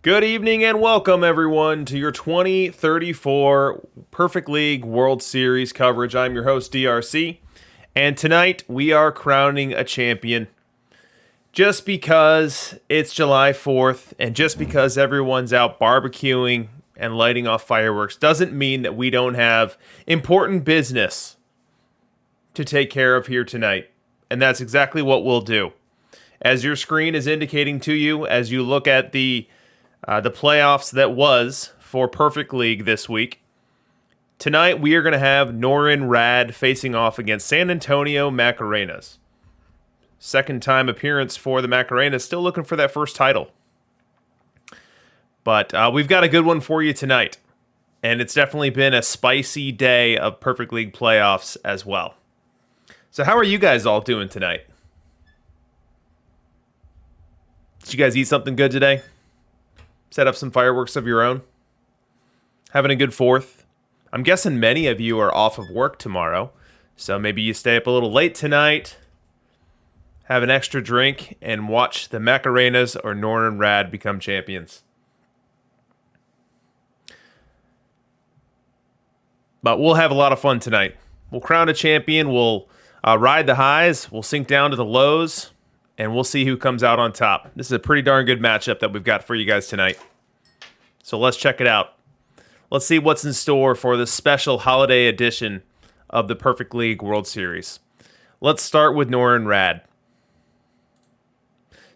Good evening and welcome, everyone, to your 2034 Perfect League World Series coverage. I'm your host, DRC, and tonight we are crowning a champion. Just because it's July 4th and just because everyone's out barbecuing and lighting off fireworks doesn't mean that we don't have important business to take care of here tonight. And that's exactly what we'll do. As your screen is indicating to you, as you look at the playoffs that was for Perfect League this week. Tonight, we are going to have Norin Rad facing off against San Antonio Macarenas. Second time appearance for the Macarenas, still looking for that first title. But we've got a good one for you tonight. And it's definitely been a spicy day of Perfect League playoffs as well. So how are you guys all doing tonight? Did you guys eat something good today? Set up some fireworks of your own? Having a good 4th? I'm guessing many of you are off of work tomorrow, so maybe you stay up a little late tonight, have an extra drink, and watch the Macarenas or Norin Rad become champions. But we'll have a lot of fun tonight. We'll crown a champion, we'll ride the highs, we'll sink down to the lows, and we'll see who comes out on top. This is a pretty darn good matchup that we've got for you guys tonight. So let's check it out. Let's see what's in store for this special holiday edition of the Perfect League World Series. Let's start with Norin Rad.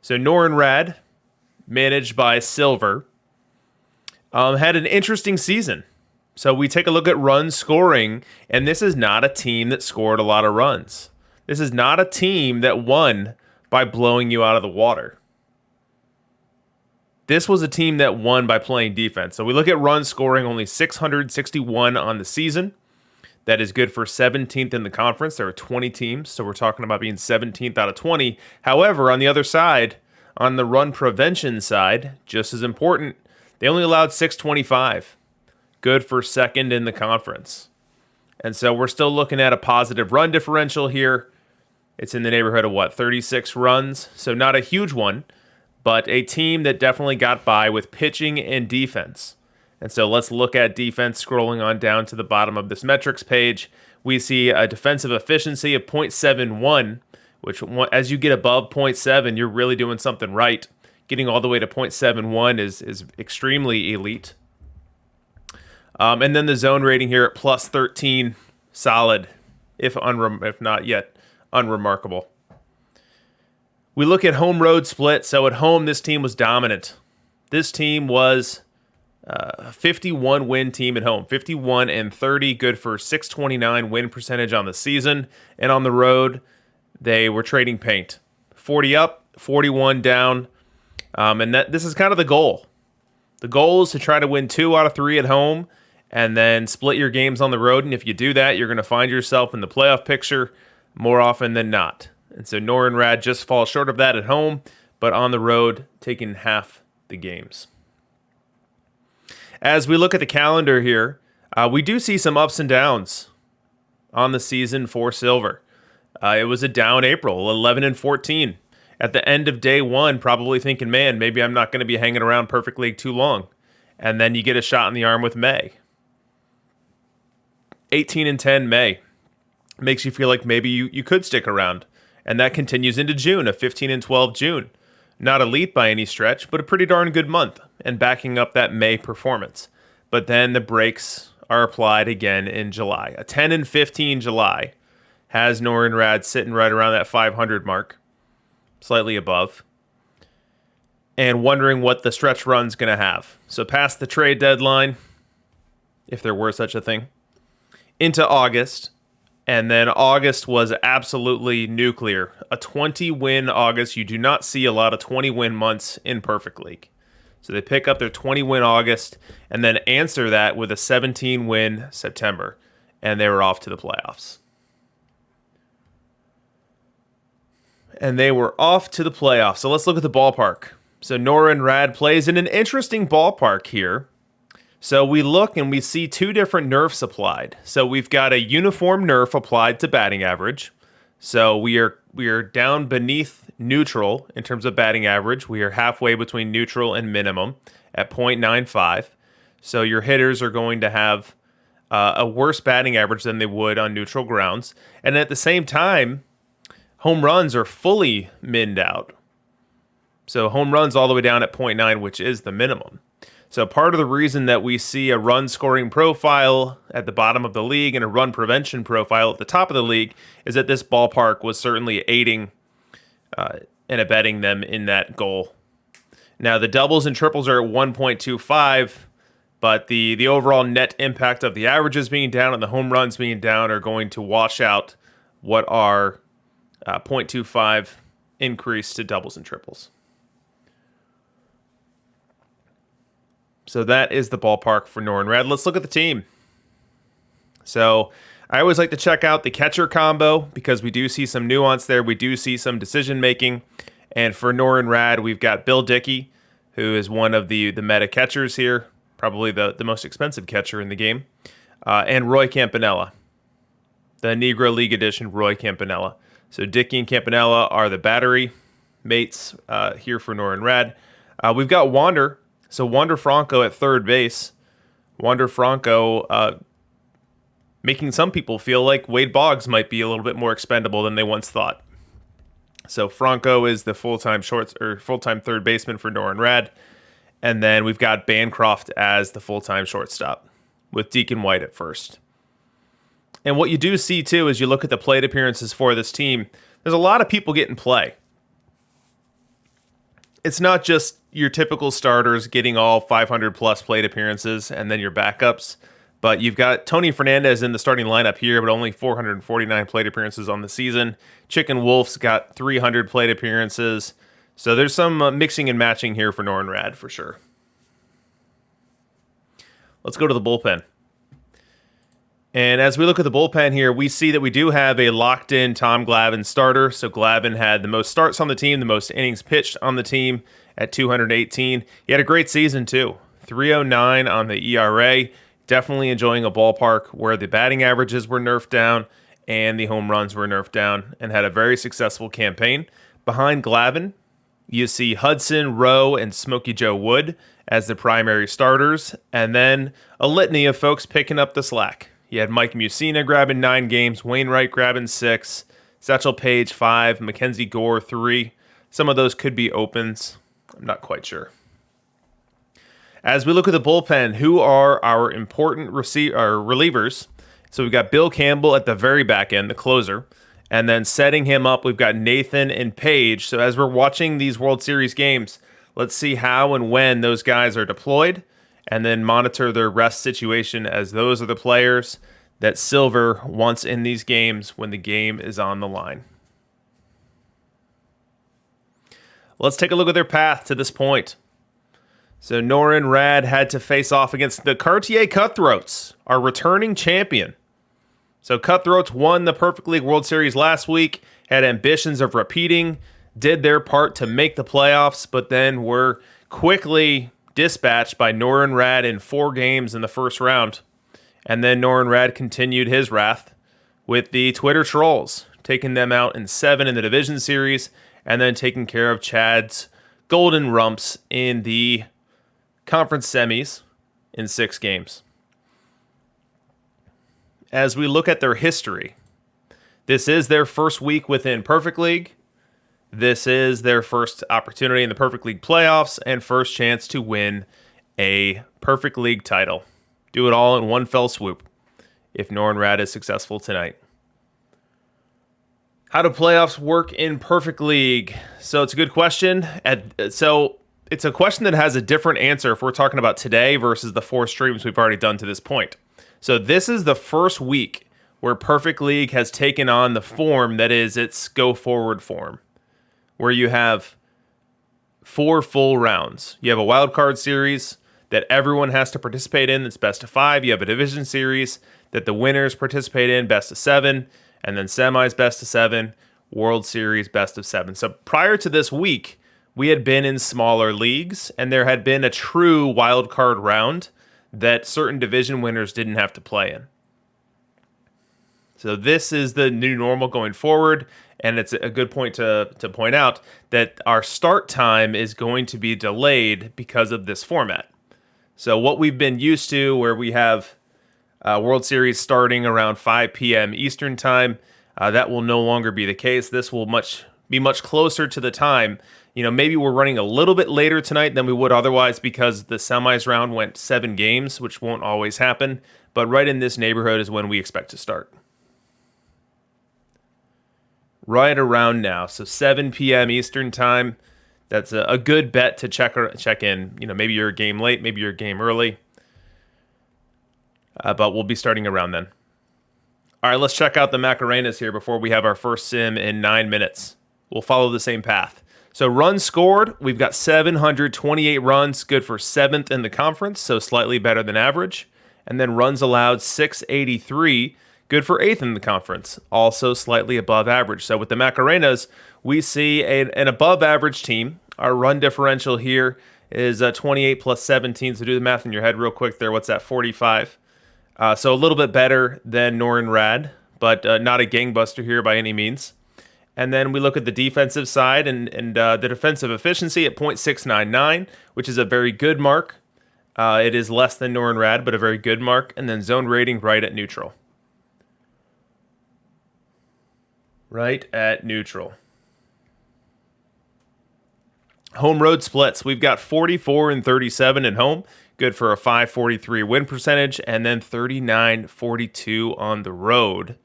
So Norin Rad, managed by Silver, had an interesting season. So we take a look at run scoring, and this is not a team that scored a lot of runs. This is not a team that won by blowing you out of the water. This was a team that won by playing defense. So we look at run scoring, only 661 on the season. That is good for 17th in the conference. There are 20 teams, so we're talking about being 17th out of 20. However, on the other side, on the run prevention side, just as important, they only allowed 625. Good for 2nd in the conference. And so we're still looking at a positive run differential here. It's in the neighborhood of 36 runs. So not a huge one, but a team that definitely got by with pitching and defense. And so let's look at defense. Scrolling on down to the bottom of this metrics page, we see a defensive efficiency of .71, which as you get above .7, you're really doing something right. Getting all the way to .71 is extremely elite. And then the zone rating here at plus 13, solid, if not yet unremarkable. We look at home road split. So at home, this team was dominant. This team was a 51 win team at home, 51-30, good for 629 win percentage on the season. And on the road, they were trading paint, 40 up, 41 down. And this is kind of the goal. The goal is to try to win 2 out of 3 at home and then split your games on the road. And if you do that, you're going to find yourself in the playoff picture more often than not. And so Norin Rad just falls short of that at home, but on the road, taking half the games. As we look at the calendar here, we do see some ups and downs on the season for Silver. It was a down April, 11-14. At the end of day 1, probably thinking, man, maybe I'm not going to be hanging around Perfect League too long. And then you get a shot in the arm with May. 18-10 May. Makes you feel like maybe you could stick around. And that continues into June, a 15-12 June. Not elite by any stretch, but a pretty darn good month, and backing up that May performance. But then the brakes are applied again in July. A 10-15 July has Norin Rad sitting right around that 500 mark, slightly above, and wondering what the stretch run's going to have. So past the trade deadline, if there were such a thing, into August. And then August was absolutely nuclear. A 20-win August. You do not see a lot of 20-win months in Perfect League. So they pick up their 20-win August and then answer that with a 17-win September. And they were off to the playoffs. So let's look at the ballpark. So Norin Rad plays in an interesting ballpark here. So we look and we see 2 different nerfs applied. So we've got a uniform nerf applied to batting average. So we are down beneath neutral in terms of batting average. We are halfway between neutral and minimum. at .95. So your hitters are going to have a worse batting average than they would on neutral grounds. And at the same time, home runs are fully minned out. So home runs all the way down at .9, which is the minimum. So part of the reason that we see a run scoring profile at the bottom of the league and a run prevention profile at the top of the league is that this ballpark was certainly aiding and abetting them in that goal. Now the doubles and triples are at 1.25, but the overall net impact of the averages being down and the home runs being down are going to wash out what are 0.25 increase to doubles and triples. So that is the ballpark for Norin Rad. Let's look at the team. So I always like to check out the catcher combo because we do see some nuance there. We do see some decision making. And for Norin Rad, we've got Bill Dickey, who is one of the meta catchers here, probably the most expensive catcher in the game, and Roy Campanella, the Negro League edition Roy Campanella. So Dickey and Campanella are the battery mates here for Norin Rad. We've got Wander. So Wander Franco at third base. Wander Franco making some people feel like Wade Boggs might be a little bit more expendable than they once thought. So Franco is the full-time third baseman for Norin Rad. And then we've got Bancroft as the full-time shortstop with Deacon White at first. And what you do see too is you look at the plate appearances for this team, there's a lot of people getting play. It's not just your typical starters getting all 500 plus plate appearances and then your backups, but you've got Tony Fernandez in the starting lineup here, but only 449 plate appearances on the season. Chicken Wolf's got 300 plate appearances. So there's some mixing and matching here for Norin Rad for sure. Let's go to the bullpen. And as we look at the bullpen here, we see that we do have a locked-in Tom Glavine starter. So Glavine had the most starts on the team, the most innings pitched on the team at 218. He had a great season, too. 309 on the ERA. Definitely enjoying a ballpark where the batting averages were nerfed down and the home runs were nerfed down, and had a very successful campaign. Behind Glavine, you see Hudson, Rowe, and Smokey Joe Wood as the primary starters, and then a litany of folks picking up the slack. You had Mike Mussina grabbing 9 games, Wainwright grabbing 6, Satchel Paige 5, Mackenzie Gore 3. Some of those could be opens. I'm not quite sure. As we look at the bullpen, who are our important relievers? So we've got Bill Campbell at the very back end, the closer. And then setting him up, we've got Nathan and Paige. So as we're watching these World Series games, let's see how and when those guys are deployed, and then monitor their rest situation, as those are the players that Silver wants in these games when the game is on the line. Let's take a look at their path to this point. So Norin Rad had to face off against the Cartier Cutthroats, our returning champion. So Cutthroats won the Perfect League World Series last week, had ambitions of repeating, did their part to make the playoffs, but then were quickly dispatched by Norin Rad in 4 games in the first round. And then Norin Rad continued his wrath with the Twitter trolls, taking them out in 7 in the division series, and then taking care of Chad's Golden Rumps in the conference semis in 6 games. As we look at their history, this is their first week within Perfect League. This is their first opportunity in the Perfect League playoffs and first chance to win a Perfect League title. Do it all in one fell swoop if Norin Rad is successful tonight. How do playoffs work in Perfect League? So it's a good question. So it's a question that has a different answer if we're talking about today versus the 4 streams we've already done to this point. So this is the first week where Perfect League has taken on the form that is its go-forward form, where you have 4 full rounds. You have a wild card series that everyone has to participate in. That's best of 5. You have a division series that the winners participate in, best of 7, and then semis, best of 7, World Series, best of 7. So prior to this week, we had been in smaller leagues, and there had been a true wild card round that certain division winners didn't have to play in. So this is the new normal going forward, and it's a good point to point out that our start time is going to be delayed because of this format. So what we've been used to, where we have World Series starting around 5 p.m. Eastern time, that will no longer be the case. This will be much closer to the time. Maybe we're running a little bit later tonight than we would otherwise because the semis round went 7 games, which won't always happen. But right in this neighborhood is when we expect to start. Right around now, so 7 p.m. Eastern time. That's a good bet to check in. Maybe you're a game late, maybe you're a game early. But we'll be starting around then. All right, let's check out the Macarenas here before we have our first sim in 9 minutes. We'll follow the same path. So runs scored, we've got 728 runs, good for 7th in the conference, so slightly better than average. And then runs allowed, 683, good for 8th in the conference, also slightly above average. So with the Macarenas, we see an above average team. Our run differential here is 28 plus 17, so do the math in your head real quick there. What's that, 45? So a little bit better than Norin Rad, but not a gangbuster here by any means. And then we look at the defensive side and the defensive efficiency at .699, which is a very good mark. It is less than Norin Rad, but a very good mark. And then zone rating right at neutral. Right at neutral. Home road splits. We've got 44 and 37 at home. Good for a 543 win percentage. And then 39-42 on the road.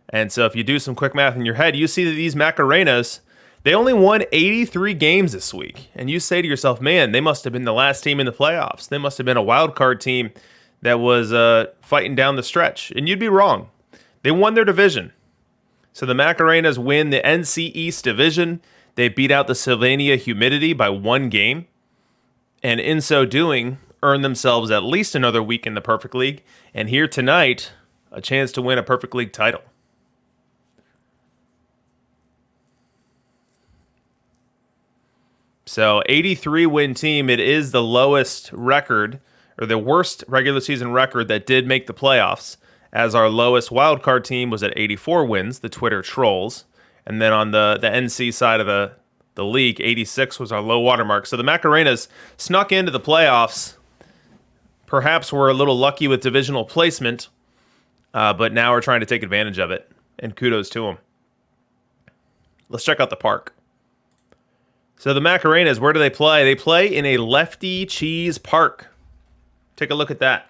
And so if you do some quick math in your head, you see that these Macarenas, they only won 83 games this week. And you say to yourself, man, they must have been the last team in the playoffs. They must have been a wild card team that was fighting down the stretch. And you'd be wrong. They won their division. So the Macarenas win the NC East division. They beat out the Sylvania Humidity by 1 game. And in so doing, earn themselves at least another week in the Perfect League. And here tonight, a chance to win a Perfect League title. So 83 win team, it is the lowest record, or the worst regular season record that did make the playoffs, as our lowest wildcard team was at 84 wins, the Twitter Trolls. And then on the NC side of the league, 86 was our low watermark. So the Macarenas snuck into the playoffs. Perhaps we're a little lucky with divisional placement, but now we're trying to take advantage of it. And kudos to them. Let's check out the park. So the Macarenas, where do they play? They play in a Lefty Cheese Park. Take a look at that.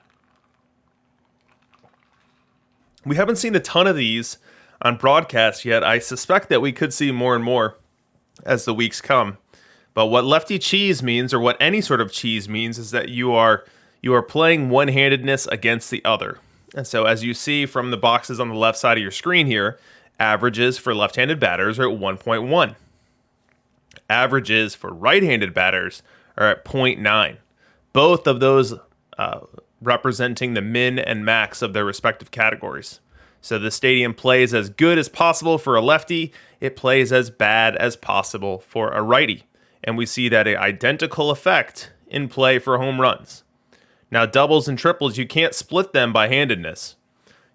We haven't seen a ton of these on broadcast yet. I suspect that we could see more and more as the weeks come. But what Lefty Cheese means, or what any sort of cheese means, is that you are playing one-handedness against the other. And so as you see from the boxes on the left side of your screen here, averages for left-handed batters are at 1.1. Averages for right-handed batters are at 0.9. Both of those representing the min and max of their respective categories. So the stadium plays as good as possible for a lefty. It plays as bad as possible for a righty. And we see that identical effect in play for home runs. Now, doubles and triples, you can't split them by handedness.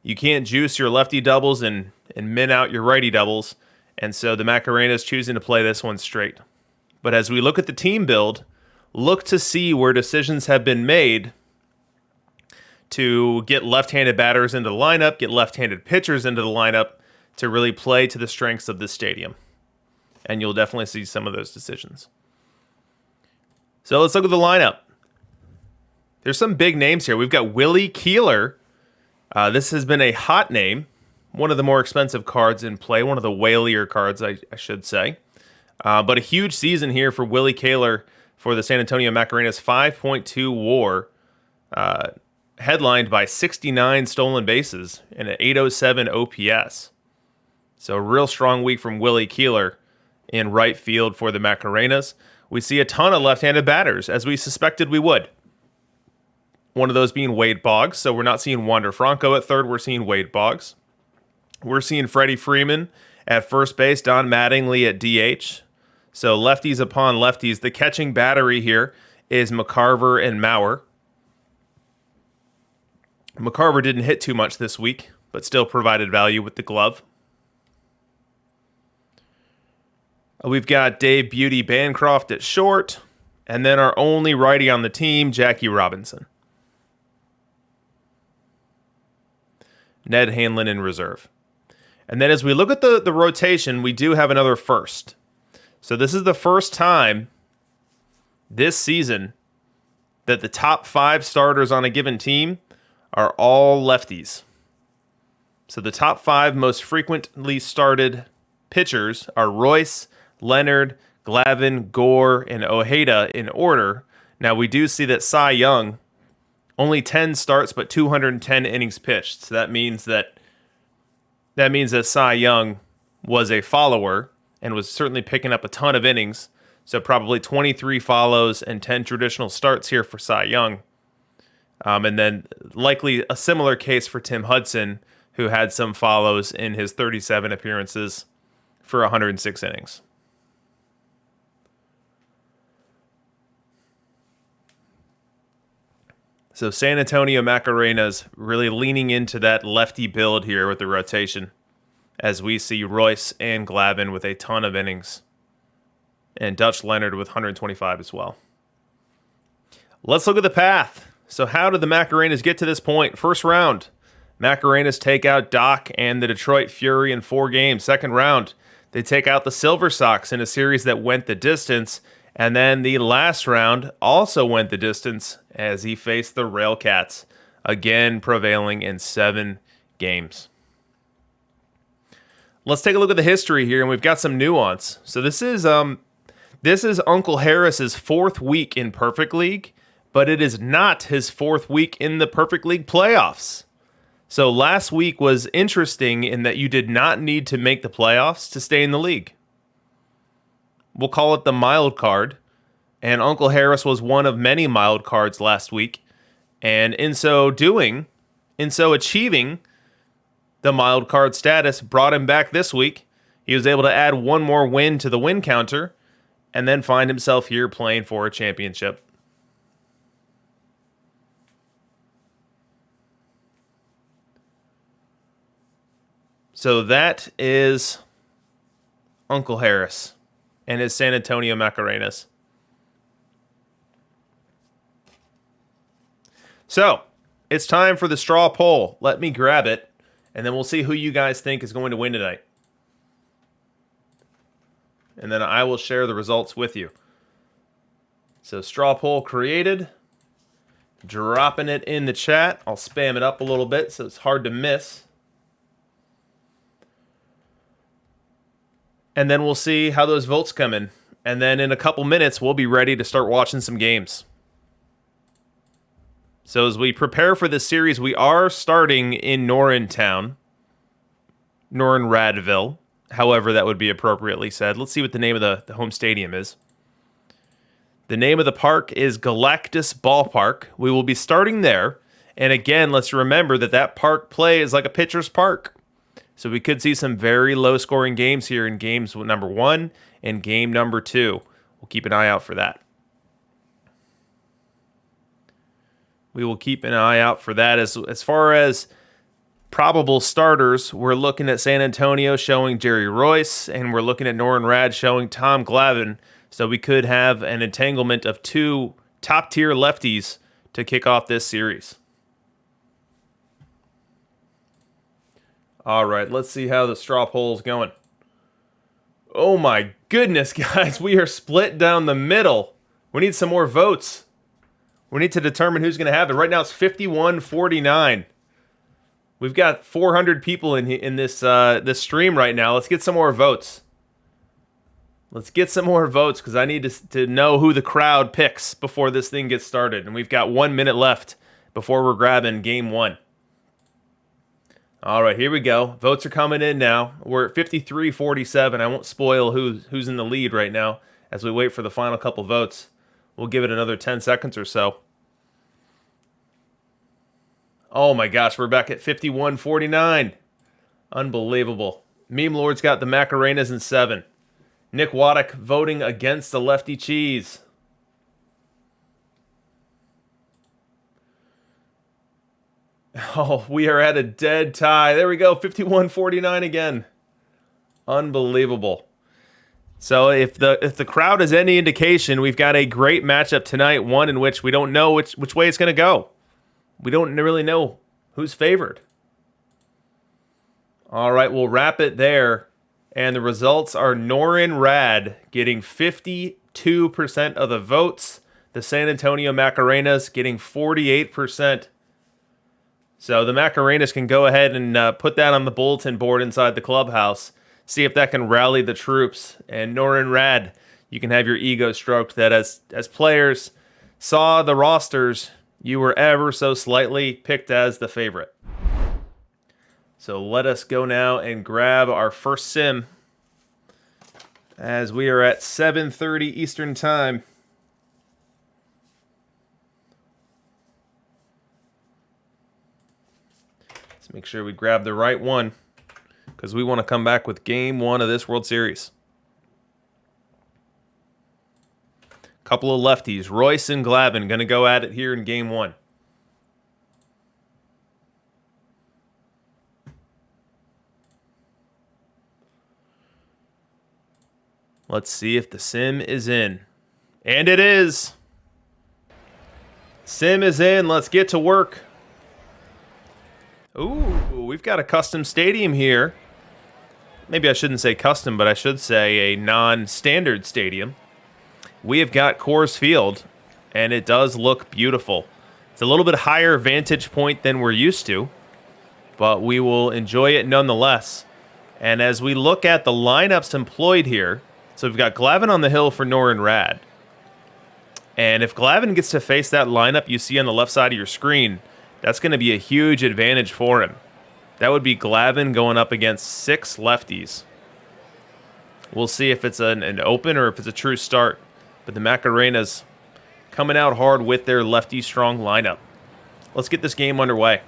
You can't juice your lefty doubles and min out your righty doubles. And so the Macarenas choosing to play this one straight. But as we look at the team build, look to see where decisions have been made to get left-handed batters into the lineup, get left-handed pitchers into the lineup to really play to the strengths of the stadium. And you'll definitely see some of those decisions. So let's look at the lineup. There's some big names here. We've got Willie Keeler. This has been a hot name. One of the more expensive cards in play. One of the whalier cards, I should say. But a huge season here for Willie Keeler for the San Antonio Macarenas. 5.2 WAR. Headlined by 69 stolen bases and an 807 OPS. So a real strong week from Willie Keeler in right field for the Macarenas. We see a ton of left-handed batters, as we suspected we would. One of those being Wade Boggs. So we're not seeing Wander Franco at third. We're seeing Wade Boggs. We're seeing Freddie Freeman at first base. Don Mattingly at DH. So lefties upon lefties. The catching battery here is McCarver and Mauer. McCarver didn't hit too much this week, but still provided value with the glove. We've got Dave Bancroft at short, and then our only righty on the team, Jackie Robinson. Ned Hanlon in reserve. And then as we look at the rotation, we do have another first. So this is the first time this season that the top 5 starters on a given team are all lefties. So the top 5 most frequently started pitchers are Royce, Leonard, Glavine, Gore, and Ojeda in order. Now we do see that Cy Young, only 10 starts but 210 innings pitched. So that means that Cy Young was a follower and was certainly picking up a ton of innings. So probably 23 follows and 10 traditional starts here for Cy Young. And then likely a similar case for Tim Hudson, who had some follows in his 37 appearances for 106 innings. So San Antonio Macarena's really leaning into that lefty build here with the rotation, as we see Royce and Glavine with a ton of innings, and Dutch Leonard with 125 as well. Let's look at the path. So how did the Macarenas get to this point? First round, Macarenas take out Doc and the Detroit Fury in 4 games. Second round, they take out the Silver Sox in a series that went the distance. And then the last round also went the distance as he faced the Railcats, again prevailing in 7 games. Let's take a look at the history here, and we've got some nuance. So this is Uncle Harris's 4th week in Perfect League, but it is not his 4th week in the Perfect League playoffs. So last week was interesting in that you did not need to make the playoffs to stay in the league. We'll call it the mild card, and Uncle Harris was one of many mild cards last week, and in so achieving the mild card status brought him back this week. He was able to add one more win to the win counter, and then find himself here playing for a championship. So that is Uncle Harris and his San Antonio Macarenas. So, it's time for the straw poll. Let me grab it, and then we'll see who you guys think is going to win tonight. And then I will share the results with you. So, straw poll created. Dropping it in the chat. I'll spam it up a little bit so it's hard to miss. And then we'll see how those votes come in. And then in a couple minutes, we'll be ready to start watching some games. So as we prepare for this series, we are starting in Norrintown. Norrinradville, however that would be appropriately said. Let's see what the name of the home stadium is. The name of the park is Galactus Ballpark. We will be starting there. And again, let's remember that park play is like a pitcher's park. So we could see some very low-scoring games here in games number 1 and game number 2. We'll keep an eye out for that. We will keep an eye out for that. As far as probable starters, we're looking at San Antonio showing Jerry Royce, and we're looking at Norrinrad showing Tom Glavine. So we could have an entanglement of 2 top-tier lefties to kick off this series. All right, let's see how the straw poll's going. Oh my goodness, guys, we are split down the middle. We need some more votes. We need to determine who's going to have it. Right now it's 51-49. We've got 400 people in this stream right now. Let's get some more votes. Let's get some more votes because I need to know who the crowd picks before this thing gets started. And we've got 1 minute left before we're grabbing game 1. All right, here we go. Votes are coming in now. We're at 53-47. I won't spoil who's in the lead right now as we wait for the final couple votes. We'll give it another 10 seconds or so. Oh my gosh, we're back at 51-49. Unbelievable. Meme Lord's got the Macarenas in 7. Nick Waddick voting against the lefty cheese. Oh, we are at a dead tie. There we go, 51-49 again. Unbelievable. So if the crowd is any indication, we've got a great matchup tonight, one in which we don't know which way it's going to go. We don't really know who's favored. All right, we'll wrap it there. And the results are Norin Rad getting 52% of the votes. The San Antonio Macarenas getting 48%. So the Macarenas can go ahead and put that on the bulletin board inside the clubhouse. See if that can rally the troops. And Norin Rad, you can have your ego stroked that as players saw the rosters, you were ever so slightly picked as the favorite. So let us go now and grab our first sim as we are at 7:30 Eastern Time. Let's make sure we grab the right one because we want to come back with Game 1 of this World Series. Couple of lefties, Royce and Glavine, going to go at it here in Game 1. Let's see if the sim is in. And it is. Sim is in. Let's get to work. Ooh, we've got a custom stadium here. Maybe I shouldn't say custom, but I should say a non-standard stadium. We have got Coors Field, and it does look beautiful. It's a little bit higher vantage point than we're used to, but we will enjoy it nonetheless. And as we look at the lineups employed here, so we've got Glavine on the hill for Norin Rad. And if Glavine gets to face that lineup you see on the left side of your screen, that's going to be a huge advantage for him. That would be Glavine going up against 6 lefties. We'll see if it's an open or if it's a true start. But the Macarenas coming out hard with their lefty-strong lineup. Let's get this game underway.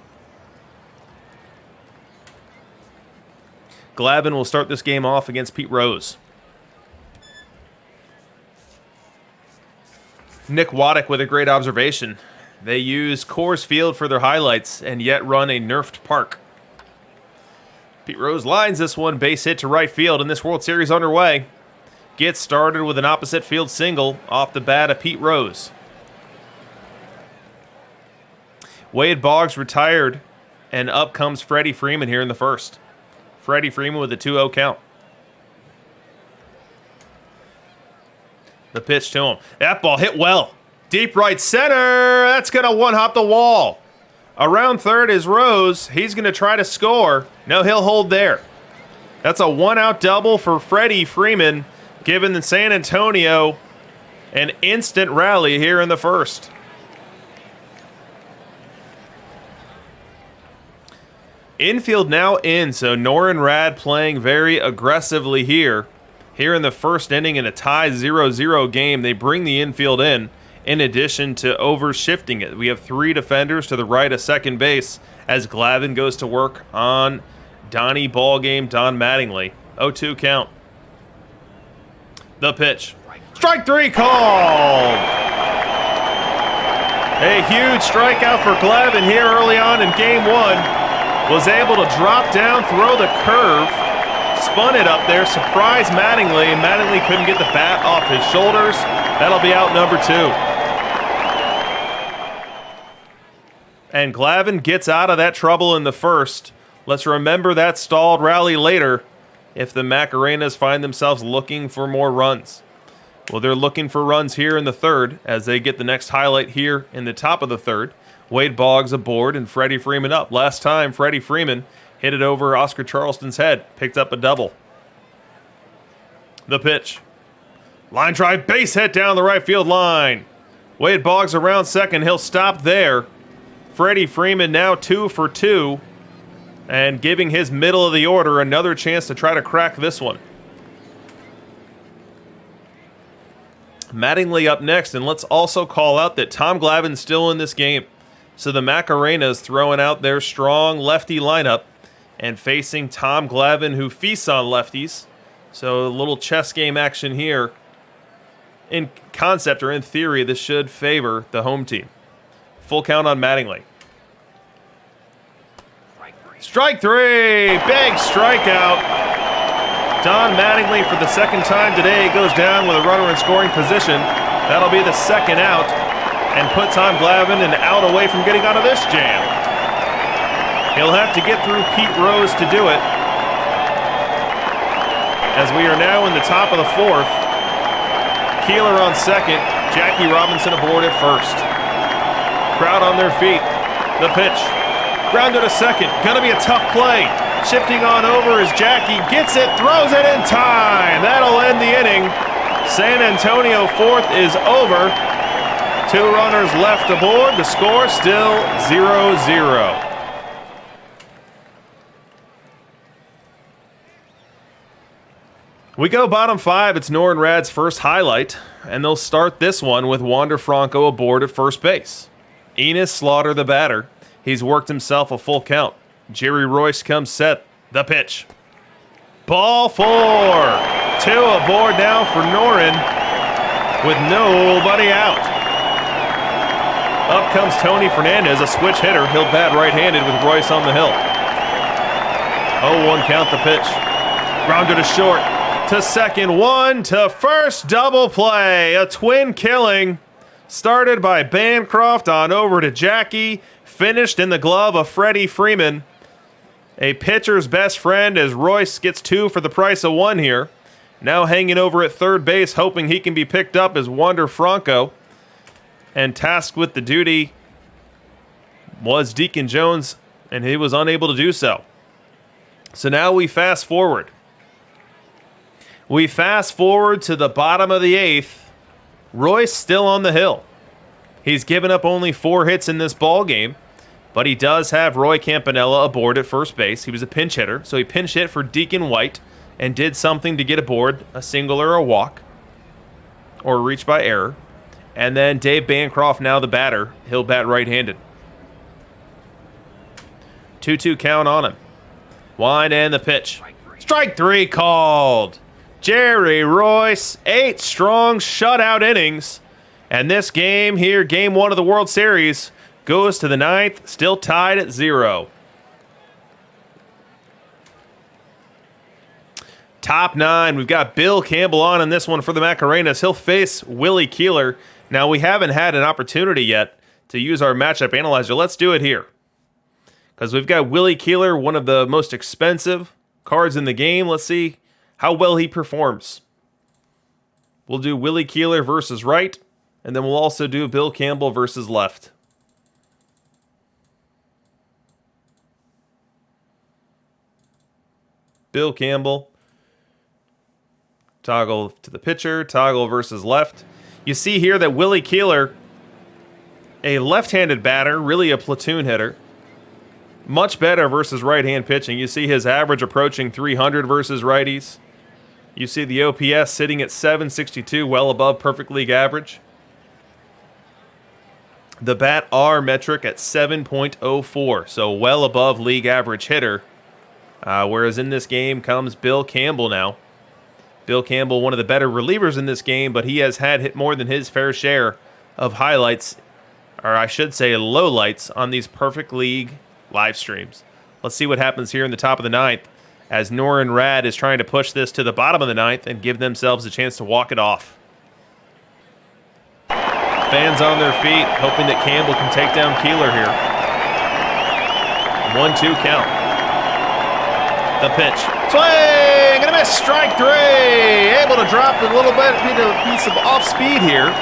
Glavine will start this game off against Pete Rose. Nick Waddick with a great observation. They use Coors Field for their highlights and yet run a nerfed park. Pete Rose lines this one, base hit to right field, and this World Series underway. Gets started with an opposite field single off the bat of Pete Rose. Wade Boggs retired, and up comes Freddie Freeman here in the first. Freddie Freeman with a 2-0 count. The pitch to him. That ball hit well. Deep right center. That's going to one-hop the wall. Around third is Rose. He's going to try to score. No, he'll hold there. That's a one-out double for Freddie Freeman, giving the San Antonio an instant rally here in the first. Infield now in, so Norin Rad playing very aggressively here. Here in the first inning in a tie 0-0 game, they bring the infield in addition to overshifting it. We have 3 defenders to the right of second base as Glavine goes to work on Donnie Ballgame Don Mattingly. 0-2 count. The pitch. Strike 3 called! A huge strikeout for Glavine here early on in Game 1. Was able to drop down, throw the curve. Spun it up there, surprised Mattingly, and Mattingly couldn't get the bat off his shoulders. That'll be out number 2. And Glavine gets out of that trouble in the first. Let's remember that stalled rally later if the Macarenas find themselves looking for more runs. Well, they're looking for runs here in the third as they get the next highlight here in the top of the third. Wade Boggs aboard and Freddie Freeman up. Last time, Freddie Freeman hit it over Oscar Charleston's head. Picked up a double. The pitch. Line drive, base hit down the right field line. Wade Boggs around second. He'll stop there. Freddie Freeman now 2 for 2. And giving his middle of the order another chance to try to crack this one. Mattingly up next. And let's also call out that Tom Glavine's still in this game. So the Macarenas throwing out their strong lefty lineup and facing Tom Glavine, who feasts on lefties. So a little chess game action here. In concept or in theory, this should favor the home team. Full count on Mattingly. Strike 3! Big strikeout. Don Mattingly for the second time today goes down with a runner in scoring position. That'll be the second out and put Tom Glavine an out away from getting out of this jam. He'll have to get through Pete Rose to do it. as we are now in the top of the fourth. Keeler on second, Jackie Robinson aboard at first. Crowd on their feet. The pitch. Grounded to second. Gonna be a tough play. Shifting on over as Jackie gets it, throws it in time. That'll end the inning. San Antonio fourth is over. 2 runners left aboard. The score still 0-0. We go bottom 5. It's Nor and Rad's first highlight, and they'll start this one with Wander Franco aboard at first base. Enos Slaughter the batter. He's worked himself a full count. Jerry Royce comes set. The pitch. Ball 4. 2 aboard now for Norin with nobody out. Up comes Tony Fernandez, a switch hitter. He'll bat right-handed with Royce on the hill. 0-1 count the pitch. Grounded to short. To second, 1 to first, double play. A twin killing. Started by Bancroft on over to Jackie. Finished in the glove of Freddie Freeman. A pitcher's best friend as Royce gets 2 for the price of 1 here. Now hanging over at third base, hoping he can be picked up as Wander Franco. And tasked with the duty was Deacon Jones, and he was unable to do so. So now we fast forward. We fast forward to the bottom of the 8th. Royce still on the hill. He's given up only 4 hits in this ball game, but he does have Roy Campanella aboard at first base. He was a pinch hitter, so he pinch hit for Deacon White and did something to get aboard, a single or a walk, or a reach by error. And then Dave Bancroft, now the batter. He'll bat right-handed. 2-2 count on him. Wind and the pitch. Strike 3 called. Jerry Royce, 8 strong shutout innings. And this game here, game 1 of the World Series, goes to the 9th, still tied at 0. Top 9, we've got Bill Campbell on in this one for the Macarenas. He'll face Willie Keeler. Now, we haven't had an opportunity yet to use our matchup analyzer. Let's do it here. Because we've got Willie Keeler, one of the most expensive cards in the game. Let's see how well he performs. We'll do Willie Keeler versus right, and then we'll also do Bill Campbell versus left. Bill Campbell. Toggle to the pitcher, toggle versus left. You see here that Willie Keeler, a left-handed batter, really a platoon hitter, much better versus right-hand pitching. You see his average approaching 300 versus righties. You see the OPS sitting at 762, well above perfect league average. The bat R metric at 7.04, so well above league average hitter. Whereas in this game comes Bill Campbell now. Bill Campbell, one of the better relievers in this game, but he has had hit more than his fair share of highlights, or I should say lowlights, on these Perfect League live streams. Let's see what happens here in the top of the 9th as Nor and Rad is trying to push this to the bottom of the 9th and give themselves a chance to walk it off. Fans on their feet, hoping that Campbell can take down Keeler here. 1-2 count. The pitch. Swing! Gonna miss. Strike 3. Able to drop a little bit, need a piece of off speed here.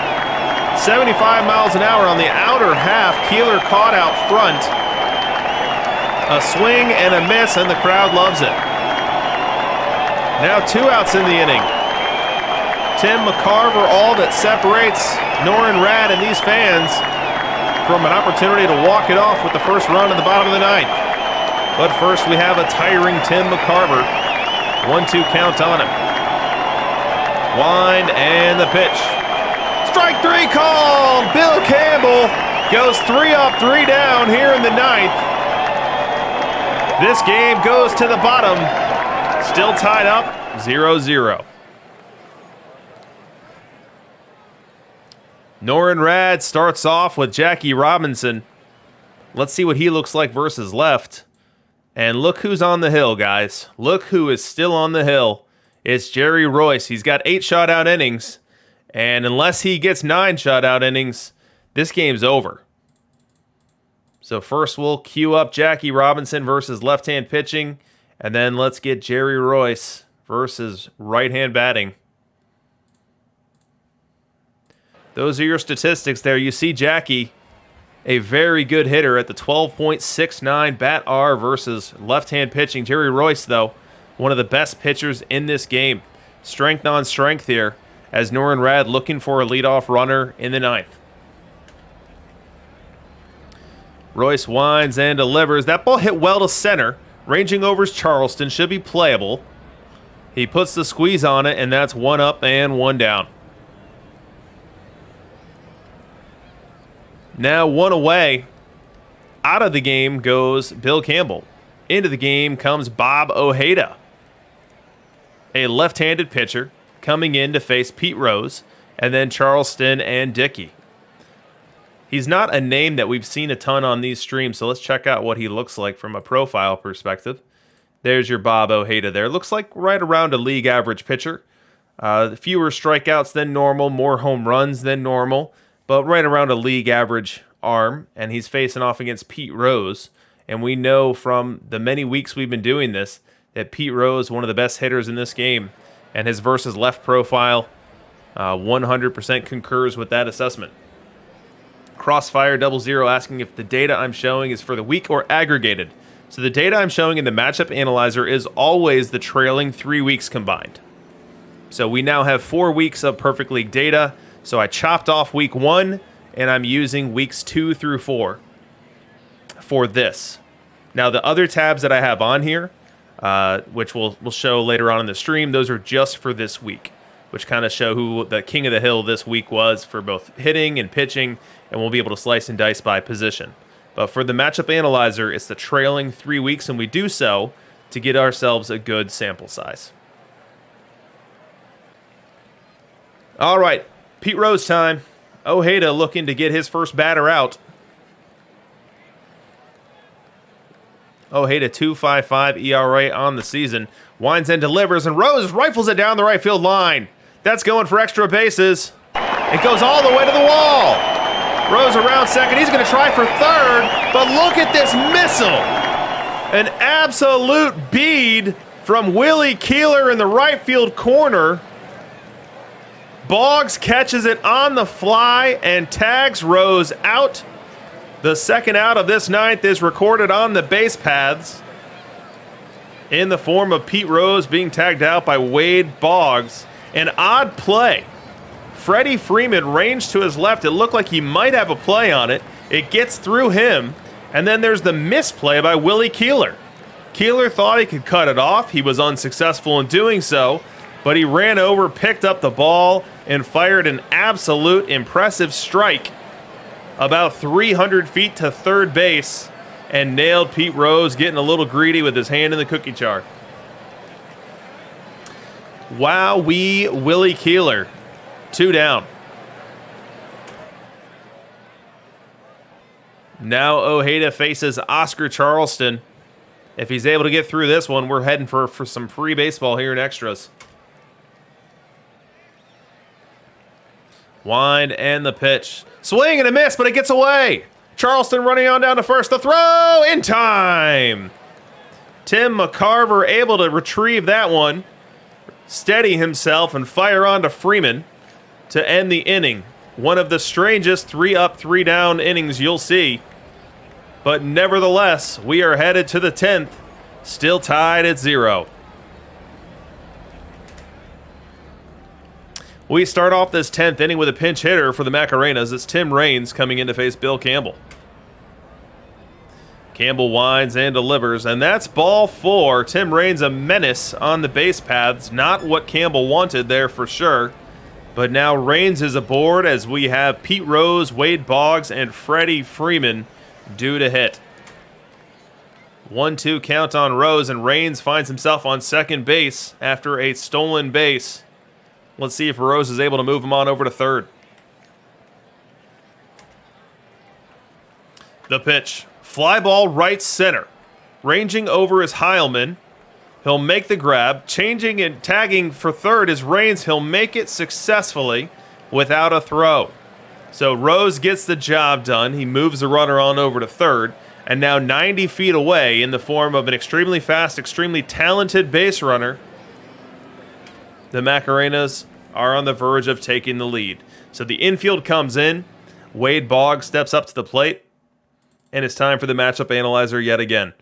75 miles an hour on the outer half. Keeler caught out front. A swing and a miss, and the crowd loves it. Now 2 outs in the inning. Tim McCarver, all that separates Nor and Rad and these fans from an opportunity to walk it off with the first run in the bottom of the 9th. But first, we have a tiring Tim McCarver. 1-2 count on him. Wind and the pitch. Strike 3 called. Bill Campbell goes 3 up, 3 down here in the 9th. This game goes to the bottom. Still tied up, 0-0. Nor and Rad starts off with Jackie Robinson. Let's see what he looks like versus left. And look who's on the hill, guys. Look who is still on the hill. It's Jerry Royce. He's got 8 shutout innings. And unless he gets 9 shutout innings, this game's over. So first we'll cue up Jackie Robinson versus left-hand pitching. And then let's get Jerry Royce versus right-hand batting. Those are your statistics there. You see Jackie, a very good hitter at the 12.69 bat R versus left-hand pitching. Jerry Royce, though, one of the best pitchers in this game. Strength on strength here as Norin Rad looking for a leadoff runner in the ninth. Royce winds and delivers. That ball hit well to center. Ranging over is Charleston. Should be playable. He puts the squeeze on it, and that's one up and one down. Now one away. Out of the game goes Bill Campbell. Into the game comes Bob Ojeda, a left-handed pitcher coming in to face Pete Rose, and then Charleston and Dickey. He's not a name that we've seen a ton on these streams, so let's check out what he looks like from a profile perspective. There's your Bob Ojeda there. Looks like right around a league average pitcher. Fewer strikeouts than normal, more home runs than normal, but right around a league average arm, and he's facing off against Pete Rose. And we know from the many weeks we've been doing this that Pete Rose, one of the best hitters in this game, and his versus left profile 100% concurs with that assessment. Crossfire 00 asking if the data I'm showing is for the week or aggregated. So the data I'm showing in the matchup analyzer is always the trailing 3 weeks combined. So we now have 4 weeks of Perfect League data. So I chopped off week 1, and I'm using weeks 2 through 4 for this. Now the other tabs that I have on here, which we'll show later on in the stream, those are just for this week, which kind of show who the king of the hill this week was for both hitting and pitching, and we'll be able to slice and dice by position. But for the matchup analyzer, it's the trailing 3 weeks, and we do so to get ourselves a good sample size. All right, Pete Rose time. Ojeda looking to get his first batter out. Ojeda 2.55 ERA on the season. Winds and delivers, and Rose rifles it down the right field line. That's going for extra bases. It goes all the way to the wall. Rose around second. He's going to try for third, but look at this missile. An absolute bead from Willie Keeler in the right field corner. Boggs catches it on the fly and tags Rose out. The second out of this ninth is recorded on the base paths in the form of Pete Rose being tagged out by Wade Boggs. An odd play. Freddie Freeman ranged to his left. It looked like he might have a play on it. It gets through him, and then there's the misplay by Willie Keeler. Keeler thought he could cut it off. He was unsuccessful in doing so, but he ran over, picked up the ball, and fired an absolute impressive strike about 300 feet to third base and nailed Pete Rose, getting a little greedy with his hand in the cookie jar. Wowee, Willie Keeler. 2 down. Now Ojeda faces Oscar Charleston. If he's able to get through this one, we're heading for some free baseball here in extras. Wind and the pitch. Swing and a miss, but it gets away. Charleston running on down to first. The throw in time. Tim McCarver able to retrieve that one, steady himself, and fire on to Freeman to end the inning. One of the strangest 3 up, 3 down innings you'll see. But nevertheless, we are headed to the 10th, still tied at 0. We start off this 10th inning with a pinch hitter for the Macarenas. It's Tim Raines coming in to face Bill Campbell. Campbell winds and delivers, and that's ball 4. Tim Raines a menace on the base paths. Not what Campbell wanted there for sure. But now Raines is aboard as we have Pete Rose, Wade Boggs, and Freddie Freeman due to hit. 1-2 count on Rose, and Raines finds himself on second base after a stolen base. Let's see if Rose is able to move him on over to third. The pitch. Fly ball right center. Ranging over is Heilman. He'll make the grab. Changing and tagging for third is Raines. He'll make it successfully without a throw. So Rose gets the job done. He moves the runner on over to third. And now 90 feet away in the form of an extremely fast, extremely talented base runner the Macarenas are on the verge of taking the lead. So the infield comes in. Wade Boggs steps up to the plate. And it's time for the matchup analyzer yet again.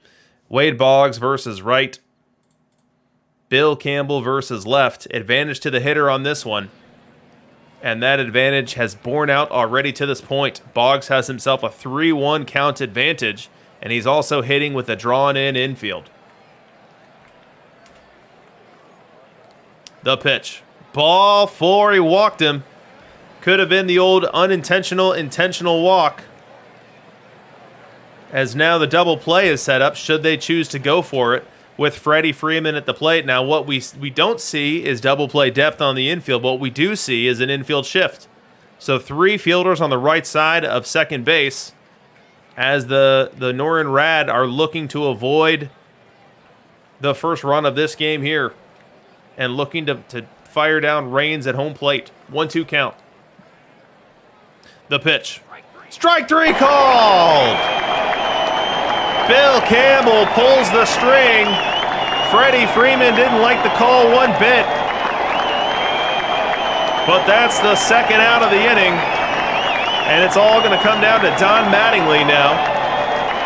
Wade Boggs versus right. Bill Campbell versus left. Advantage to the hitter on this one. And that advantage has borne out already to this point. Boggs has himself a 3-1 count advantage. And he's also hitting with a drawn-in infield. The pitch. Ball 4. He walked him. Could have been the old unintentional, intentional walk. As now the double play is set up, should they choose to go for it, with Freddie Freeman at the plate. Now, what we don't see is double play depth on the infield. What we do see is an infield shift. So 3 fielders on the right side of second base, as the Norin Rad are looking to avoid the first run of this game here and looking to fire down Raines at home plate. 1-2 count. The pitch. Strike 3 called! Bill Campbell pulls the string. Freddie Freeman didn't like the call one bit. But that's the second out of the inning. And it's all going to come down to Don Mattingly now,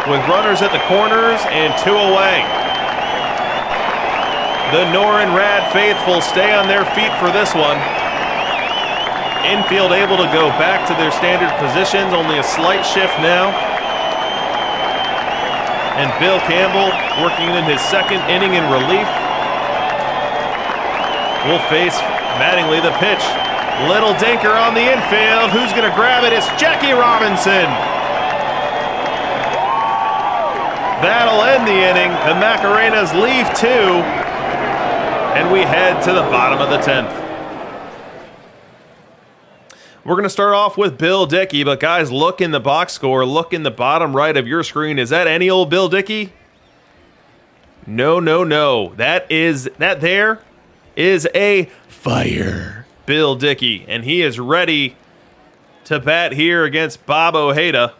with runners at the corners and 2 away. The Norin Rad faithful stay on their feet for this one. Infield able to go back to their standard positions, only a slight shift now. And Bill Campbell working in his second inning in relief. Will face Mattingly. The pitch. Little dinker on the infield. Who's going to grab it? It's Jackie Robinson. That'll end the inning. The Macarenas leave 2. And we head to the bottom of the 10th. We're going to start off with Bill Dickey, but guys, look in the box score. Look in the bottom right of your screen. Is that any old Bill Dickey? No, no, no. That there is a fire Bill Dickey, and he is ready to bat here against Bob Ojeda.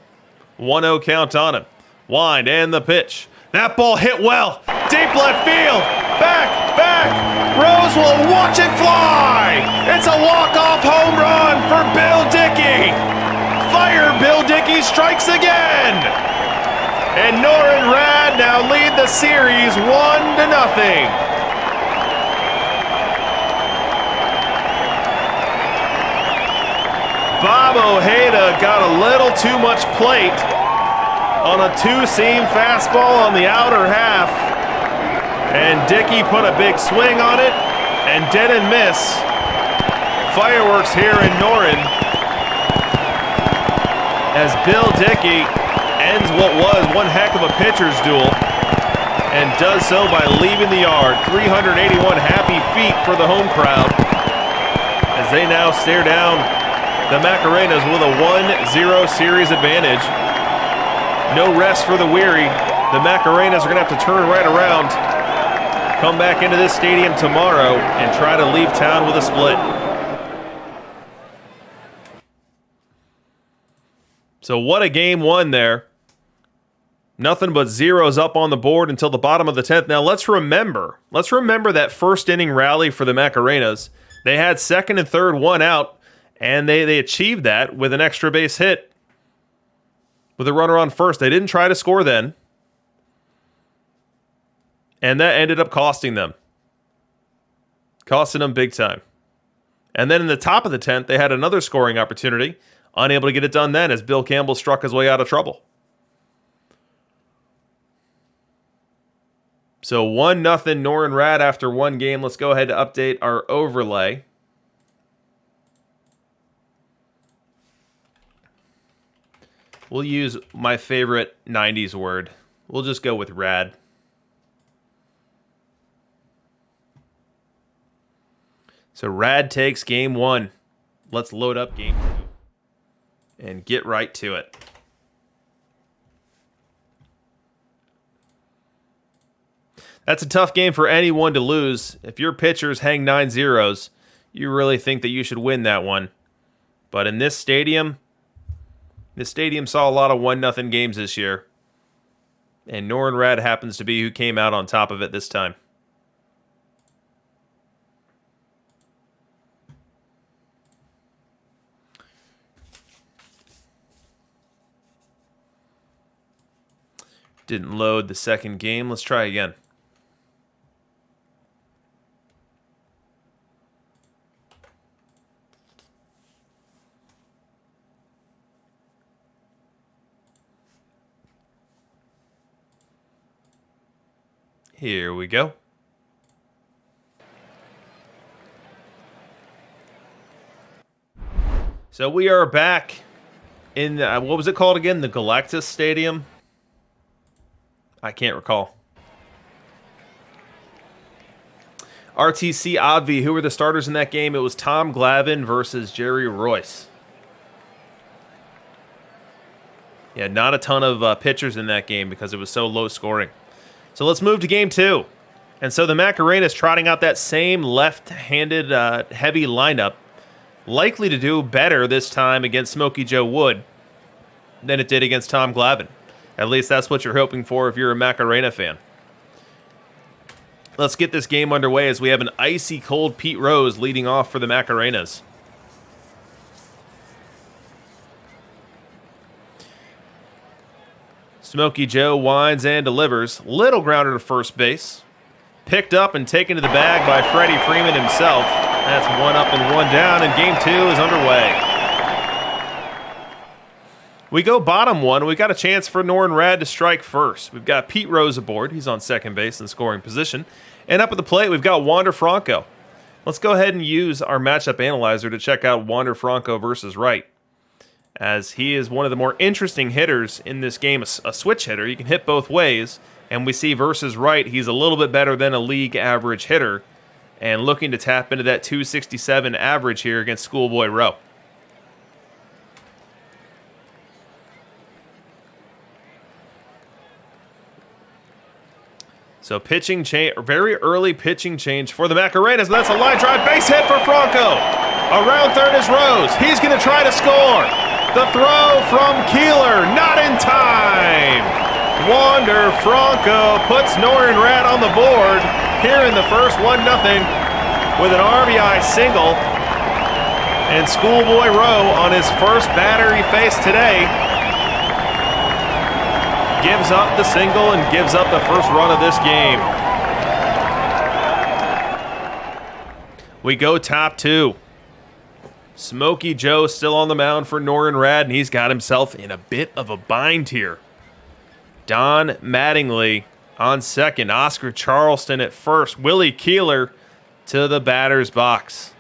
1-0 count on him. Wind and the pitch. That ball hit well. Deep left field. Back. Rose will watch it fly. It's a walk-off home run for Bill Dickey. Fire Bill Dickey strikes again. And Norin Rad now lead the series 1-0. Bob Ojeda got a little too much plate on a 2-seam fastball on the outer half. And Dickey put a big swing on it and didn't miss. Fireworks here in Norin as Bill Dickey ends what was one heck of a pitcher's duel and does so by leaving the yard. 381 happy feet for the home crowd as they now stare down the Macarenas with a 1-0 series advantage. No rest for the weary. The Macarenas are going to have to turn right around, come back into this stadium tomorrow, and try to leave town with a split. So what a game 1 there. Nothing but zeros up on the board until the bottom of the 10th. Now let's remember that first inning rally for the Macarenas. They had second and third, 1 out, and they achieved that with an extra base hit with a runner on first. They didn't try to score then. And that ended up costing them. Costing them big time. And then in the top of the 10th, they had another scoring opportunity. Unable to get it done then as Bill Campbell struck his way out of trouble. So 1-0 Norin Rad after one game. Let's go ahead to update our overlay. We'll use my favorite 90s word. We'll just go with rad. So Rad takes game 1. Let's load up game 2 and get right to it. That's a tough game for anyone to lose. If your pitchers hang 9 zeros, you really think that you should win that one. But in this stadium saw a lot of 1-0 games this year. And Norin Rad happens to be who came out on top of it this time. Didn't load the second game. Let's try again. Here we go. So we are back in, what was it called again? The Galactus Stadium? I can't recall. RTC Obvi, who were the starters in that game? It was Tom Glavine versus Jerry Royce. Yeah, not a ton of pitchers in that game because it was so low scoring. So let's move to game 2. And so the Macarena's trotting out that same left-handed heavy lineup, likely to do better this time against Smokey Joe Wood than it did against Tom Glavine. At least that's what you're hoping for if you're a Macarena fan. Let's get this game underway as we have an icy cold Pete Rose leading off for the Macarenas. Smokey Joe winds and delivers. Little grounder to first base. Picked up and taken to the bag by Freddie Freeman himself. That's 1 up and 1 down, and game 2 is underway. We go bottom 1. We got a chance for Norin Rad to strike first. We've got Pete Rose aboard. He's on second base in scoring position. And up at the plate, we've got Wander Franco. Let's go ahead and use our matchup analyzer to check out Wander Franco versus Wright, as he is one of the more interesting hitters in this game, a switch hitter. You can hit both ways, and we see versus Wright, he's a little bit better than a league average hitter, and looking to tap into that 267 average here against Schoolboy Rowe. So pitching change, very early pitching change for the Macarenas. That's a line drive base hit for Franco. Around third is Rose. He's going to try to score. The throw from Keeler, not in time. Wander Franco puts Norin Rad on the board here in the first 1-0 with an RBI single. And Schoolboy Rowe on his first batter he faced today gives up the single and gives up the first run of this game. We go top 2. Smokey Joe still on the mound for Norin Rad, and he's got himself in a bit of a bind here. Don Mattingly on second. Oscar Charleston at first. Willie Keeler to the batter's box.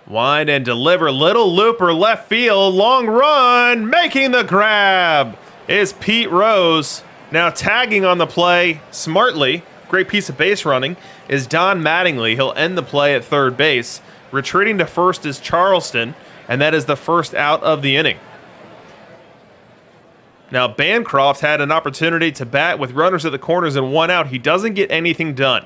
Wind and deliver. Little looper left field. Long run. Making the grab is Pete Rose. Now tagging on the play smartly. Great piece of base running is Don Mattingly. He'll end the play at third base. Retreating to first is Charleston. And that is the first out of the inning. Now Bancroft had an opportunity to bat with runners at the corners and 1 out. He doesn't get anything done.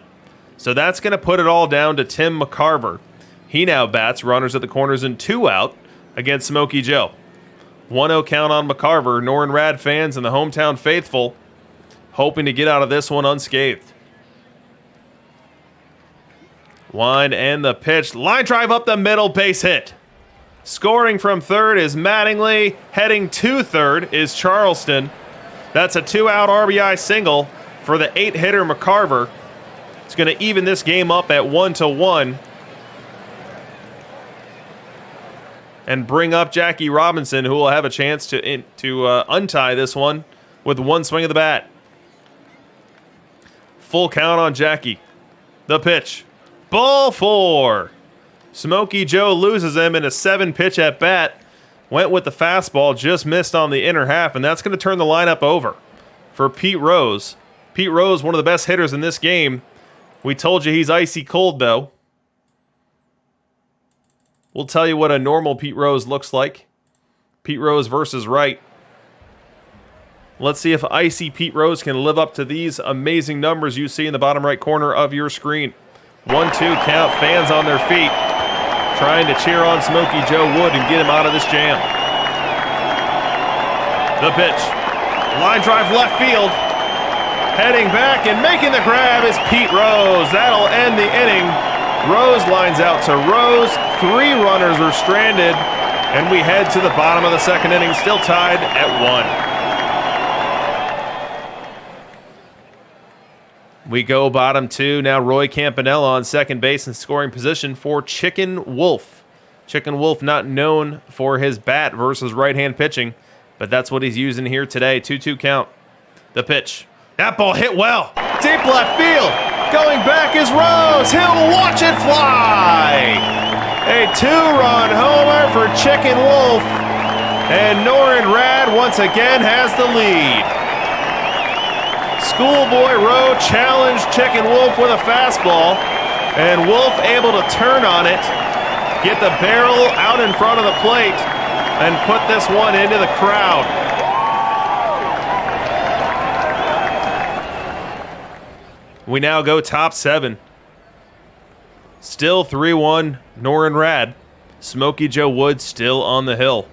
So that's going to put it all down to Tim McCarver. He now bats runners at the corners and 2 out against Smokey Joe. 1-0 count on McCarver. Norin Rad fans and the hometown faithful hoping to get out of this one unscathed. Wind and the pitch. Line drive up the middle, base hit. Scoring from third is Mattingly. Heading to third is Charleston. That's a 2-out RBI single for the 8-hitter McCarver. It's going to even this game up at 1-1. And bring up Jackie Robinson, who will have a chance to untie this one with one swing of the bat. Full count on Jackie. The pitch. Ball 4. Smokey Joe loses him in a 7-pitch at bat. Went with the fastball, just missed on the inner half, and that's going to turn the lineup over for Pete Rose. Pete Rose, one of the best hitters in this game. We told you he's icy cold, though. We'll tell you what a normal Pete Rose looks like. Pete Rose versus Wright. Let's see if icy Pete Rose can live up to these amazing numbers you see in the bottom right corner of your screen. 1-2 count, fans on their feet, trying to cheer on Smokey Joe Wood and get him out of this jam. The pitch. Line drive left field. Heading back and making the grab is Pete Rose. That'll end the inning. Rose lines out to Rose. 3 runners are stranded. And we head to the bottom of the second inning, still tied at 1. We go bottom 2. Now Roy Campanella on second base in scoring position for Chicken Wolf. Chicken Wolf not known for his bat versus right-hand pitching, but that's what he's using here today. 2-2 count. The pitch. That ball hit well. Deep left field. Going back is Rose. He'll watch it fly. A 2-run homer for Chicken Wolf. And Norin Rad once again has the lead. Schoolboy Rowe challenged Chicken Wolf with a fastball. And Wolf able to turn on it, get the barrel out in front of the plate, and put this one into the crowd. We now go top 7. Still 3-1, Norin Rad. Smokey Joe Wood still on the hill.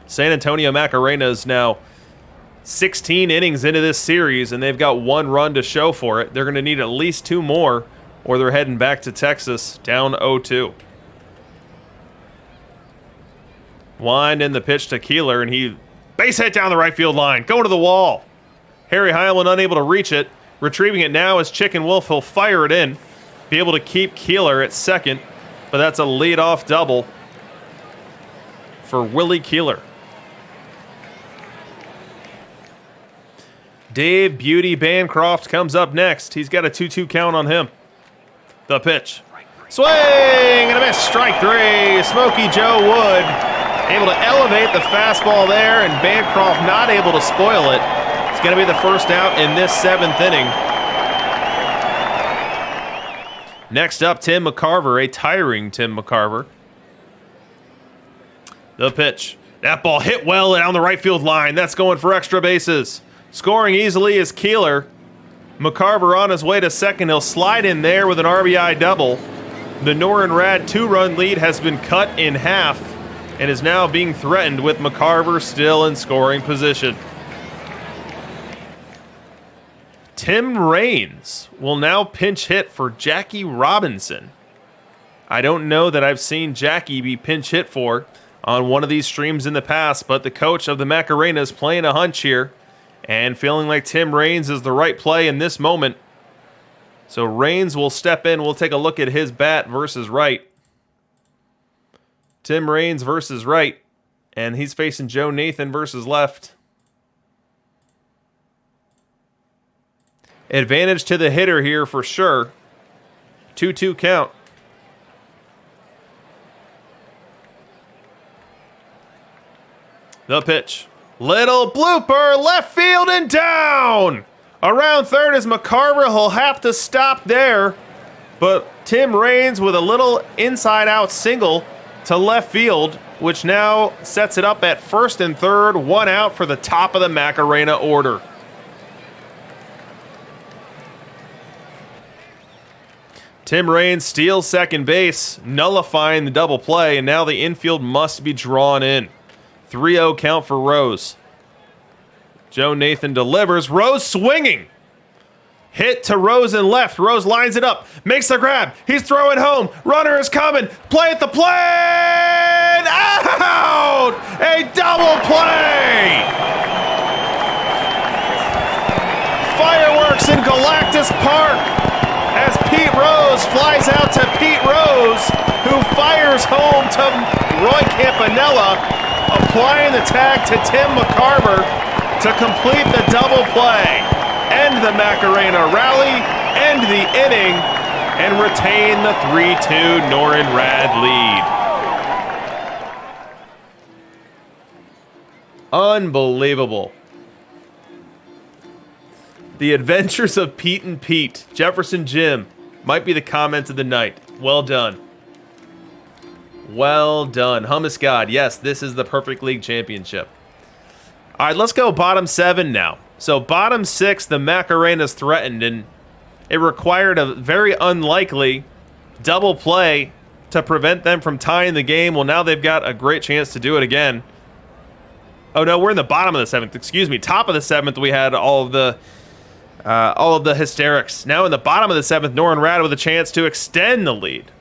San Antonio Macarena's now 16 innings into this series, and they've got 1 run to show for it. They're going to need at least 2 more, or they're heading back to Texas, down 0-2. Wind in the pitch to Keeler, and he base hit down the right field line, going to the wall. Harry Heilman unable to reach it. Retrieving it now is Chicken Wolf. He'll fire it in, be able to keep Keeler at second, but that's a leadoff double for Willie Keeler. Dave Beauty Bancroft comes up next. He's got a 2-2 count on him. The pitch. Swing and a miss. Strike 3. Smokey Joe Wood able to elevate the fastball there, and Bancroft not able to spoil it. It's going to be the first out in this 7th inning. Next up, Tim McCarver, a tiring Tim McCarver. The pitch. That ball hit well down the right field line. That's going for extra bases. Scoring easily is Keeler. McCarver on his way to second. He'll slide in there with an RBI double. The Norin Rad 2-run lead has been cut in half and is now being threatened with McCarver still in scoring position. Tim Raines will now pinch hit for Jackie Robinson. I don't know that I've seen Jackie be pinch hit for on one of these streams in the past, but the coach of the Macarena is playing a hunch here and feeling like Tim Raines is the right play in this moment. So Raines will step in. We'll take a look at his bat versus right. Tim Raines versus right, and he's facing Joe Nathan versus left. Advantage to the hitter here for sure. 2-2 count. The pitch. Little blooper, left field and down. Around third is McCarver. He'll have to stop there. But Tim Raines with a little inside-out single to left field, which now sets it up at first and third. 1 out for the top of the Macarena order. Tim Raines steals second base, nullifying the double play, and now the infield must be drawn in. 3-0 count for Rose. Joe Nathan delivers. Rose swinging. Hit to Rose and left. Rose lines it up. Makes the grab. He's throwing home. Runner is coming. Play at the plate. Out! A double play. Fireworks in Galactus Park as Pete Rose flies out to Pete Rose, who fires home to Roy Campanella, applying the tag to Tim McCarver to complete the double play, end the Macarena rally, end the inning, and retain the 3-2 Norin Rad lead. Unbelievable. The Adventures of Pete and Pete. Jefferson Jim might be the comment of the night. Well done. Well done. Hummus God. Yes, this is the perfect league championship. All right, let's go bottom 7 now. So bottom 6, the Macarena's threatened, and it required a very unlikely double play to prevent them from tying the game. Well, now they've got a great chance to do it again. Oh, no, we're in the bottom of the 7th. Excuse me. Top of the 7th, we had all of the hysterics. Now in the bottom of the 7th, Norin Rad with a chance to extend the lead.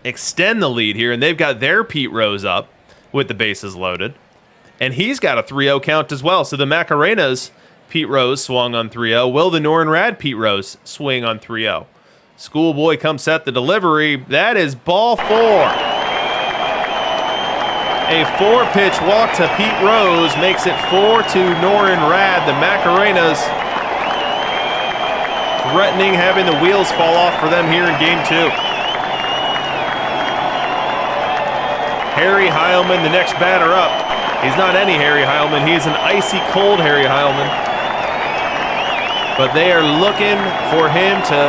Extend the lead here, and they've got their Pete Rose up. with the bases loaded. And he's got a 3-0 count as well. So the Macarenas, Pete Rose swung on 3-0. Will the Norin Rad Pete Rose swing on 3-0? Schoolboy comes set the delivery. That is ball 4. A 4-pitch walk to Pete Rose makes it 4 to Norin Rad. The Macarenas threatening having the wheels fall off for them here in game 2. Harry Heilman, the next batter up. He's not any Harry Heilman. He's an icy cold Harry Heilman. But they are looking for him to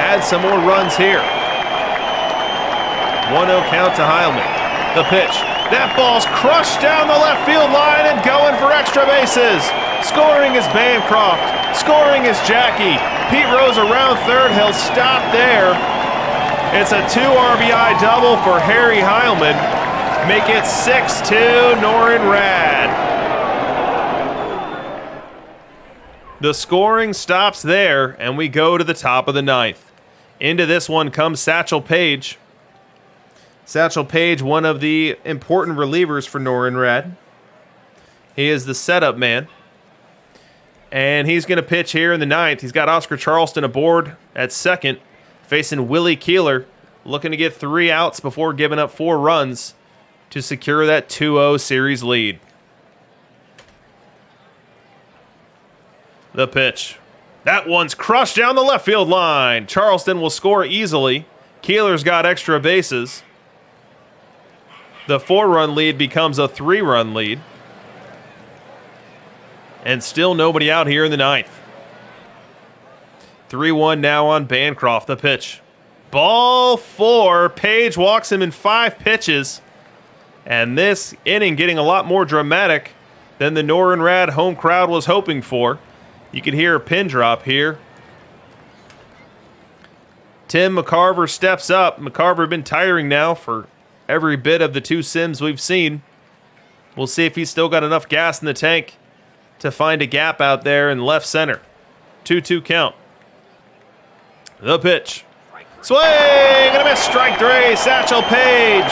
add some more runs here. 1-0 count to Heilman. The pitch. That ball's crushed down the left field line and going for extra bases. Scoring is Bancroft. Scoring is Jackie. Pete Rose around third. He'll stop there. It's a 2 RBI double for Harry Heilman. Make it 6-2 Norin Rad. The scoring stops there, and we go to the top of the 9th. Into this one comes Satchel Paige. Satchel Paige, one of the important relievers for Norin Rad. He is the setup man. And he's going to pitch here in the 9th. He's got Oscar Charleston aboard at second, facing Willie Keeler, looking to get 3 outs before giving up 4 runs to secure that 2-0 series lead. The pitch. That one's crushed down the left field line. Charleston will score easily. Keeler's got extra bases. The 4-run lead becomes a 3-run lead. And still nobody out here in the 9th. 3-1 now on Bancroft. The pitch. Ball 4. Page walks him in 5 pitches. And this inning getting a lot more dramatic than the Norin Rad home crowd was hoping for. You can hear a pin drop here. Tim McCarver steps up. McCarver been tiring now for every bit of the 2 sims we've seen. We'll see if he's still got enough gas in the tank to find a gap out there in left center. 2-2 count. The pitch. Swing and a miss. Strike 3. Satchel Paige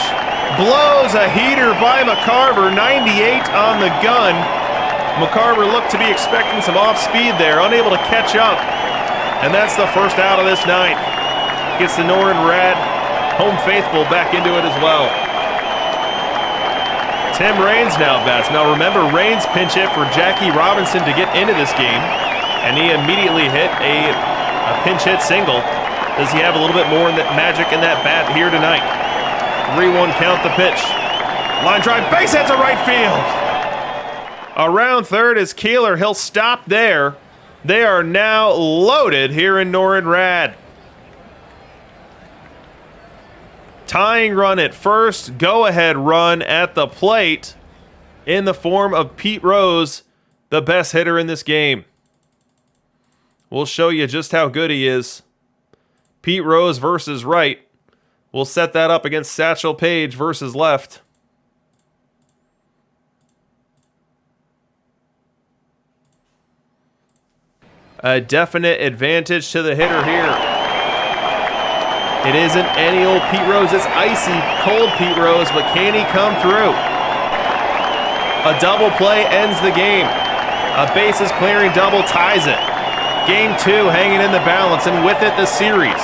blows a heater by McCarver. 98 on the gun. McCarver looked to be expecting some off speed there, unable to catch up. And that's the first out of this 9th. Gets the Norin Rad home faithful back into it as well. Tim Raines now bats. Now remember, Raines pinch hit for Jackie Robinson to get into this game, and he immediately hit a pinch hit single. Does he have a little bit more in that magic in that bat here tonight? 3-1 count the pitch. Line drive, base hit to right field. Around third is Keeler. He'll stop there. They are now loaded here in Norin Rad. Tying run at first, go-ahead run at the plate in the form of Pete Rose, the best hitter in this game. We'll show you just how good he is. Pete Rose versus right. We'll set that up against Satchel Paige versus left. A definite advantage to the hitter here. It isn't any old Pete Rose. It's icy, cold Pete Rose, but can he come through? A double play ends the game. A bases clearing double ties it. Game 2 hanging in the balance, and with it the series.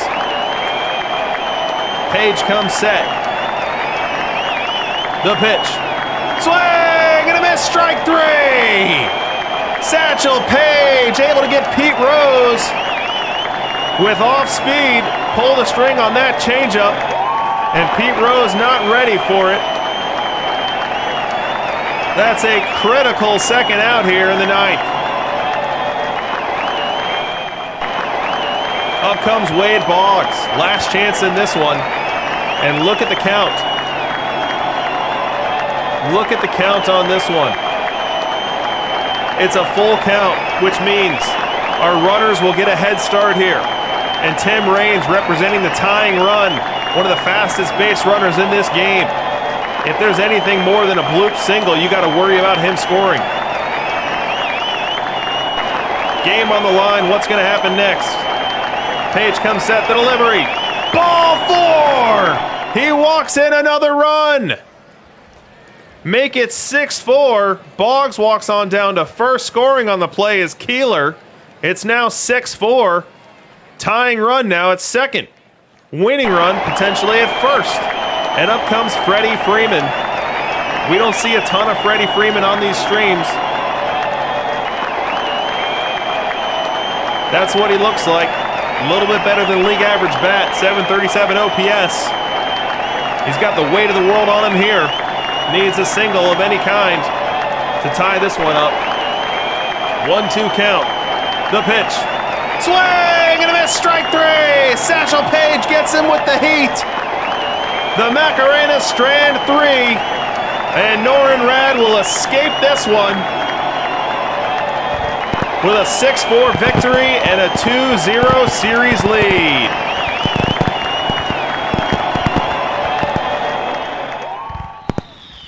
Page comes set. The pitch. Swing and a miss. Strike 3. Satchel Paige able to get Pete Rose with off speed. Pull the string on that changeup, and Pete Rose not ready for it. That's a critical second out here in the 9th. Up comes Wade Boggs. Last chance in this one. And look at the count. Look at the count on this one. It's a full count, which means our runners will get a head start here. And Tim Raines representing the tying run, one of the fastest base runners in this game. If there's anything more than a bloop single, you got to worry about him scoring. Game on the line. What's going to happen next? Page comes set, the delivery. Ball 4! He walks in another run. make it 6-4. Boggs walks on down to first. Scoring on the play is Keeler. It's now 6-4. Tying run now at second. Winning run potentially at first. And up comes Freddie Freeman. We don't see a ton of Freddie Freeman on these streams. That's what he looks like. A little bit better than league average bat, 737 OPS. He's got the weight of the world on him here. Needs a single of any kind to tie this one up. 1-2 count. The pitch. Swing and a miss, strike three. Satchel Paige gets him with the heat. The Macarena strand three. And Norin Rad will escape this one with a 6-4 victory and a 2-0 series lead.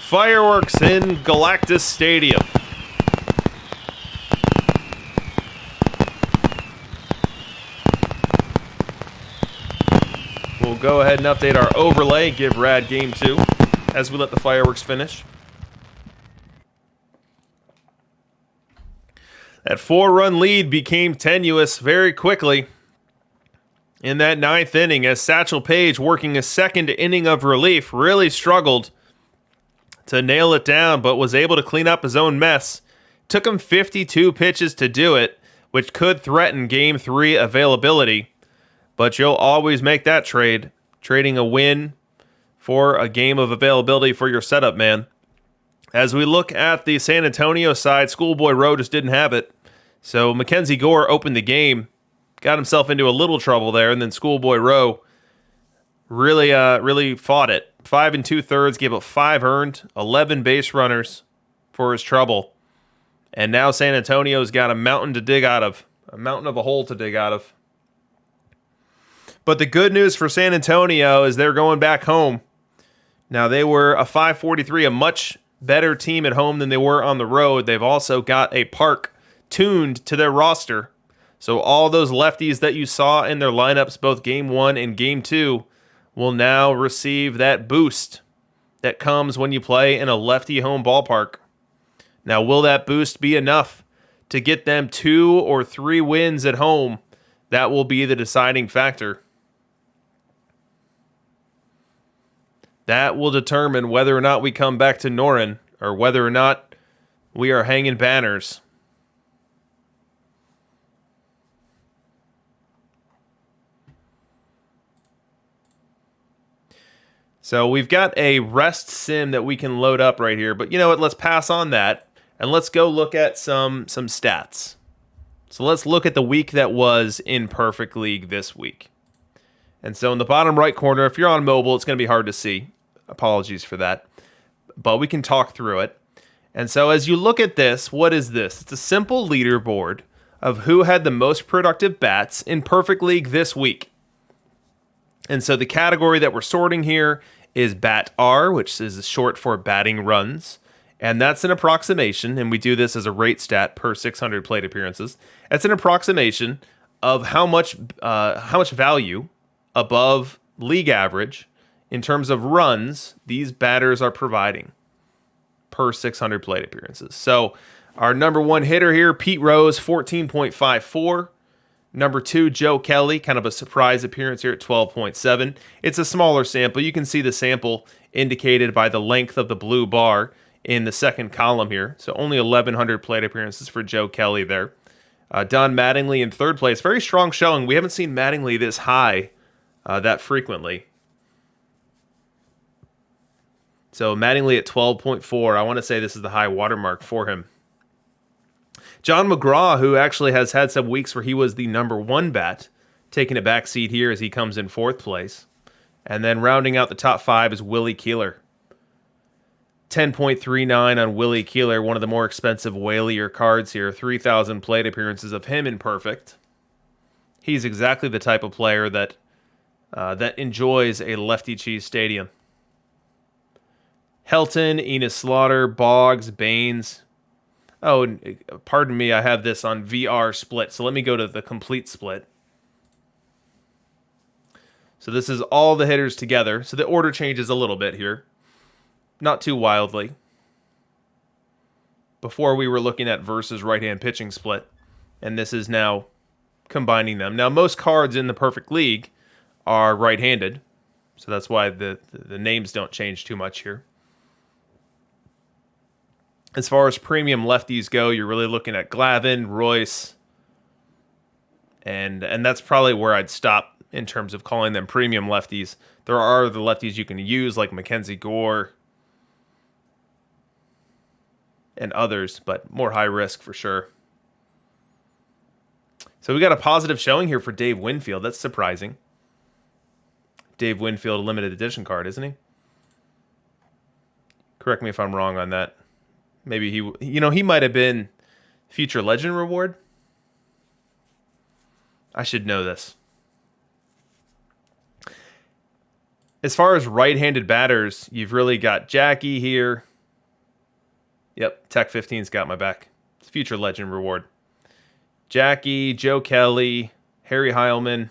Fireworks in Galactus Stadium. We'll go ahead and update our overlay, give Rad game 2 as we let the fireworks finish. That 4-run lead became tenuous very quickly in that 9th inning as Satchel Paige, working a second inning of relief, really struggled to nail it down, but was able to clean up his own mess. Took him 52 pitches to do it, which could threaten Game 3 availability. But you'll always make that trade, trading a win for a game of availability for your setup man. As we look at the San Antonio side, Schoolboy Rowe just didn't have it. So Mackenzie Gore opened the game, got himself into a little trouble there, and then Schoolboy Rowe really fought it. 5 2/3, gave up 5 earned, 11 base runners for his trouble. And now San Antonio's got a mountain to dig out of, a mountain of a hole to dig out of. But the good news for San Antonio is they're going back home. Now, they were a 543, a much better team at home than they were on the road. They've also got a park tuned to their roster. So all those lefties that you saw in their lineups, both Game 1 and Game 2, will now receive that boost that comes when you play in a lefty home ballpark. Now, will that boost be enough to get them 2 or 3 wins at home? That will be the deciding factor. That will determine whether or not we come back to Norin or whether or not we are hanging banners. So we've got a rest sim that we can load up right here, but you know what? Let's pass on that and let's go look at some stats. So let's look at the week that was in Perfect League this week. And so in the bottom right corner, if you're on mobile, it's going to be hard to see. Apologies for that. But we can talk through it. And so as you look at this, what is this? It's a simple leaderboard of who had the most productive bats in Perfect League this week. And so the category that we're sorting here is Bat R, which is short for batting runs. And that's an approximation, and we do this as a rate stat per 600 plate appearances. That's an approximation of how much value above league average in terms of runs these batters are providing per 600 plate appearances. So our number one hitter here, Pete Rose, 14.54. Number 2, Joe Kelly, kind of a surprise appearance here at 12.7. It's a smaller sample. You can see the sample indicated by the length of the blue bar in the second column here. So only 1,100 plate appearances for Joe Kelly there. Don Mattingly in third place. Very strong showing. We haven't seen Mattingly this high that frequently. So Mattingly at 12.4. I want to say this is the high watermark for him. John McGraw, who actually has had some weeks where he was the number 1 bat, taking a back seat here as he comes in 4th place. And then rounding out the top 5 is Willie Keeler. 10.39 on Willie Keeler, one of the more expensive whalier cards here. 3,000 plate appearances of him in perfect. He's exactly the type of player that enjoys a lefty cheese stadium. Helton, Enos Slaughter, Boggs, Baines. Oh, pardon me, I have this on VR split, so let me go to the complete split. So this is all the hitters together, so the order changes a little bit here. Not too wildly. Before we were looking at versus right-hand pitching split, and this is now combining them. Now, most cards in the Perfect League are right-handed, so that's why the names don't change too much here. As far as premium lefties go, you're really looking at Glavine, Royce, and that's probably where I'd stop in terms of calling them premium lefties. There are the lefties you can use, like Mackenzie Gore and others, but more high risk for sure. So we got a positive showing here for Dave Winfield. That's surprising. Dave Winfield, a limited edition card, isn't he? Correct me if I'm wrong on that. Maybe he might have been Future Legend reward. I should know this. As far as right-handed batters, you've really got Jackie here. Yep, Tech 15's got my back. It's Future Legend reward. Jackie, Joe Kelly, Harry Heilman,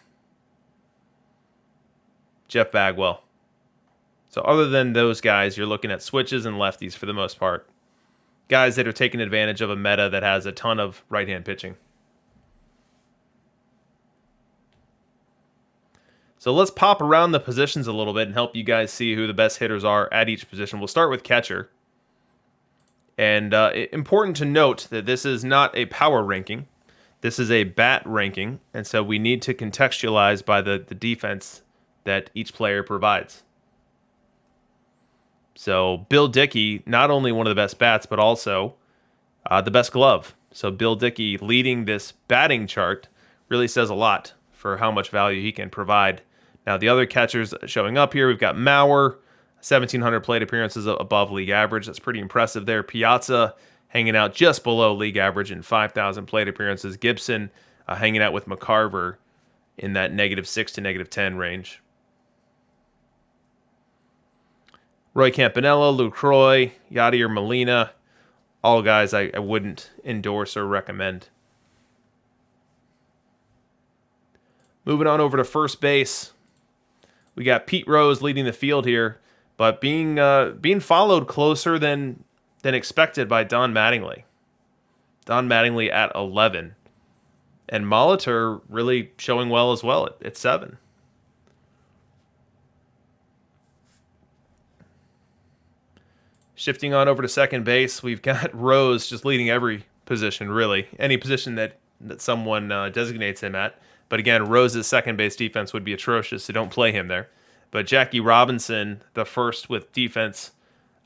Jeff Bagwell. So other than those guys, you're looking at switches and lefties for the most part. Guys that are taking advantage of a meta that has a ton of right-hand pitching. So let's pop around the positions a little bit and help you guys see who the best hitters are at each position. We'll start with catcher. And important to note that this is not a power ranking. This is a bat ranking. And so we need to contextualize by the defense that each player provides. So Bill Dickey, not only one of the best bats, but also the best glove. So Bill Dickey leading this batting chart really says a lot for how much value he can provide. Now, the other catchers showing up here, we've got Mauer, 1,700 plate appearances above league average. That's pretty impressive there. Piazza hanging out just below league average in 5,000 plate appearances. Gibson hanging out with McCarver in that -6 to -10 range. Roy Campanella, Lucroy, Yadier Molina, all guys I wouldn't endorse or recommend. Moving on over to first base, we got Pete Rose leading the field here, but being followed closer than expected by Don Mattingly. Don Mattingly at 11. And Molitor really showing well as well at 7. Shifting on over to second base, we've got Rose just leading every position, really. Any position that someone designates him at. But again, Rose's second base defense would be atrocious, so don't play him there. But Jackie Robinson, the first with defense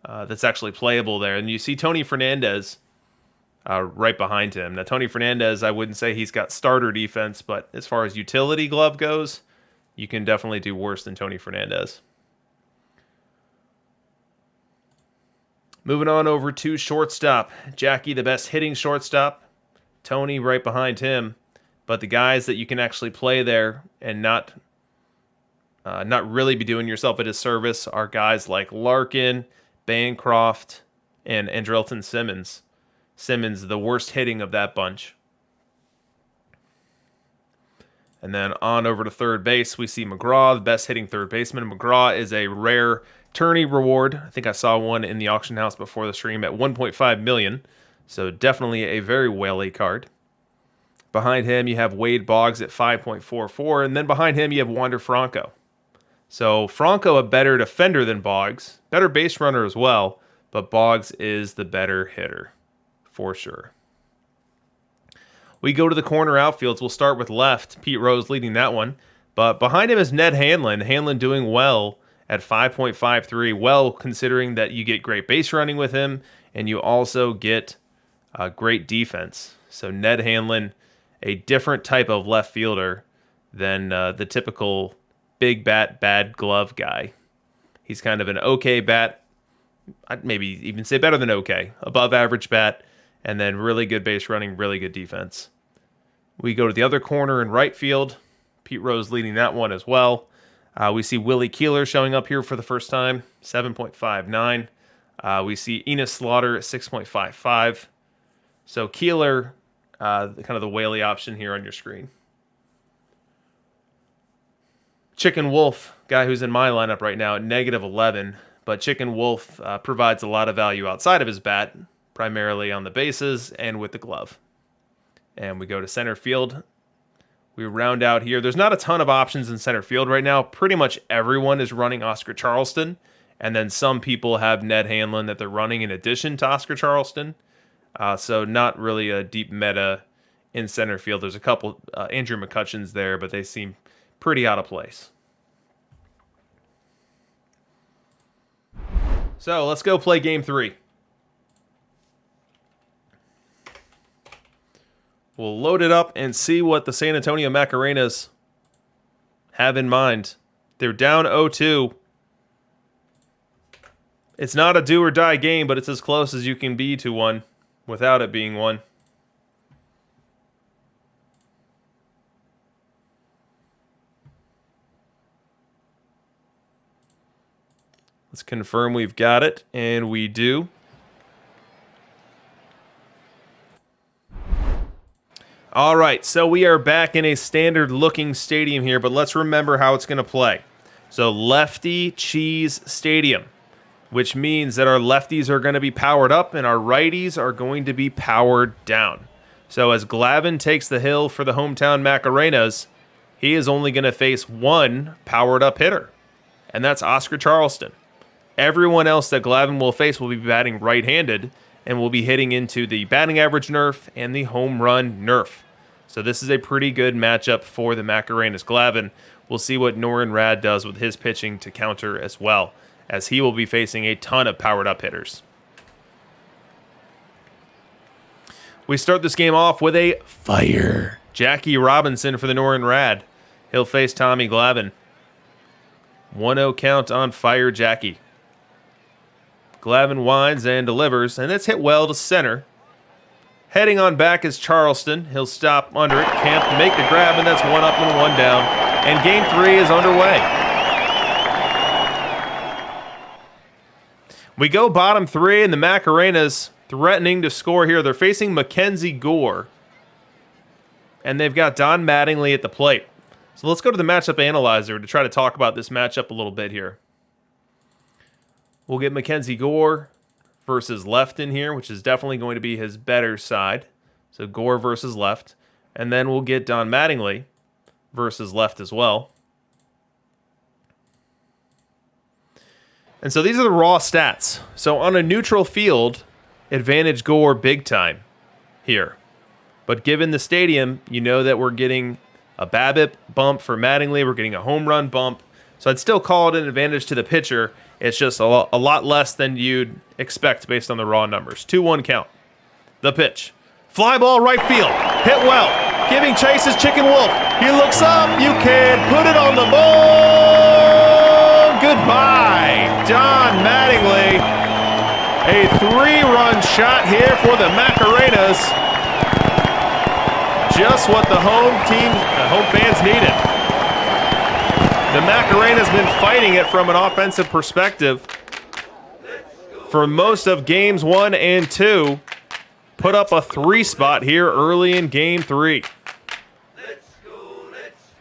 that's actually playable there. And you see Tony Fernandez right behind him. Now, Tony Fernandez, I wouldn't say he's got starter defense, but as far as utility glove goes, you can definitely do worse than Tony Fernandez. Moving on over to shortstop. Jackie, the best hitting shortstop. Tony right behind him. But the guys that you can actually play there and not really be doing yourself a disservice are guys like Larkin, Bancroft, and Andrelton Simmons. Simmons, the worst hitting of that bunch. And then on over to third base, we see McGraw, the best hitting third baseman. McGraw is a rare tourney reward. I think I saw one in the auction house before the stream at $1.5 million. So definitely a very whaley card. Behind him, you have Wade Boggs at 5.44, and then behind him, you have Wander Franco. So Franco, a better defender than Boggs, better base runner as well, but Boggs is the better hitter, for sure. We go to the corner outfields. We'll start with left. Pete Rose leading that one, but behind him is Ned Hanlon. Hanlon doing well at 5.53, well considering that you get great base running with him, and you also get great defense. So Ned Hanlon, a different type of left fielder than the typical big bat, bad glove guy. He's kind of an okay bat, I'd maybe even say better than okay, above average bat, and then really good base running, really good defense. We go to the other corner in right field. Pete Rose leading that one as well. We see Willie Keeler showing up here for the first time, 7.59. We see Enos Slaughter at 6.55. So Keeler, kind of the whaley option here on your screen. Chicken Wolf, guy who's in my lineup right now at -11, but Chicken Wolf provides a lot of value outside of his bat. primarily on the bases and with the glove. And we go to center field. We round out here. There's not a ton of options in center field right now. Pretty much everyone is running Oscar Charleston. And then some people have Ned Hanlon that they're running in addition to Oscar Charleston. So not really a deep meta in center field. There's a couple Andrew McCutcheons there, but they seem pretty out of place. So let's go play game 3. We'll load it up and see what the San Antonio Macarenas have in mind. They're down 0-2. It's not a do or die game, but it's as close as you can be to one without it being one. Let's confirm we've got it, and we do. All right, so we are back in a standard-looking stadium here, but let's remember how it's going to play. So Lefty Cheese Stadium, which means that our lefties are going to be powered up and our righties are going to be powered down. So as Glavine takes the hill for the hometown Macarenas, he is only going to face one powered-up hitter, and that's Oscar Charleston. Everyone else that Glavine will face will be batting right-handed and will be hitting into the batting average nerf and the home run nerf. So this is a pretty good matchup for the Macarenas. Glavine, we'll see what Norin Rad does with his pitching to counter as well, as he will be facing a ton of powered-up hitters. We start this game off with a fire Jackie Robinson for the Norin Rad. He'll face Tommy Glavine. 1-0 count on fire Jackie. Glavine winds and delivers, and it's hit well to center. Heading on back is Charleston. He'll stop under it. Camp make the grab, and that's 1 up and 1 down. And game 3 is underway. We go bottom 3, and the Macarenas threatening to score here. They're facing Mackenzie Gore, and they've got Don Mattingly at the plate. So let's go to the matchup analyzer to try to talk about this matchup a little bit here. We'll get Mackenzie Gore versus left in here, which is definitely going to be his better side. So Gore versus left. And then we'll get Don Mattingly versus left as well. And so these are the raw stats. So on a neutral field, advantage Gore big time here. But given the stadium, you know that we're getting a BABIP bump for Mattingly. We're getting a home run bump. So I'd still call it an advantage to the pitcher. It's just a lot less than you'd expect based on the raw numbers. 2-1 count. The pitch. Fly ball right field. Hit well. Giving chase is Chicken Wolf. He looks up. You can put it on the ball. Goodbye. Don Mattingly. A 3-run shot here for the Macarenas. Just what the home fans needed. The Macarena's been fighting it from an offensive perspective for most of games 1 and 2. Put up a 3 spot here early in game 3. Let's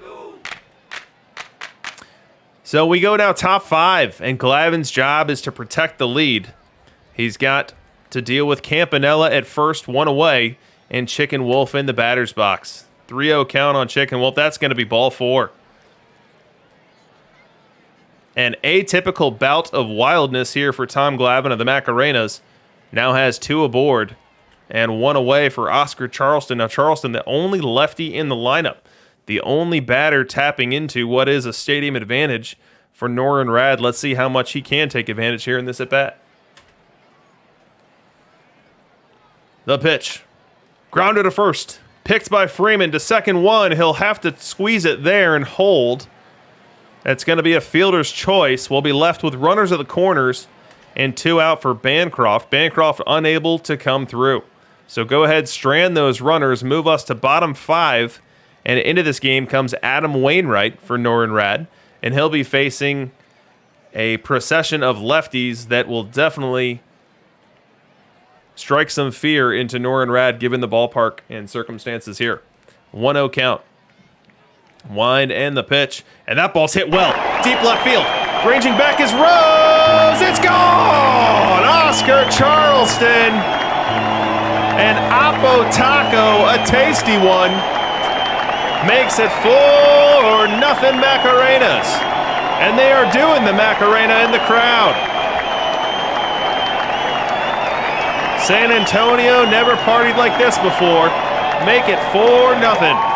go. So we go now top 5, and Glavine's job is to protect the lead. He's got to deal with Campanella at first, 1 away, and Chicken Wolf in the batter's box. 3-0 count on Chicken Wolf. That's going to be ball 4. An atypical bout of wildness here for Tom Glavine of the Macarenas. Now has 2 aboard and 1 away for Oscar Charleston. Now Charleston, the only lefty in the lineup. The only batter tapping into what is a stadium advantage for Norin Rad. Let's see how much he can take advantage here in this at-bat. The pitch. Grounded to first. Picked by Freeman to second 1. He'll have to squeeze it there and hold. That's going to be a fielder's choice. We'll be left with runners at the corners and 2 out for Bancroft. Bancroft unable to come through. So go ahead, strand those runners, move us to bottom 5. And into this game comes Adam Wainwright for Norin Rad. And he'll be facing a procession of lefties that will definitely strike some fear into Norin Rad given the ballpark and circumstances here. 1-0 count. Wind and the pitch. And that ball's hit well. Deep left field. Ranging back is Rose. It's gone! Oscar Charleston And Oppo Taco, a tasty one, makes it 4-0 Macarenas. And they are doing the Macarena in the crowd. San Antonio never partied like this before. Make it 4-0.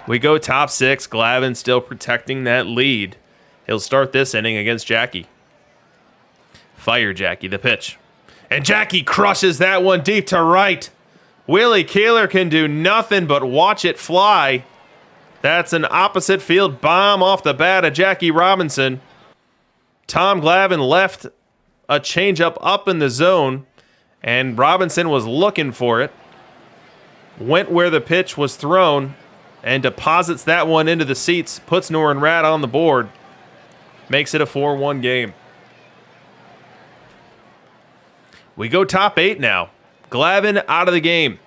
We go top 6. Glavin still protecting that lead. He'll start this inning against Jackie. Fire Jackie, the pitch. And Jackie crushes that one deep to right. Willie Keeler can do nothing but watch it fly. That's an opposite field bomb off the bat of Jackie Robinson. Tom Glavin left a changeup up in the zone, and Robinson was looking for it. Went where the pitch was thrown and deposits that one into the seats, puts Norin Rad on the board, makes it a 4-1 game. We go top 8 now. Glavin out of the game.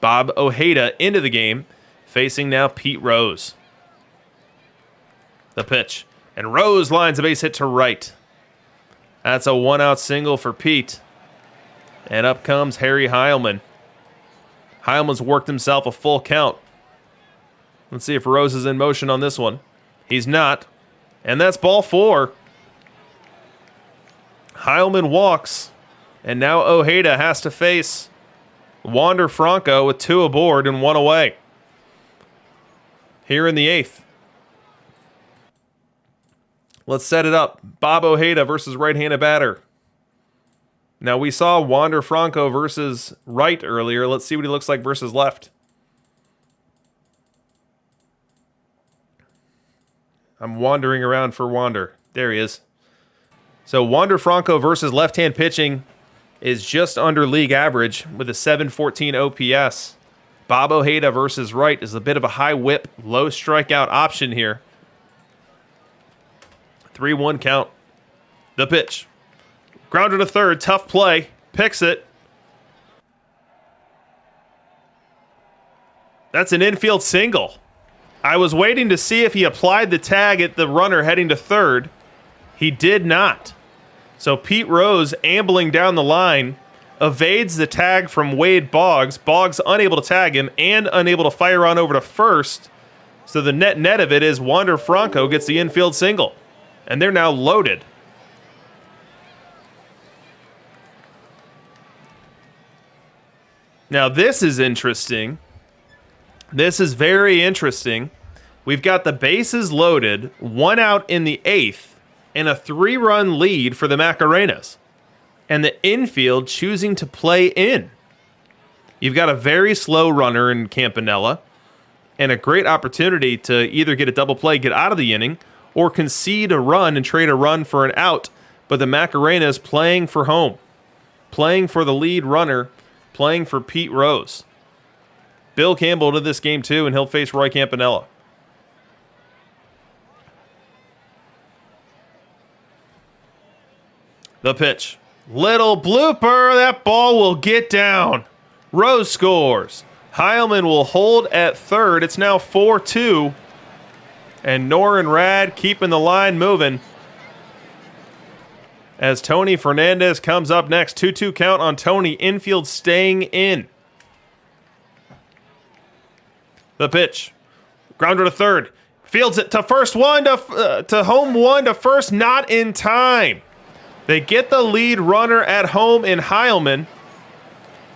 Bob Ojeda into the game, facing now Pete Rose. The pitch. And Rose lines a base hit to right. That's a 1-out single for Pete. And up comes Harry Heilman. Heilman's worked himself a full count. Let's see if Rose is in motion on this one. He's not. And that's ball 4. Heilman walks. And now Ojeda has to face Wander Franco with 2 aboard and 1 away. Here in the 8th. Let's set it up. Bob Ojeda versus right-handed batter. Now we saw Wander Franco versus right earlier. Let's see what he looks like versus left. I'm wandering around for Wander. There he is. So Wander Franco versus left-hand pitching is just under league average with a 714 OPS. Bob Ojeda versus right is a bit of a high whip, low strikeout option here. 3-1 count. The pitch. Grounded to third, tough play. Picks it. That's an infield single. I was waiting to see if he applied the tag at the runner heading to third. He did not. So Pete Rose, ambling down the line, evades the tag from Wade Boggs. Boggs unable to tag him and unable to fire on over to first. So the net of it is Wander Franco gets the infield single. And they're now loaded. Now this is interesting. This is very interesting. We've got the bases loaded, 1 out in the 8th, and a 3-run lead for the Macarenas. And the infield choosing to play in. You've got a very slow runner in Campanella, and a great opportunity to either get a double play, get out of the inning, or concede a run and trade a run for an out. But the Macarenas playing for home, playing for the lead runner, playing for Pete Rose. Bill Campbell to this game too, and he'll face Roy Campanella. The pitch. Little blooper. That ball will get down. Rose scores. Heilman will hold at third. It's now 4-2. And Norin Rad keeping the line moving. As Tony Fernandez comes up next. 2-2 count on Tony. Infield staying in. The pitch. Grounder to third. Fields it to first one to home one to first. Not in time. They get the lead runner at home in Heilman.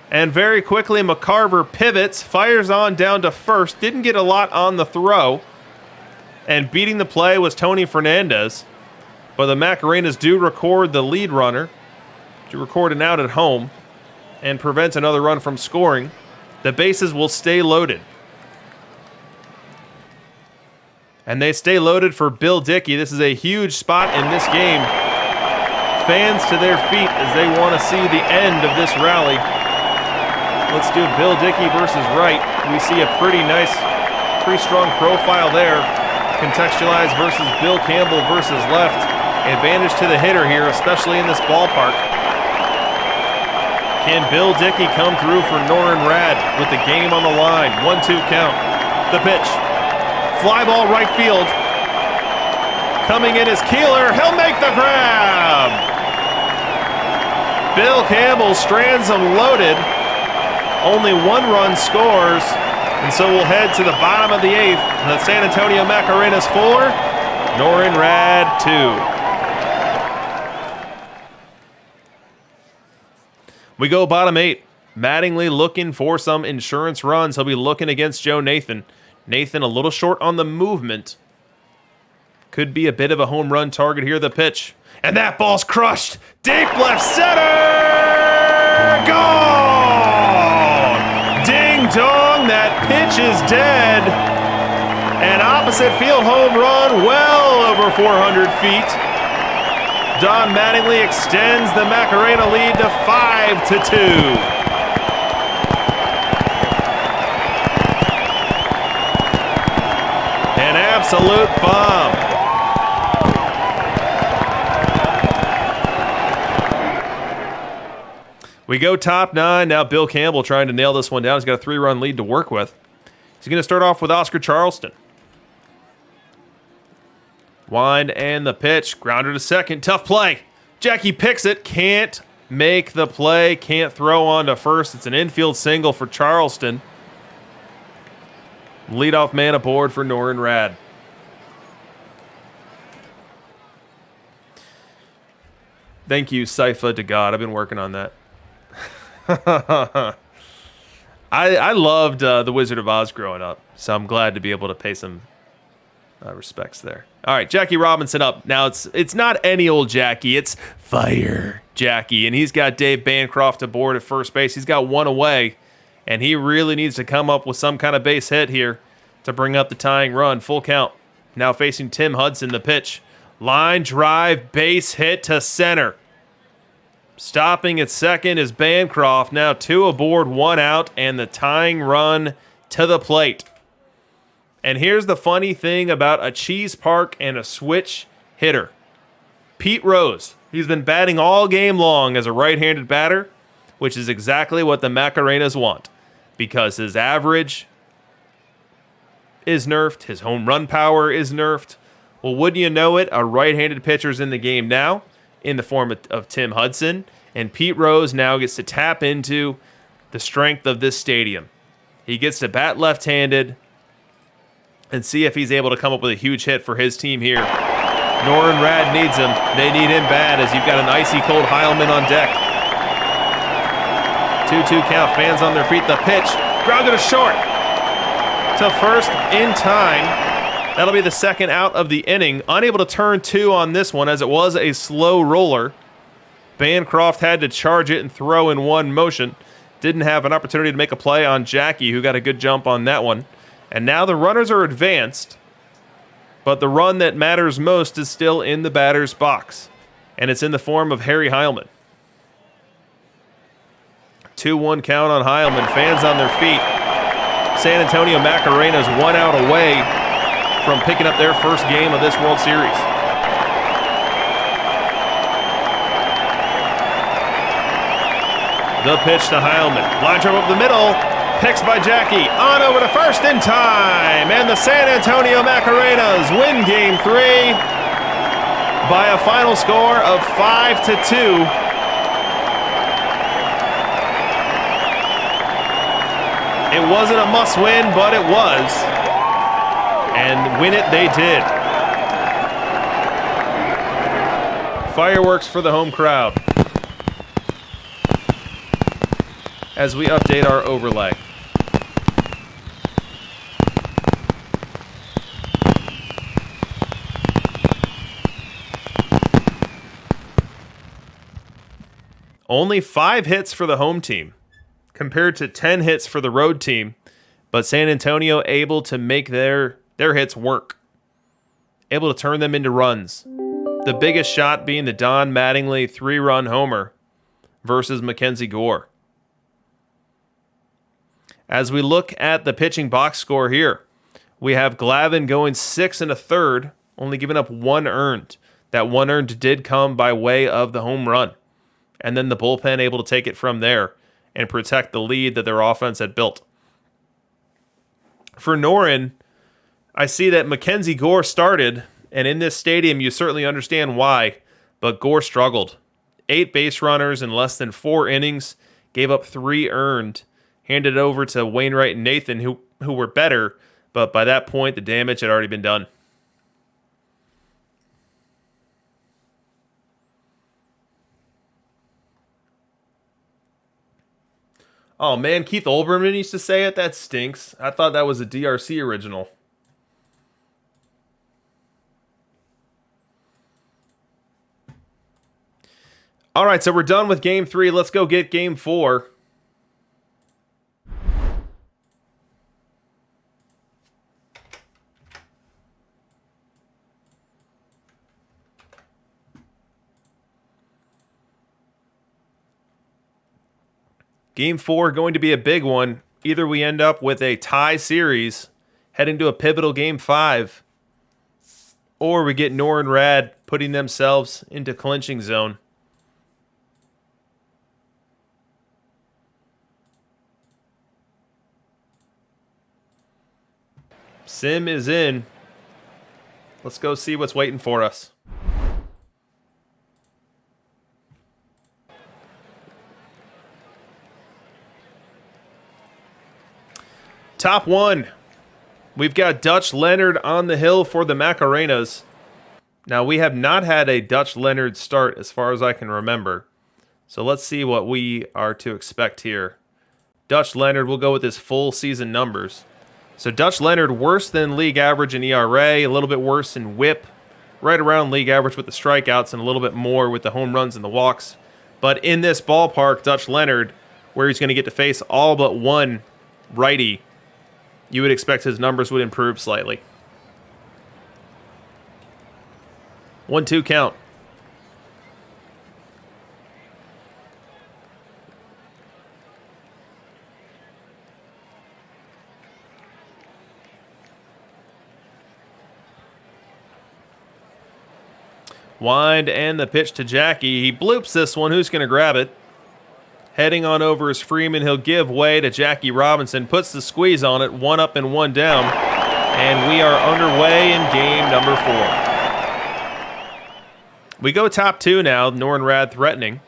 And very quickly McCarver pivots. Fires on down to first. Didn't get a lot on the throw. And beating the play was Tony Fernandez. But the Macarenas do record the lead runner. To record an out at home. And prevent another run from scoring. The bases will stay loaded. And they stay loaded for Bill Dickey. This is a huge spot in this game. Fans to their feet as they want to see the end of this rally. Let's do Bill Dickey versus Wright. We see a pretty strong profile there. Contextualized versus Bill Campbell versus left. Advantage to the hitter here, especially in this ballpark. Can Bill Dickey come through for Norin Rad with the game on the line? 1-2 count. The pitch. Fly ball right field. Coming in is Keeler. He'll make the grab. Bill Campbell strands them loaded. Only 1 run scores, and so we'll head to the bottom of the 8th. The San Antonio Macarenas 4, Norin Rad 2. We go bottom 8. Mattingly looking for some insurance runs. He'll be looking against Joe Nathan. Nathan a little short on the movement. Could be a bit of a home run target here, the pitch. And that ball's crushed. Deep left center. Gone. Ding dong, that pitch is dead. An opposite field home run well over 400 feet. Don Mattingly extends the Macarena lead to 5-2. An absolute bomb. We go top 9. Now Bill Campbell trying to nail this one down. He's got a 3-run lead to work with. He's going to start off with Oscar Charleston. Wind and the pitch. Grounder to second. Tough play. Jackie picks it. Can't make the play. Can't throw on to first. It's an infield single for Charleston. Leadoff man aboard for Norin Rad. Thank you, Sypha to God. I've been working on that. I loved The Wizard of Oz growing up, so I'm glad to be able to pay some respects there. All right, Jackie Robinson up. Now, it's not any old Jackie. It's Fire Jackie, and he's got Dave Bancroft aboard at first base. He's got 1 away, and he really needs to come up with some kind of base hit here to bring up the tying run. Full count. Now facing Tim Hudson, the pitch. Line drive, base hit to center. Stopping at second is Bancroft. Now 2 aboard, 1 out, and the tying run to the plate. And here's the funny thing about a Cheese Park and a switch hitter. Pete Rose. He's been batting all game long as a right-handed batter, which is exactly what the Macarenas want, because his average is nerfed, his home run power is nerfed. Well, wouldn't you know it, a right-handed pitcher's in the game now in the form of Tim Hudson, and Pete Rose now gets to tap into the strength of this stadium. He gets to bat left-handed and see if he's able to come up with a huge hit for his team here. Norin Rad needs him. They need him bad as you've got an icy cold Heilman on deck. 2-2 count, fans on their feet. The pitch, grounded to short. To first in time. That'll be the second out of the inning. Unable to turn 2 on this one as it was a slow roller. Bancroft had to charge it and throw in one motion. Didn't have an opportunity to make a play on Jackie, who got a good jump on that one. And now the runners are advanced, but the run that matters most is still in the batter's box, and it's in the form of Harry Heilman. 2-1 count on Heilman. Fans on their feet. San Antonio Macarenas 1 out away from picking up their first game of this World Series. The pitch to Heilman. Line drive up the middle. Picks by Jackie. On over to first in time. And the San Antonio Macarenas win Game 3 by a final score of 5-2. It wasn't a must-win, but it was. And win it they did. Fireworks for the home crowd as we update our overlay. Only 5 hits for the home team compared to 10 hits for the road team, but San Antonio able to make their hits work, able to turn them into runs. The biggest shot being the Don Mattingly 3-run homer versus Mackenzie Gore. As we look at the pitching box score here, we have Glavine going 6 1/3, only giving up 1 earned. That 1 earned did come by way of the home run. And then the bullpen able to take it from there and protect the lead that their offense had built. For Norin, I see that Mackenzie Gore started, and in this stadium you certainly understand why, but Gore struggled. 8 base runners in less than 4 innings, gave up 3 earned, handed it over to Wainwright and Nathan, who were better, but by that point, the damage had already been done. Oh man, Keith Olbermann used to say it? That stinks. I thought that was a DRC original. All right, so we're done with Game 3. Let's go get Game 4. Game 4 going to be a big one. Either we end up with a tie series heading to a pivotal Game 5, or we get Nor and Rad putting themselves into clinching zone. Sim is in. Let's go see what's waiting for us. Top 1. We've got Dutch Leonard on the hill for the Macarenas. Now, we have not had a Dutch Leonard start as far as I can remember. So let's see what we are to expect here. Dutch Leonard, will go with his full season numbers. So Dutch Leonard, worse than league average in ERA, a little bit worse in WHIP, right around league average with the strikeouts, and a little bit more with the home runs and the walks. But in this ballpark, Dutch Leonard, where he's going to get to face all but one righty, you would expect his numbers would improve slightly. 1-2 count. Wind and the pitch to Jackie. He bloops this one. Who's going to grab it? Heading on over is Freeman. He'll give way to Jackie Robinson. Puts the squeeze on it. 1 up and 1 down. And we are underway in game number 4. We go top 2 now. Nor and Rad threatening.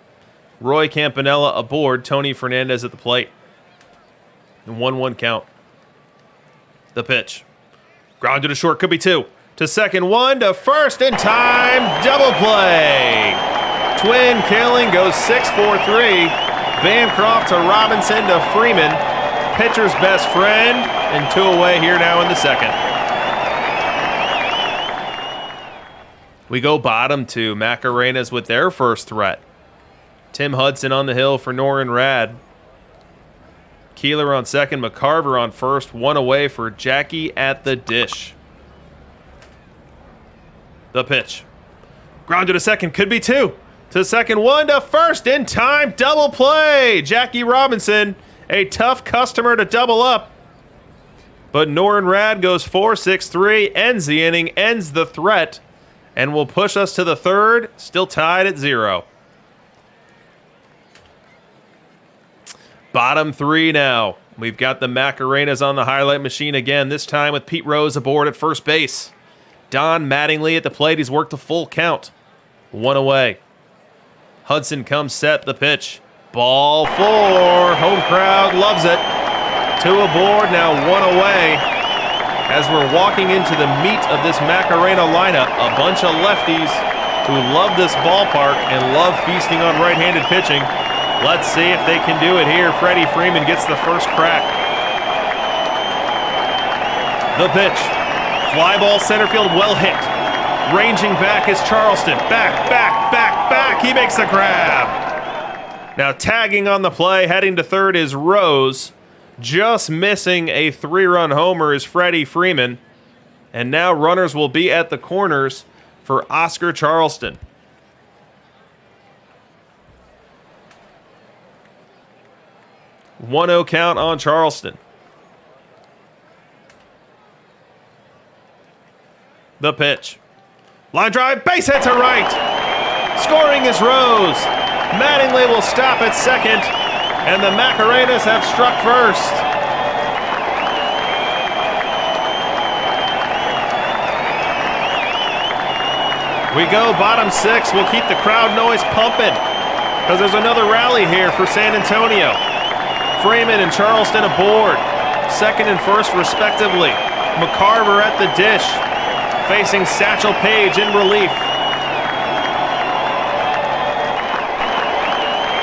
Roy Campanella aboard. Tony Fernandez at the plate. 1-1 count. The pitch. Grounded to short. Could be 2. To second, 1 to first in time. Double play. Twin killing goes 6-4-3. Bancroft to Robinson to Freeman. Pitcher's best friend. And 2 away here now in the second. We go bottom 2. Macarenas with their first threat. Tim Hudson on the hill for Nor and Rad. Keeler on second. McCarver on first. 1 away for Jackie at the dish. The pitch. Grounded to second. Could be 2. To second, 1 to first in time. Double play. Jackie Robinson, a tough customer to double up. But Nor and Rad goes 4-6-3. Ends the inning. Ends the threat. And will push us to the third. Still tied at 0. Bottom 3 now. We've got the Macarenas on the highlight machine again. This time with Pete Rose aboard at first base. Don Mattingly at the plate. He's worked a full count. 1 away. Hudson comes set. The pitch. Ball 4. Home crowd loves it. 2 aboard. Now 1 away. As we're walking into the meat of this Macarena lineup, a bunch of lefties who love this ballpark and love feasting on right-handed pitching. Let's see if they can do it here. Freddie Freeman gets the first crack. The pitch. Fly ball center field, well hit. Ranging back is Charleston. Back, back, back, back. He makes the grab. Now tagging on the play, heading to third is Rose. Just missing a 3-run homer is Freddie Freeman. And now runners will be at the corners for Oscar Charleston. 1-0 count on Charleston. The pitch. Line drive, base hit to right. Scoring is Rose. Mattingly will stop at second, and the Macarenas have struck first. We go bottom 6. We'll keep the crowd noise pumping. because there's another rally here for San Antonio. Freeman and Charleston aboard, second and first respectively. McCarver at the dish, facing Satchel Paige in relief.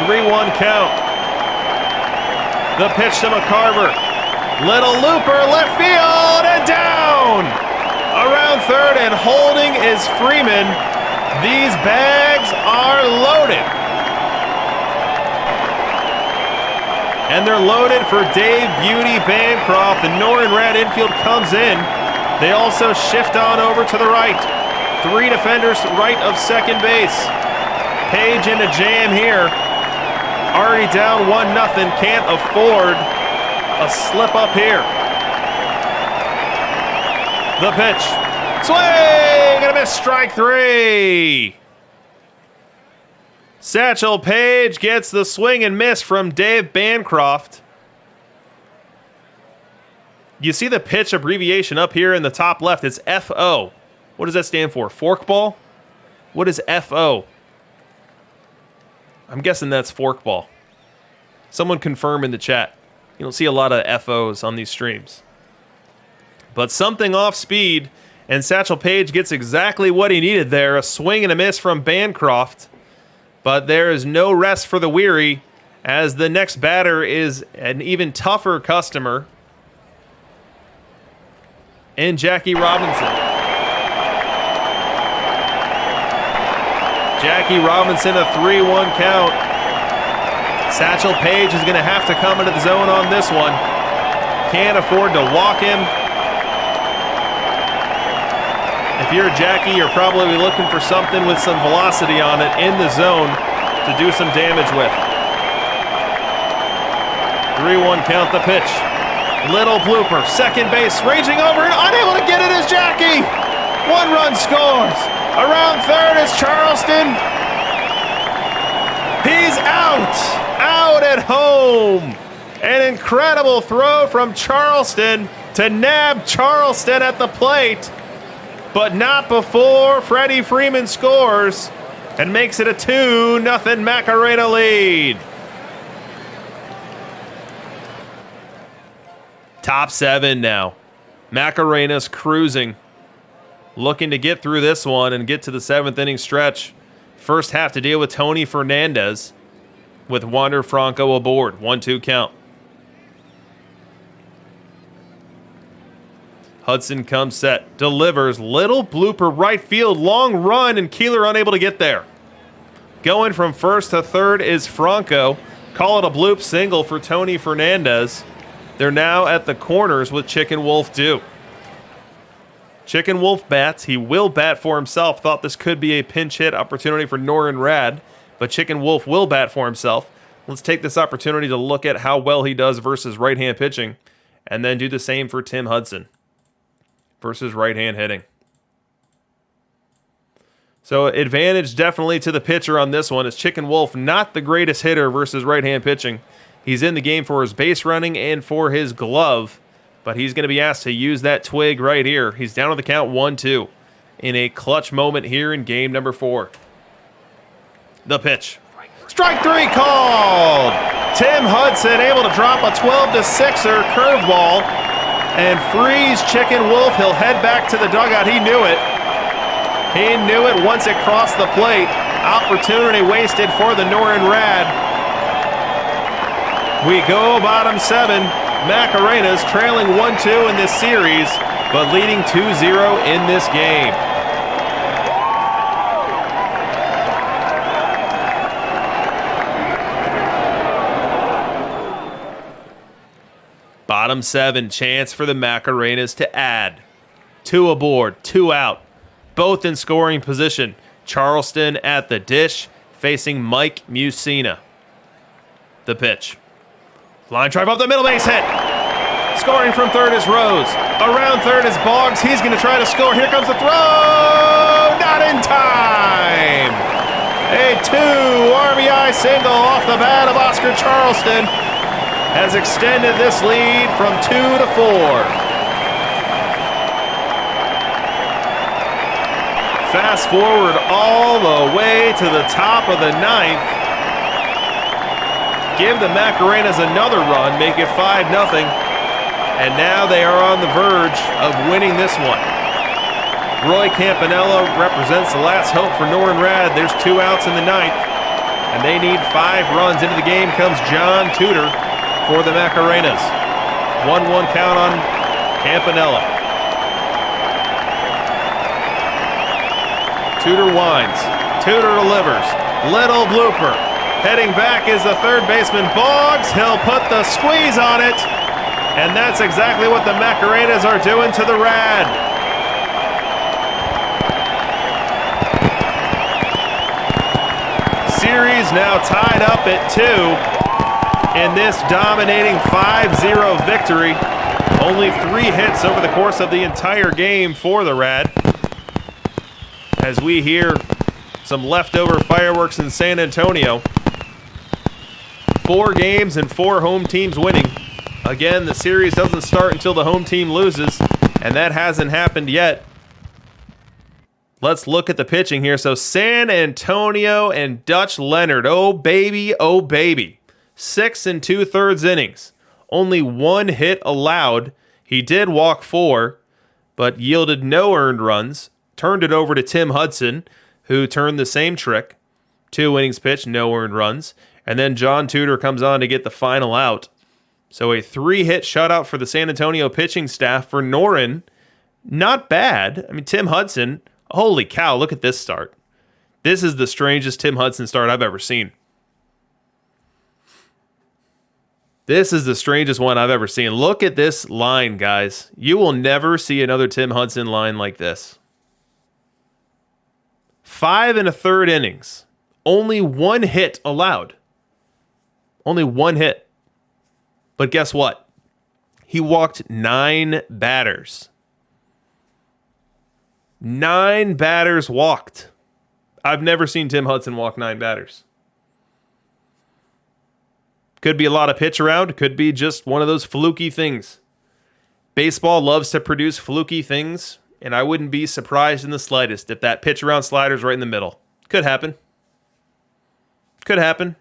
3-1 count. The pitch to McCarver. Little looper, left field, and down! Around third, and holding is Freeman. These bags are loaded. And they're loaded for Dave Beauty Bancroft. The Norenrad infield comes in. They also shift on over to the right. 3 defenders right of second base. Page in a jam here. Already down 1-0. Can't afford a slip up here. The pitch. Swing and a miss, strike 3. Satchel Paige gets the swing and miss from Dave Bancroft. You see the pitch abbreviation up here in the top left. It's FO. What does that stand for? Forkball? What is FO? I'm guessing that's forkball. Someone confirm in the chat. You don't see a lot of FOs on these streams. But something off speed, and Satchel Paige gets exactly what he needed there. A swing and a miss from Bancroft. But there is no rest for the weary, as the next batter is an even tougher customer in Jackie Robinson. Jackie Robinson, a 3-1 count. Satchel Paige is going to have to come into the zone on this one. Can't afford to walk him. If you're Jackie, you're probably looking for something with some velocity on it in the zone to do some damage with. 3-1 count, the pitch. Little blooper, second base, raging over and unable to get it is Jackie. 1 run scores. Around third is Charleston. He's out at home. An incredible throw from Charleston to nab Charleston at the plate. But not before Freddie Freeman scores and makes it a 2-0 Macarena lead. Top 7 now. Macarena's cruising. Looking to get through this one and get to the 7th inning stretch. First half to deal with Tony Fernandez with Wander Franco aboard. 1-2 count. Hudson comes set, delivers, little blooper right field, long run, and Keeler unable to get there. Going from first to third is Franco. Call it a bloop single for Tony Fernandez. They're now at the corners with Chicken Wolf due. Chicken Wolf bats. He will bat for himself. Thought this could be a pinch hit opportunity for Norenrad, but Chicken Wolf will bat for himself. Let's take this opportunity to look at how well he does versus right-hand pitching, and then do the same for Tim Hudson versus right-hand hitting. So advantage definitely to the pitcher on this one, is Chicken Wolf not the greatest hitter versus right-hand pitching. He's in the game for his base running and for his glove, but he's going to be asked to use that twig right here. He's down to the count 1-2 in a clutch moment here in game number 4. The pitch. Strike 3 called! Tim Hudson able to drop a 12-6er curveball and freeze Chicken Wolf. He'll head back to the dugout. He knew it. He knew it once it crossed the plate. Opportunity wasted for the Norenrad. We go bottom 7. Macarena's trailing 1-2 in this series, but leading 2-0 in this game. Bottom 7, chance for the Macarenas to add. 2 aboard, 2 out. Both in scoring position. Charleston at the dish, facing Mike Mussina. The pitch. Line drive up the middle, base hit. Scoring from third is Rose. Around third is Boggs. He's going to try to score. Here comes the throw. Not in time. A 2 RBI single off the bat of Oscar Charleston has extended this lead from 2-4. Fast forward all the way to the top of the 9th. give the Macarenas another run, make it 5-0. And now they are on the verge of winning this one. Roy Campanella represents the last hope for Norrin Rad. There's 2 outs in the 9th, and they need 5 runs. Into the game comes John Tudor for the Macarenas. 1-1 count on Campanella. Tudor winds. Tudor delivers. Little blooper. Heading back is the third baseman, Boggs. He'll put the squeeze on it. And that's exactly what the Macarenas are doing to the Rad. Series now tied up at 2 in this dominating 5-0 victory. Only 3 hits over the course of the entire game for the Rad. As we hear some leftover fireworks in San Antonio. 4 games and 4 home teams winning. Again, the series doesn't start until the home team loses, and that hasn't happened yet. Let's look at the pitching here. So San Antonio and Dutch Leonard, oh baby, 6 2/3 innings. Only 1 hit allowed. He did walk 4, but yielded no earned runs. Turned it over to Tim Hudson, who turned the same trick. 2 innings pitched, no earned runs. And then John Tudor comes on to get the final out. So a 3-hit shutout for the San Antonio pitching staff. For Norrin, not bad. I mean, Tim Hudson, holy cow, look at this start. This is the strangest Tim Hudson start I've ever seen. This is the strangest one I've ever seen. Look at this line, guys. You will never see another Tim Hudson line like this. 5 1/3 innings. Only 1 hit allowed. Only 1 hit. But guess what? He walked 9 batters. 9 batters walked. I've never seen Tim Hudson walk 9 batters. Could be a lot of pitch around. Could be just one of those fluky things. Baseball loves to produce fluky things, and I wouldn't be surprised in the slightest if that pitch around slider's right in the middle. Could happen. Could happen.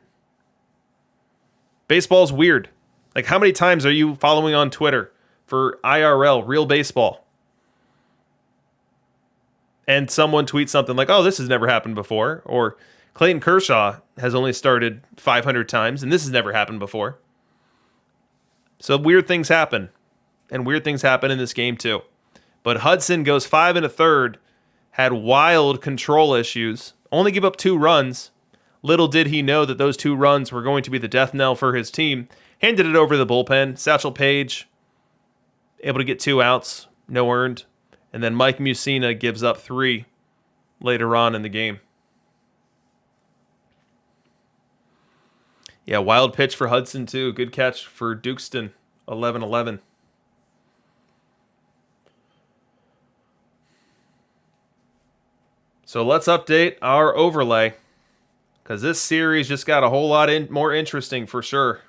Baseball's weird. Like, how many times are you following on Twitter for IRL, real baseball? And someone tweets something like, oh, this has never happened before. Or Clayton Kershaw has only started 500 times, and this has never happened before. So weird things happen. And weird things happen in this game, too. But Hudson goes 5 1/3, had wild control issues, only give up 2 runs. Little did he know that those 2 runs were going to be the death knell for his team. Handed it over to the bullpen. Satchel Paige able to get 2 outs, no earned. And then Mike Mussina gives up 3 later on in the game. Yeah, wild pitch for Hudson too. Good catch for Dukeston, 11-11. So let's update our overlay, because this series just got a whole lot more interesting for sure.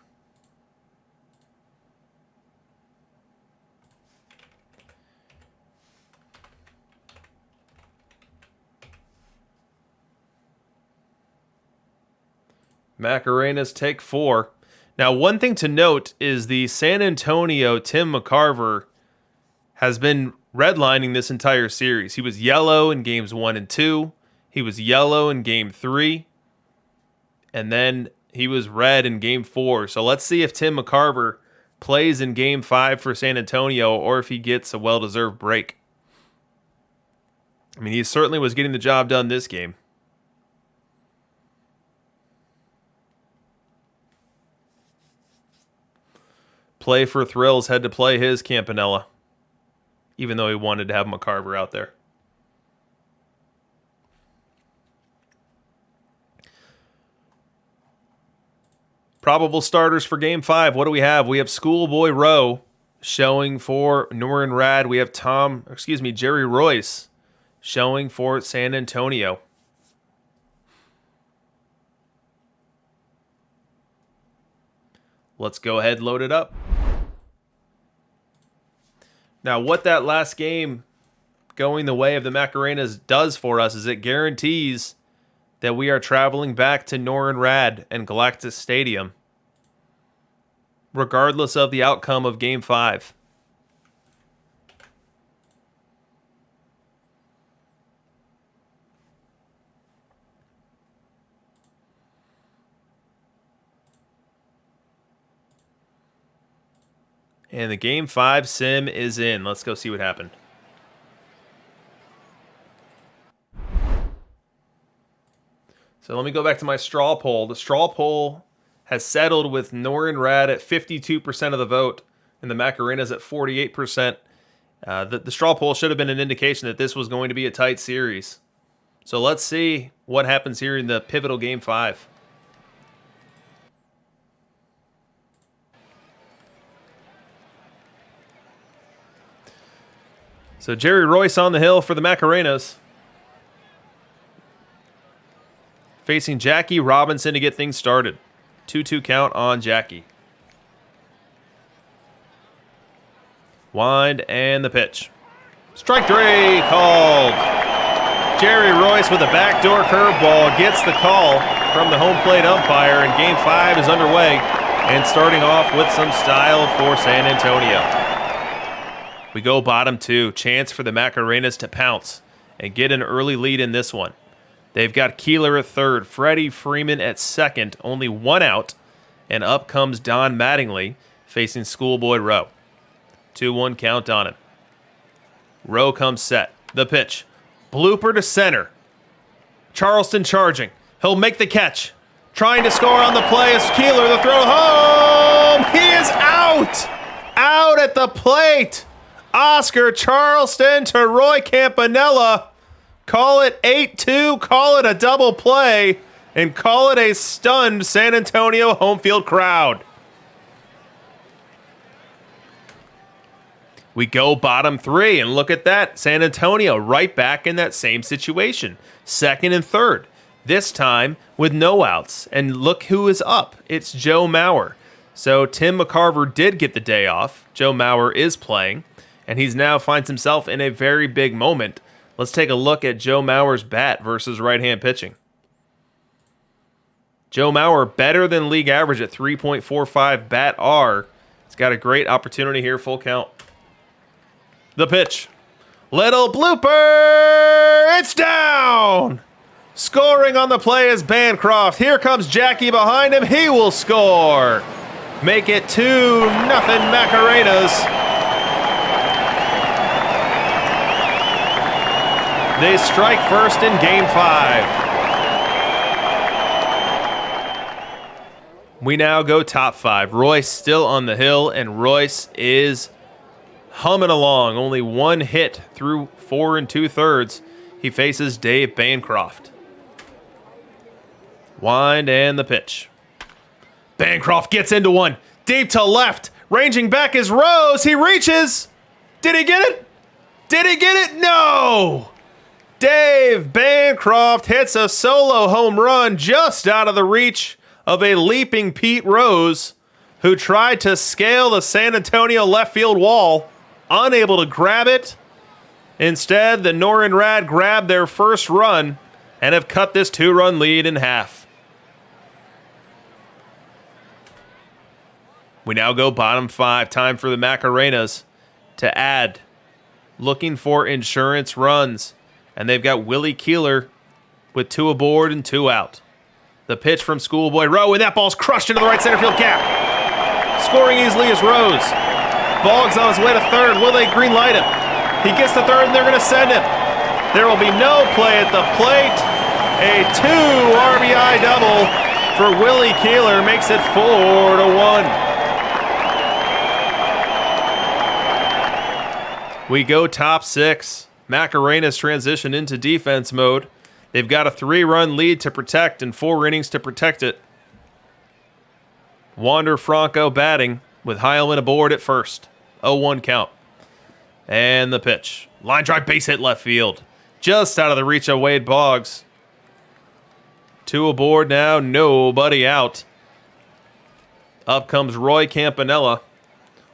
Macarenas take 4. Now, one thing to note is the San Antonio Tim McCarver has been redlining this entire series. He was yellow in games 1 and 2. He was yellow in game 3. And then he was red in game 4. So let's see if Tim McCarver plays in game 5 for San Antonio, or if he gets a well-deserved break. I mean, he certainly was getting the job done this game. Play for thrills had to play his Campanella, even though he wanted to have McCarver out there. Probable starters for Game 5. What do we have? We have Schoolboy Rowe showing for Norrin Rad. We have Jerry Royce showing for San Antonio. Let's go ahead and load it up. Now, what that last game going the way of the Macarenas does for us is it guarantees that we are traveling back to Norrin Rad and Galactus Stadium regardless of the outcome of Game 5. And the Game 5 sim is in. Let's go see what happened. So let me go back to my straw poll. The straw poll has settled with Norin Rad at 52% of the vote and the Macarena's at 48%. The straw poll should have been an indication that this was going to be a tight series. So let's see what happens here in the pivotal Game 5. So Jerry Royce on the hill for the Macarenas. Facing Jackie Robinson to get things started. 2-2 count on Jackie. Wind and the pitch. Strike 3 called. Jerry Royce with a backdoor curveball gets the call from the home plate umpire, and Game 5 is underway and starting off with some style for San Antonio. We go bottom 2. Chance for the Macarenas to pounce and get an early lead in this one. They've got Keeler at third, Freddie Freeman at second, only one out, and up comes Don Mattingly facing Schoolboy Rowe. 2-1 count on him. Rowe comes set. The pitch. Blooper to center. Charleston charging. He'll make the catch. Trying to score on the play is Keeler. The throw home. He is out. Out at the plate. Oscar Charleston to Roy Campanella. Call it 8-2, call it a double play, and call it a stunned San Antonio home field crowd. We go bottom 3, and look at that. San Antonio right back in that same situation. Second and third. This time with no outs. And look who is up. It's Joe Mauer. So Tim McCarver did get the day off. Joe Mauer is playing. And he's now finds himself in a very big moment. Let's take a look at Joe Mauer's bat versus right-hand pitching. Joe Mauer better than league average at 3.45 bat R. He's got a great opportunity here, full count. The pitch. Little blooper. It's down. Scoring on the play is Bancroft. Here comes Jackie behind him. He will score. Make it 2-0 Macarenas. They strike first in Game 5. We now go top 5. Royce still on the hill, and Royce is humming along. Only one hit through 4 2/3. He faces Dave Bancroft. Wind and the pitch. Bancroft gets into one. Deep to left. Ranging back is Rose. He reaches. Did he get it? Did he get it? No! Dave Bancroft hits a solo home run just out of the reach of a leaping Pete Rose, who tried to scale the San Antonio left field wall, unable to grab it. Instead, the Norin Rad grabbed their first run and have cut this 2-run lead in half. We now go bottom 5. Time for the Macarenas to add. Looking for insurance runs. And they've got Willie Keeler with 2 aboard and 2 out. The pitch from Schoolboy Rowe, and that ball's crushed into the right center field gap. Scoring easily is Rose. Boggs on his way to third. Will they green light him? He gets to third, and they're going to send him. There will be no play at the plate. A 2 RBI double for Willie Keeler makes it 4-1. We go top 6. Macarenas transition into defense mode. They've got a 3-run lead to protect and 4 innings to protect it. Wander Franco batting with Heilman aboard at first. 0-1 count. And the pitch. Line drive base hit left field. Just out of the reach of Wade Boggs. 2 aboard now, nobody out. Up comes Roy Campanella.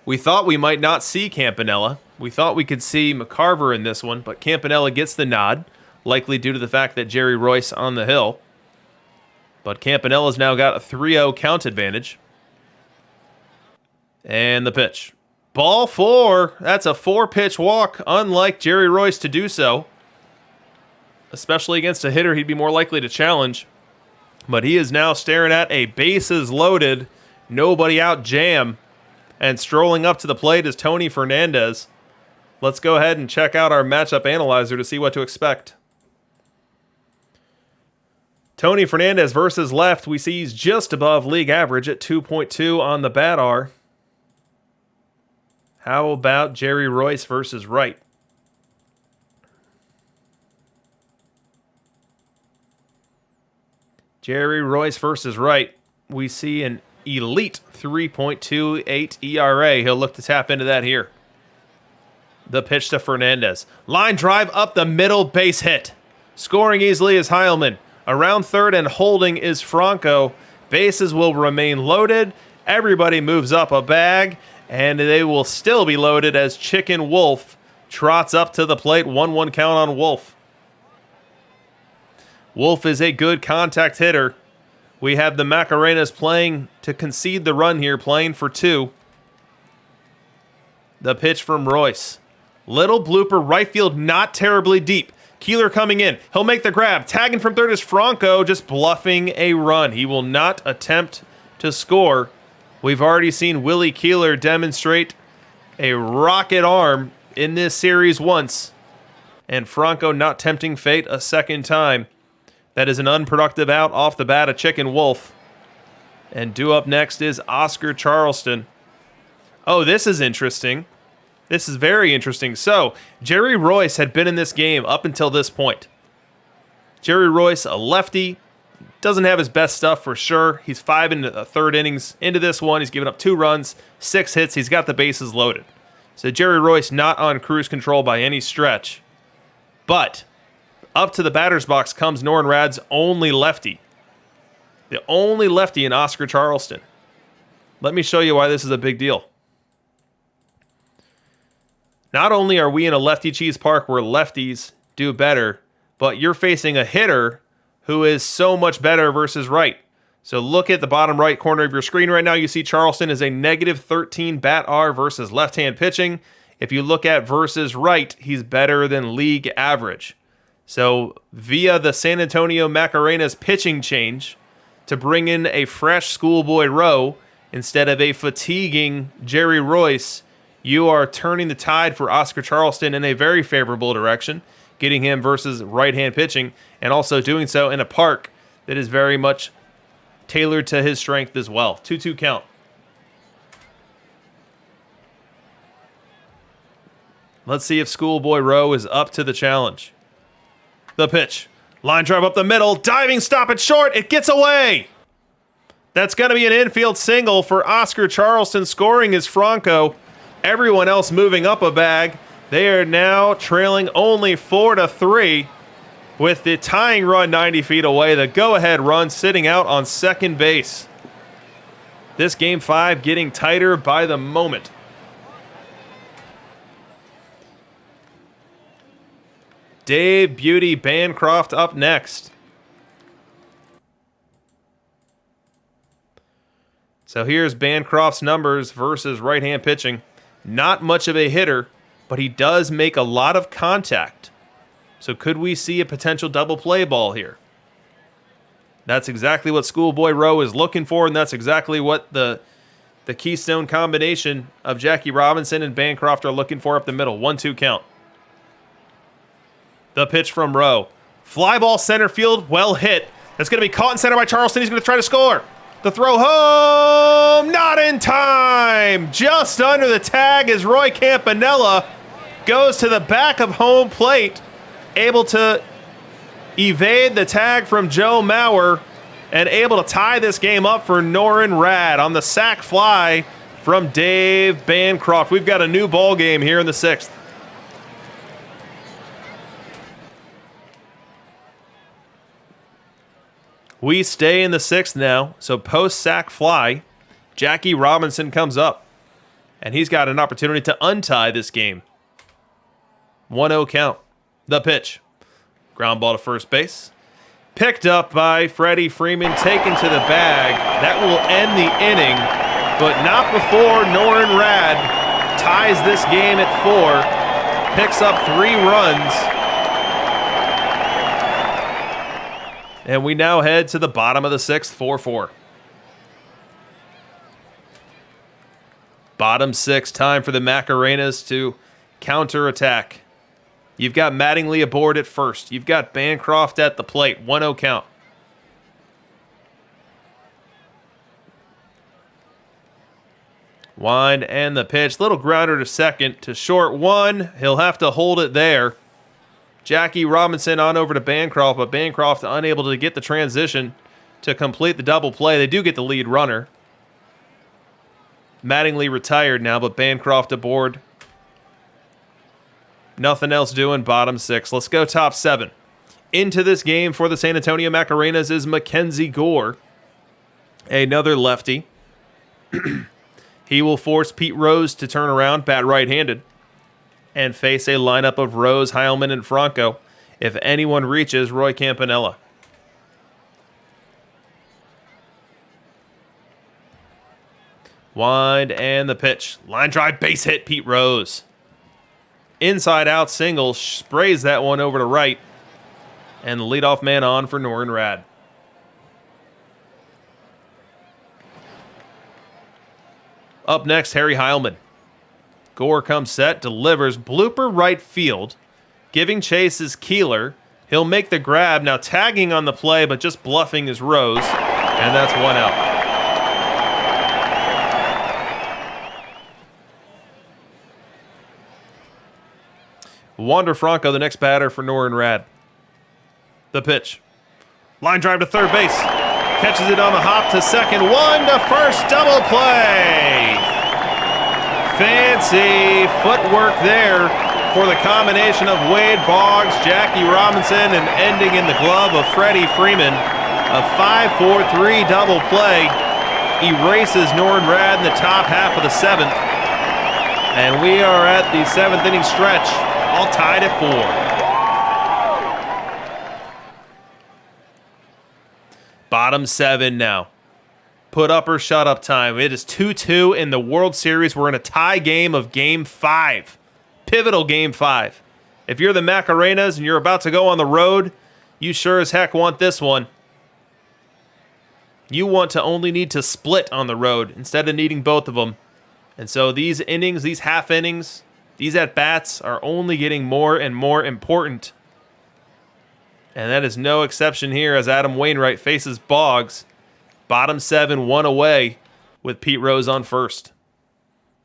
We thought we might not see Campanella. We thought we could see McCarver in this one, but Campanella gets the nod, likely due to the fact that Jerry Royce on the hill. But Campanella's now got a 3-0 count advantage. And the pitch. Ball 4. That's a 4-pitch walk, unlike Jerry Royce to do so. Especially against a hitter he'd be more likely to challenge. But he is now staring at a bases loaded, nobody out jam. And strolling up to the plate is Tony Fernandez. Let's go ahead and check out our matchup analyzer to see what to expect. Tony Fernandez versus left, we see he's just above league average at 2.2 on the BATR. How about Jerry Royce versus right? Jerry Royce versus right, we see an elite 3.28 ERA. He'll look to tap into that here. The pitch to Fernandez. Line drive up the middle, base hit. Scoring easily is Heilman. Around third and holding is Franco. Bases will remain loaded. Everybody moves up a bag, and they will still be loaded as Chicken Wolf trots up to the plate. 1-1 count on Wolf. Wolf is a good contact hitter. We have the Macarenas playing to concede the run here, playing for 2. The pitch from Royce. Little blooper, right field, not terribly deep. Keeler coming in. He'll make the grab. Tagging from third is Franco, just bluffing a run. He will not attempt to score. We've already seen Willie Keeler demonstrate a rocket arm in this series once. And Franco not tempting fate a second time. That is an unproductive out off the bat of Chicken Wolf. And due up next is Oscar Charleston. Oh, this is interesting. This is very interesting. So, Jerry Royce had been in this game up until this point. Jerry Royce, a lefty, doesn't have his best stuff for sure. He's 5 into the third innings into this one. He's given up 2 runs, 6 hits. He's got the bases loaded. So Jerry Royce not on cruise control by any stretch. But up to the batter's box comes Norin Rad's only lefty. The only lefty in Oscar Charleston. Let me show you why this is a big deal. Not only are we in a lefty cheese park where lefties do better, but you're facing a hitter who is so much better versus right. So look at the bottom right corner of your screen right now. You see Charleston is a negative 13 BATR versus left-hand pitching. If you look at versus right, he's better than league average. So via the San Antonio Macarenas pitching change to bring in a fresh Schoolboy Rowe instead of a fatiguing Jerry Royce, you are turning the tide for Oscar Charleston in a very favorable direction, getting him versus right-hand pitching, and also doing so in a park that is very much tailored to his strength as well. 2-2 count. Let's see if Schoolboy Rowe is up to the challenge. The pitch. Line drive up the middle. Diving stop at short. It gets away. That's going to be an infield single for Oscar Charleston. Scoring is Franco. Everyone else moving up a bag. They are now trailing only 4-3 with the tying run 90 feet away. The go-ahead run sitting out on second base. This Game 5 getting tighter by the moment. Dave Beauty Bancroft up next. So here's Bancroft's numbers versus right-hand pitching. Not much of a hitter, but he does make a lot of contact. So could we see a potential double play ball here? That's exactly what Schoolboy Rowe is looking for, and that's exactly what the keystone combination of Jackie Robinson and Bancroft are looking for up the middle. 1-2 count. The pitch from Rowe. Fly ball center field, well hit. That's going to be caught in center by Charleston. He's going to try to score. The throw home, not in time. Just under the tag as Roy Campanella goes to the back of home plate, able to evade the tag from Joe Mauer and able to tie this game up for Norin Rad on the sac fly from Dave Bancroft. We've got a new ball game here in the 6th. We stay in the 6th now, so post-sack fly, Jackie Robinson comes up, and he's got an opportunity to untie this game. 1-0 count. The pitch. Ground ball to first base. Picked up by Freddie Freeman, taken to the bag. That will end the inning but not before Norin Rad ties this game at 4, picks up 3 runs. And we now head to the bottom of the 6th, 4-4. Bottom 6, time for the Macarenas to counterattack. You've got Mattingly aboard at first. You've got Bancroft at the plate. 1-0 count. Wind and the pitch. Little grounder to second. To short 1. He'll have to hold it there. Jackie Robinson on over to Bancroft, but Bancroft unable to get the transition to complete the double play. They do get the lead runner. Mattingly retired now, but Bancroft aboard. Nothing else doing, bottom 6. Let's go top 7. Into this game for the San Antonio Macarenas is Mackenzie Gore, another lefty. He will force Pete Rose to turn around, bat right-handed, and face a lineup of Rose, Heilman, and Franco. If anyone reaches, Roy Campanella. Wind and the pitch. Line drive, base hit, Pete Rose. Inside out single, sprays that one over to right. And the leadoff man on for Norin Rad. Up next, Harry Heilman. Gore comes set, delivers, blooper right field. Giving chase is Keeler. He'll make the grab, now tagging on the play, but just bluffing is Rose. And that's 1 out. Wander Franco, the next batter for Norin Rad. The pitch. Line drive to third base. Catches it on the hop to second. 1 to first, double play. Fancy footwork there for the combination of Wade Boggs, Jackie Robinson, and ending in the glove of Freddie Freeman. A 5-4-3 double play erases Norin Rad in the top half of the 7th. And we are at the 7th inning stretch. All tied at 4. Bottom 7 now. Put up or shut up time. It is 2-2 in the World Series. We're in a tie game of Game 5. Pivotal Game 5. If you're the Macarenas and you're about to go on the road, you sure as heck want this one. You want to only need to split on the road instead of needing both of them. And so these innings, these half innings, these at-bats are only getting more and more important. And that is no exception here as Adam Wainwright faces Boggs. Bottom 7, 1 away with Pete Rose on first.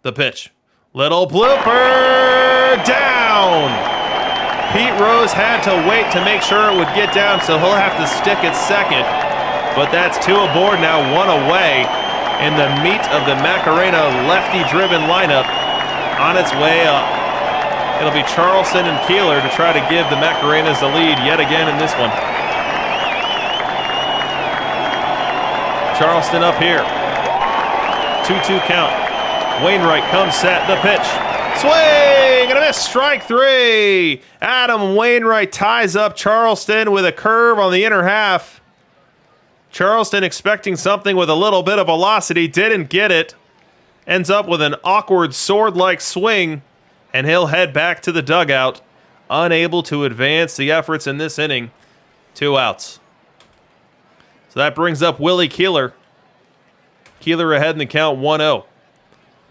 The pitch. Little blooper down. Pete Rose had to wait to make sure it would get down, so he'll have to stick at second. But that's 2 aboard now, 1 away in the meat of the Macarena lefty-driven lineup. On its way up. It'll be Charleston and Keeler to try to give the Macarenas the lead yet again in this one. Charleston up here. 2-2 count. Wainwright comes set. The pitch. Swing and a miss. Strike 3. Adam Wainwright ties up Charleston with a curve on the inner half. Charleston expecting something with a little bit of velocity. Didn't get it. Ends up with an awkward sword-like swing, and he'll head back to the dugout, unable to advance the efforts in this inning. 2 outs. So that brings up Willie Keeler. Keeler ahead in the count, 1-0.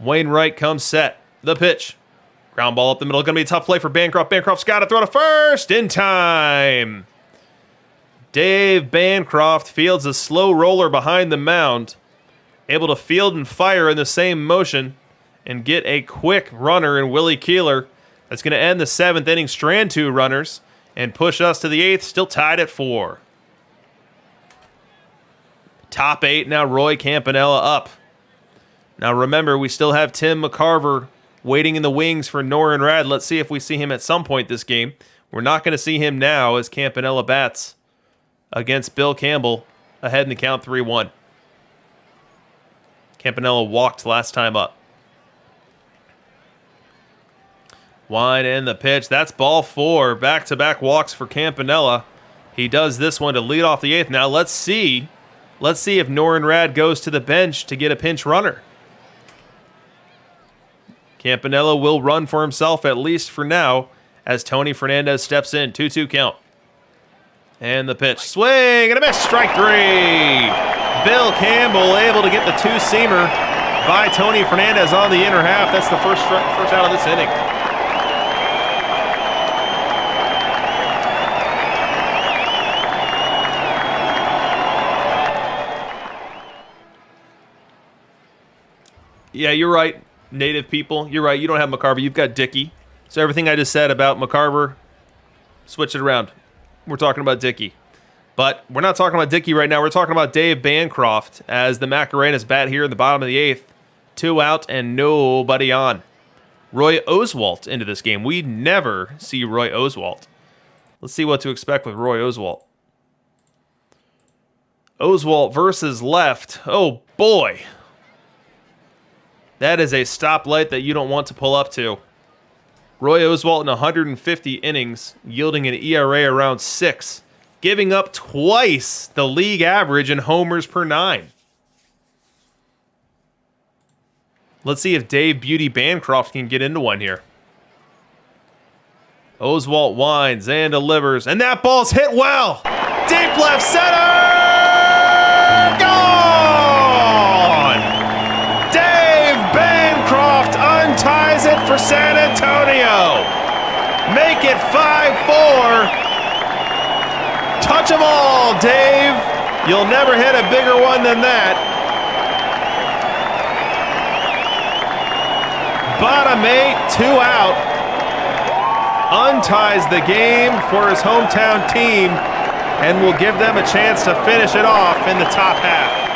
Wainwright comes set. The pitch. Ground ball up the middle. Going to be a tough play for Bancroft. Bancroft's got to throw to first in time. Dave Bancroft fields a slow roller behind the mound. Able to field and fire in the same motion and get a quick runner in Willie Keeler. That's going to end the 7th inning, strand 2 runners, and push us to the 8th, still tied at 4. Top 8 now, Roy Campanella up. Now remember, we still have Tim McCarver waiting in the wings for Norin Rad. Let's see if we see him at some point this game. We're not going to see him now as Campanella bats against Bill Campbell, ahead in the count 3-1. Campanella walked last time up. Wide in the pitch. That's ball 4. Back-to-back walks for Campanella. He does this one to lead off the 8th. Now let's see if Norin Rad goes to the bench to get a pinch runner. Campanella will run for himself, at least for now, as Tony Fernandez steps in. 2-2 count. And the pitch. Swing and a miss. Strike 3. Bill Campbell able to get the two-seamer by Tony Fernandez on the inner half. That's the first out of this inning. Yeah, you're right, native people. You're right. You don't have McCarver. You've got Dickey. So everything I just said about McCarver, switch it around. We're talking about Dickey. But we're not talking about Dickey right now. We're talking about Dave Bancroft as the Macarenas bat here in the bottom of the 8th. 2 out and nobody on. Roy Oswalt into this game. We never see Roy Oswalt. Let's see what to expect with Roy Oswalt. Oswalt versus left. Oh, boy. That is a stoplight that you don't want to pull up to. Roy Oswalt in 150 innings, yielding an ERA around 6, giving up twice the league average in homers per 9. Let's see if Dave Beauty Bancroft can get into one here. Oswalt winds and delivers, and that ball's hit well. Deep left center! Gone! Dave Bancroft unties it for San Antonio. Make it 5-4. Touch them all, Dave. You'll never hit a bigger one than that. Bottom 8, 2 out. Unties the game for his hometown team and will give them a chance to finish it off in the top half.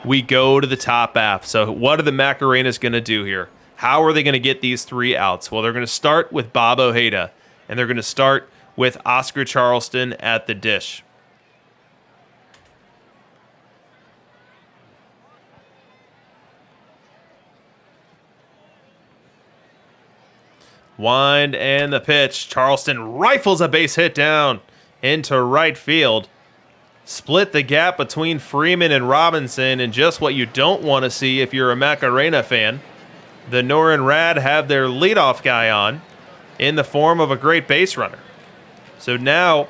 We go to the top half. So what are the Macarenas going to do here? How are they going to get these 3 outs? Well, they're going to start with Bob Ojeda, and they're going to start with Oscar Charleston at the dish. Wind and the pitch. Charleston rifles a base hit down into right field. Split the gap between Freeman and Robinson, and just what you don't want to see if you're a Macarena fan. The Norin Rad have their leadoff guy on in the form of a great base runner. So now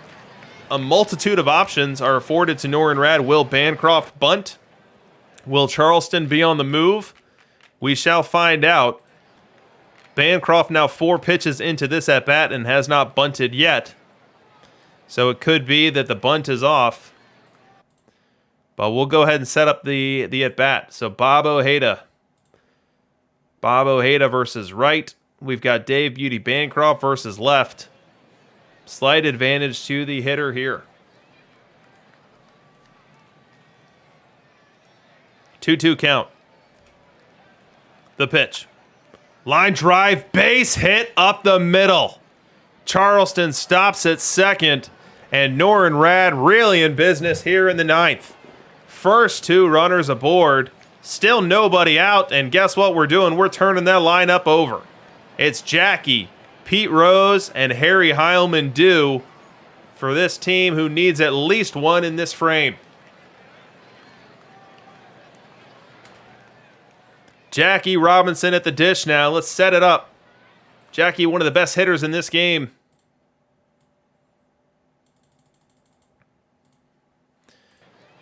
a multitude of options are afforded to Norin Rad. Will Bancroft bunt? Will Charleston be on the move? We shall find out. Bancroft now 4 pitches into this at-bat and has not bunted yet. So it could be that the bunt is off. But we'll go ahead and set up the at-bat. So Bob Ojeda. Bob Ojeda versus right. We've got Dave Beauty Bancroft versus left. Slight advantage to the hitter here. 2-2 count. The pitch. Line drive, base hit up the middle. Charleston stops at second, and Norin Rad really in business here in the 9th. First 2 runners aboard, still nobody out, and guess what we're doing? We're turning that lineup over. It's Jackie, Pete Rose, and Harry Heilman due for this team who needs at least one in this frame. Jackie Robinson at the dish now. Let's set it up. Jackie, one of the best hitters in this game.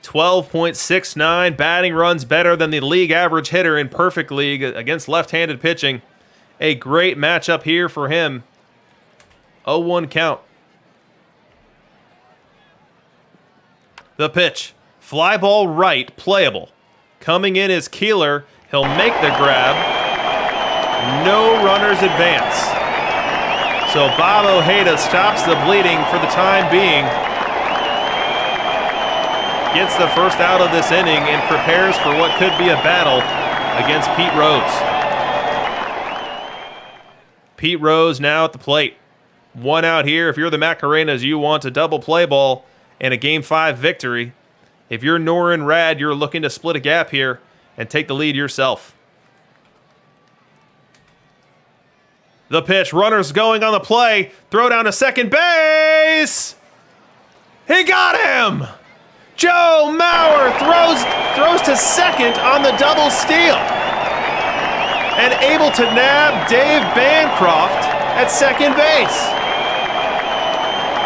.69 batting runs better than the league average hitter in perfect league against left-handed pitching. A great matchup here for him. 0-1 count. The pitch. Fly ball right, playable. Coming in is Keeler. He'll make the grab. No runners advance. So Bob Ojeda stops the bleeding for the time being. Gets the first out of this inning and prepares for what could be a battle against Pete Rose. Pete Rose now at the plate. 1 out here. If you're the Macarenas, you want a double play ball and a Game 5 victory. If you're Norin Rad, you're looking to split a gap here and take the lead yourself. The pitch, runners going on the play. Throw down to second base. He got him. Joe Mauer throws to second on the double steal. And able to nab Dave Bancroft at second base.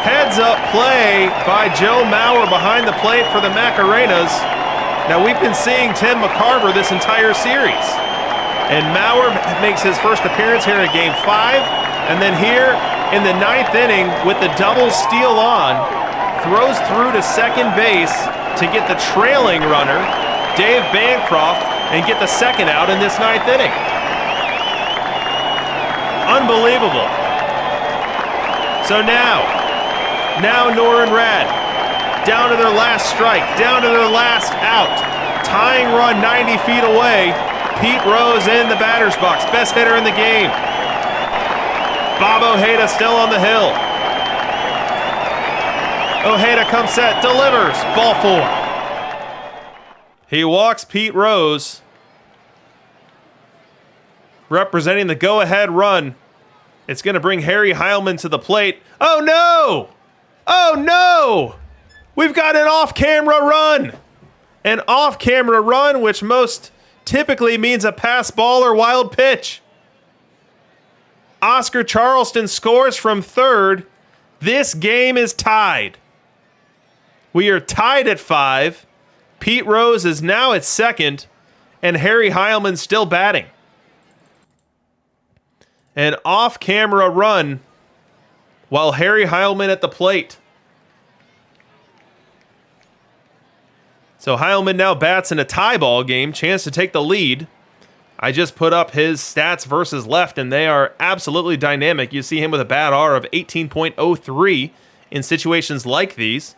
Heads up play by Joe Mauer behind the plate for the Macarenas. Now we've been seeing Tim McCarver this entire series. And Mauer makes his first appearance here in Game 5. And then here in the 9th inning with the double steal on, throws through to second base to get the trailing runner, Dave Bancroft, and get the second out in this 9th inning. Unbelievable. So now Nor and Rad, down to their last strike, down to their last out. Tying run 90 feet away. Pete Rose in the batter's box, best hitter in the game. Bob Ojeda still on the hill. Ojeda comes set, delivers, ball 4. He walks Pete Rose, representing the go-ahead run. It's going to bring Harry Heilman to the plate. Oh no! Oh no! We've got an off-camera run! An off-camera run, which most typically means a pass ball or wild pitch. Oscar Charleston scores from third. This game is tied. We are tied at 5. Pete Rose is now at second, and Harry Heilman still batting. An off-camera run while Harry Heilman at the plate. So Heilman now bats in a tie ball game, chance to take the lead. I just put up his stats versus left, and they are absolutely dynamic. You see him with a BAT R of 18.03 in situations like these,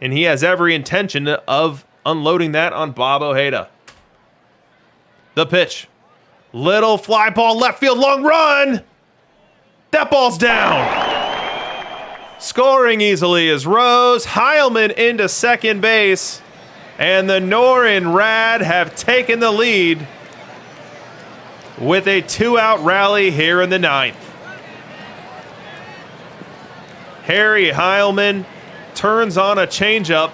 and he has every intention of unloading that on Bob Ojeda. The pitch. Little fly ball, left field, long run. That ball's down. Scoring easily is Rose. Heilman into second base. And the Nor and Rad have taken the lead with a 2-out rally here in the 9th. Harry Heilman turns on a changeup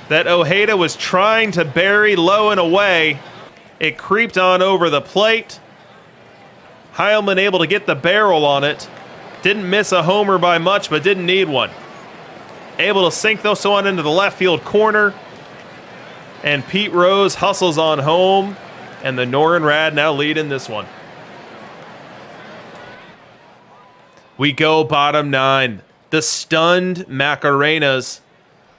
that Ojeda was trying to bury low and away. It creeped on over the plate. Heilman able to get the barrel on it. Didn't miss a homer by much, but didn't need one. Able to sink this one into the left field corner. And Pete Rose hustles on home. And the Nor and Rad now lead in this one. We go bottom 9. The stunned Macarenas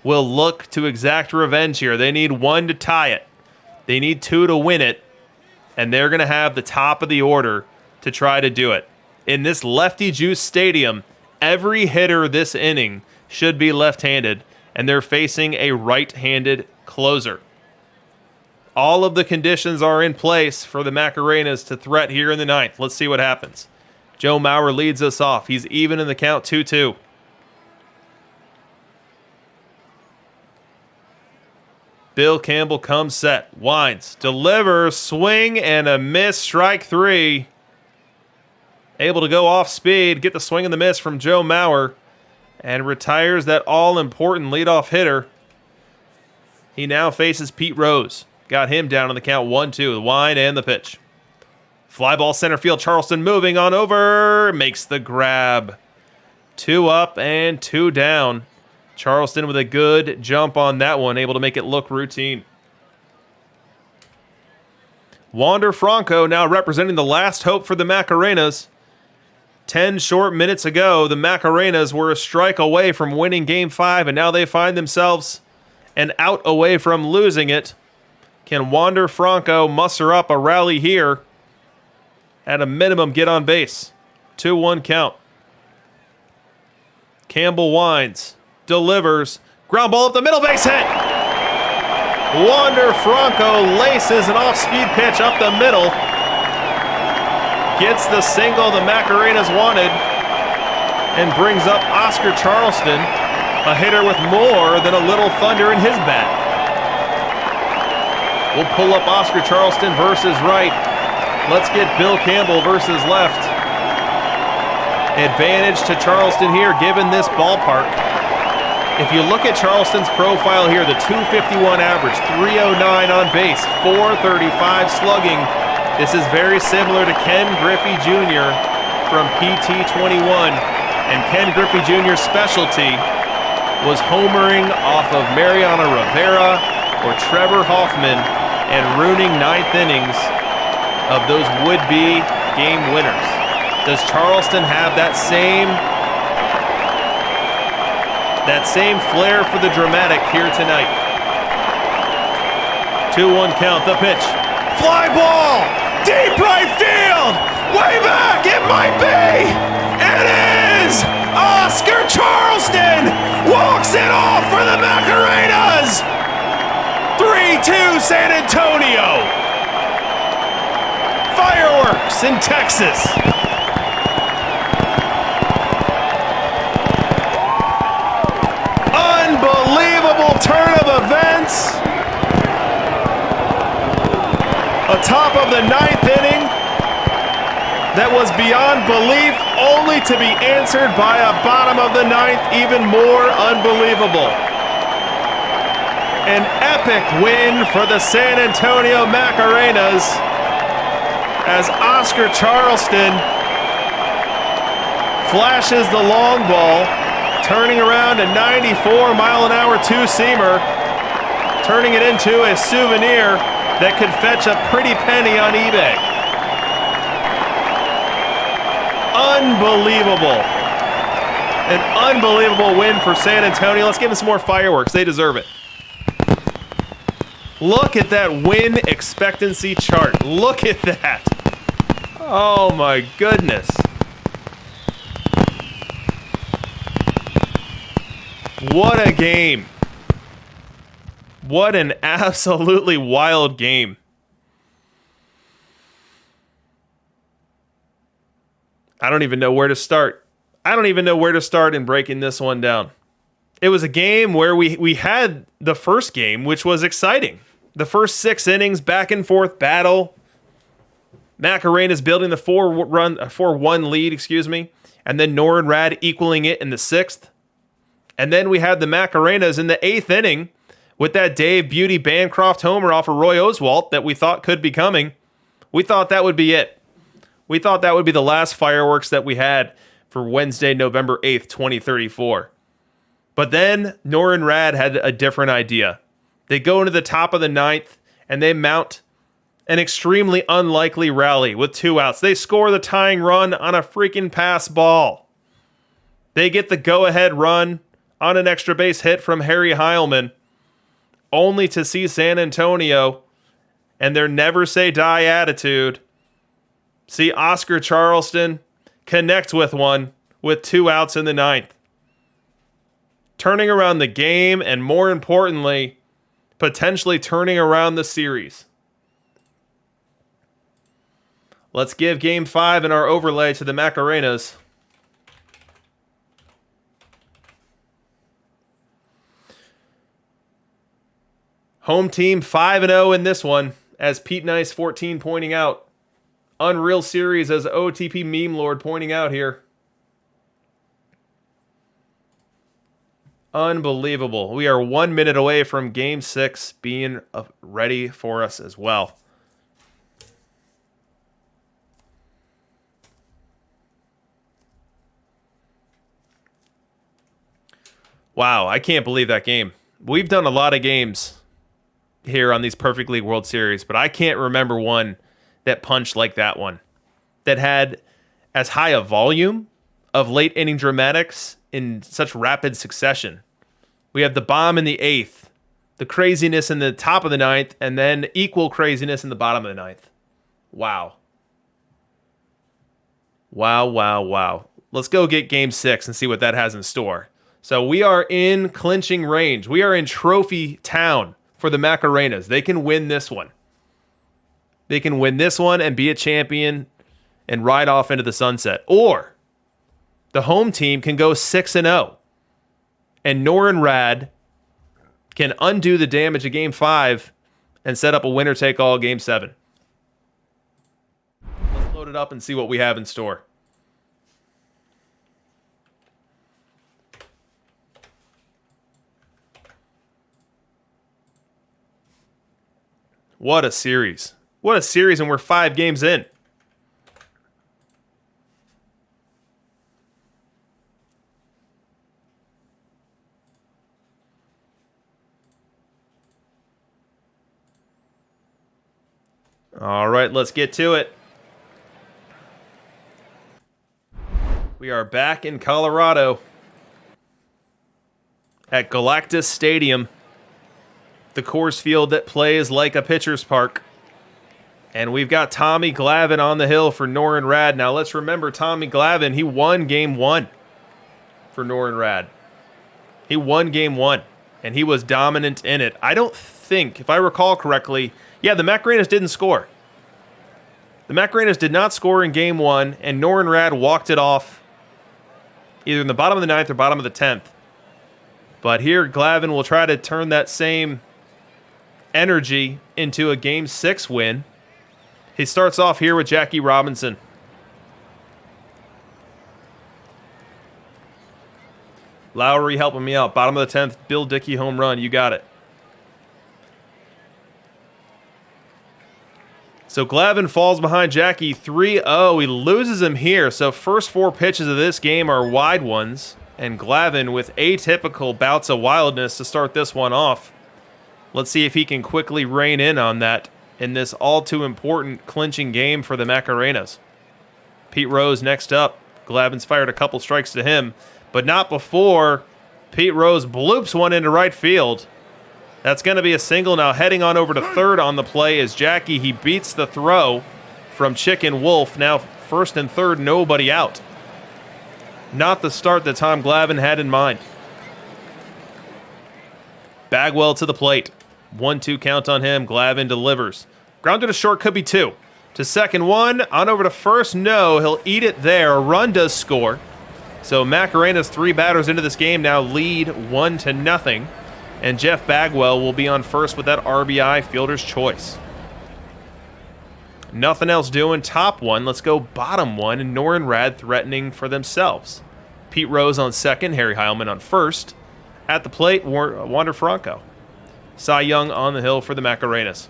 will look to exact revenge here. They need 1 to tie it. They need 2 to win it. And they're going to have the top of the order to try to do it. In this Lefty Juice Stadium, every hitter this inning should be left-handed, and they're facing a right-handed closer. All of the conditions are in place for the Macarenas to threat here in the 9th. Let's see what happens. Joe Mauer leads us off. He's even in the count, 2-2. Bill Campbell comes set, winds, delivers, swing and a miss, strike 3. Able to go off speed, get the swing and the miss from Joe Mauer, and retires that all-important leadoff hitter. He now faces Pete Rose. Got him down on the count, 1-2, the wind and the pitch. Fly ball center field, Charleston moving on over, makes the grab. 2 up and 2 down. Charleston with a good jump on that one, able to make it look routine. Wander Franco now representing the last hope for the Macarenas. 10 short minutes ago, the Macarenas were a strike away from winning Game 5, and now they find themselves an out away from losing it. Can Wander Franco muster up a rally here? At a minimum, get on base. 2-1 count. Campbell winds, delivers, ground ball up the middle, base hit. Wander Franco laces an off-speed pitch up the middle. Gets the single the Macarenas wanted and brings up Oscar Charleston, a hitter with more than a little thunder in his bat. We'll pull up Oscar Charleston versus right. Let's get Bill Campbell versus left. Advantage to Charleston here, given this ballpark. If you look at Charleston's profile here, the 251 average, 309 on base, 435 slugging. This is very similar to Ken Griffey Jr. from PT21. And Ken Griffey Jr.'s specialty was homering off of Mariano Rivera or Trevor Hoffman and ruining ninth innings of those would-be game winners. Does Charleston have that same flair for the dramatic here tonight? 2-1 count, the pitch. Fly ball! Deep right field! Way back! It might be! It is! Oscar Charleston walks it off for the Macarenas! 3-2 San Antonio! Fireworks in Texas! Unbelievable turn of events! Atop of the ninth inning that was beyond belief, only to be answered by a bottom of the ninth even more unbelievable. An epic win for the San Antonio Macarenas as Oscar Charleston flashes the long ball, turning around a 94-mile-an-hour two-seamer, turning it into a souvenir that could fetch a pretty penny on eBay. Unbelievable. An unbelievable win for San Antonio. Let's give them some more fireworks. They deserve it. Look at that win expectancy chart. Look at that. Oh my goodness. What a game. What an absolutely wild game. I don't even know where to start. I don't even know where to start in breaking this one down. It was a game where we had the first game, which was exciting. The first 6 innings, back and forth battle. Macarena's building the 4-1 lead, and then Norin Rad equaling it in the 6th. And then we had the Macarenas in the 8th inning with that Dave Beauty Bancroft homer off of Roy Oswalt that we thought could be coming. We thought that would be it. We thought that would be the last fireworks that we had for Wednesday, November 8th, 2034. But then Norin Rad had a different idea. They go into the top of the 9th and they mount an extremely unlikely rally with 2 outs. They score the tying run on a freaking pass ball. They get the go-ahead run on an extra base hit from Harry Heilman, only to see San Antonio and their never say die attitude see Oscar Charleston connect with one with 2 outs in the 9th. Turning around the game and, more importantly, potentially turning around the series. Let's give Game 5 in our overlay to the Macarenas. Home team 5-0 in this one, as Pete Nice 14 pointing out. Unreal series, as OOTP Meme Lord pointing out here. Unbelievable. We are 1 minute away from Game 6 being ready for us as well. Wow, I can't believe that game. We've done a lot of games here on these Perfect League World Series, but I can't remember one that punched like that one, that had as high a volume of late inning dramatics in such rapid succession. We have the bomb in the 8th, the craziness in the top of the 9th, and then equal craziness in the bottom of the 9th. Wow. Wow, wow, wow. Let's go get Game 6 and see what that has in store. So we are in clinching range. We are in trophy town for the Macarenas. They can win this one. They can win this one and be a champion and ride off into the sunset. Or the home team can go 6-0. And Norin Rad can undo the damage of Game 5 and set up a winner-take-all Game 7. Let's load it up and see what we have in store. What a series. What a series, and we're 5 games in. All right, let's get to it. We are back in Colorado at Galactus Stadium, the Coors Field that plays like a pitcher's park. And we've got Tommy Glavine on the hill for Norin Rad. Now, let's remember Tommy Glavine, he won Game 1 for Norin Rad. He won Game 1, and he was dominant in it. I don't think, if I recall correctly, yeah, the Macarenas didn't score. The Macarenas did not score in Game 1, and Norin Rad walked it off either in the bottom of the 9th or bottom of the 10th. But here, Glavine will try to turn that same energy into a Game 6 win. He starts off here with Jackie Robinson. Lowry helping me out. Bottom of the 10th, Bill Dickey home run. You got it. So Glavine falls behind Jackie 3-0. He loses him here. So first 4 pitches of this game are wide ones. And Glavine with atypical bouts of wildness to start this one off. Let's see if he can quickly rein in on that in this all-too-important clinching game for the Macarenas. Pete Rose next up. Glavine's fired a couple strikes to him, but not before Pete Rose bloops one into right field. That's going to be a single. Now heading on over to third on the play is Jackie. He beats the throw from Chicken Wolf. Now first and third, nobody out. Not the start that Tom Glavine had in mind. Bagwell to the plate. 1-2 count on him. Glavine delivers. Grounded to short, could be 2. To second, 1. On over to first, no. He'll eat it there. A run does score. So Macarena's 3 batters into this game now lead 1-0. And Jeff Bagwell will be on first with that RBI fielder's choice. Nothing else doing. Top 1. Let's go bottom 1. And Norin Rad threatening for themselves. Pete Rose on second. Harry Heilman on first. At the plate, Wander Franco. Cy Young on the hill for the Macarenas.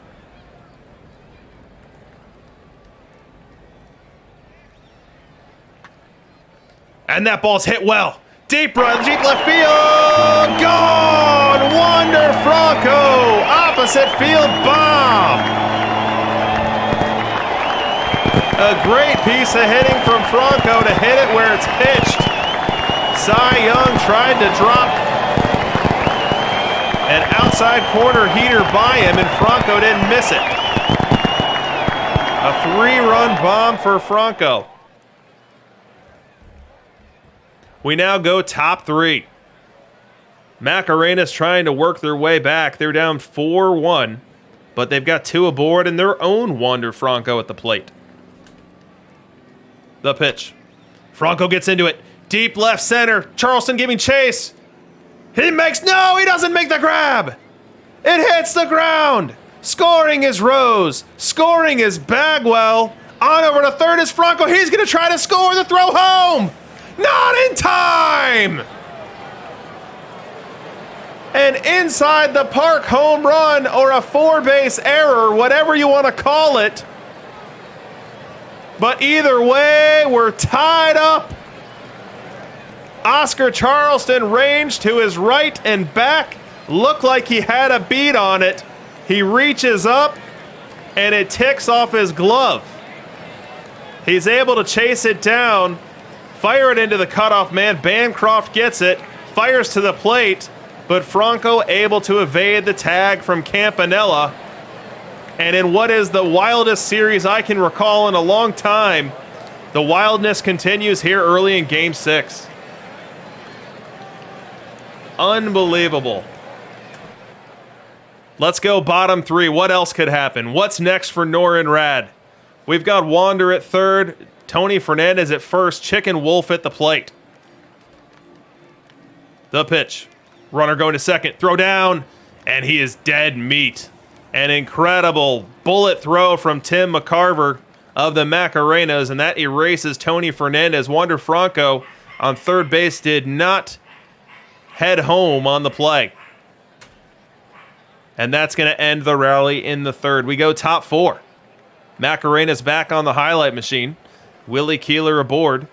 And that ball's hit well. Deep run, deep left field. Gone! Wander Franco. Opposite field bomb. A great piece of hitting from Franco to hit it where it's pitched. Cy Young tried to drop an outside corner heater by him, and Franco didn't miss it. A 3-run bomb for Franco. We now go top 3. Macarenas trying to work their way back. They're down 4-1, but they've got 2 aboard and their own Wander Franco at the plate. The pitch. Franco gets into it. Deep left center. Charleston giving chase. He doesn't make the grab. It hits the ground. Scoring is Rose. Scoring is Bagwell. On over to third is Franco. He's going to try to score the throw home. Not in time. An inside the park home run or a 4-base error, whatever you want to call it. But either way, we're tied up. Oscar Charleston ranged to his right and back. Looked like he had a beat on it. He reaches up, and it ticks off his glove. He's able to chase it down, fire it into the cutoff man. Bancroft gets it, fires to the plate, but Franco able to evade the tag from Campanella. And in what is the wildest series I can recall in a long time, the wildness continues here early in Game 6. Unbelievable. Let's go bottom 3. What else could happen? What's next for Norin Rad? We've got Wander at third, Tony Fernandez at first, Chicken Wolf at the plate. The pitch. Runner going to second. Throw down, and he is dead meat. An incredible bullet throw from Tim McCarver of the Macarenas, and that erases Tony Fernandez. Wander Franco on third base did not head home on the play. And that's going to end the rally in the third. We go top four. Macarena's back on the highlight machine. Willie Keeler aboard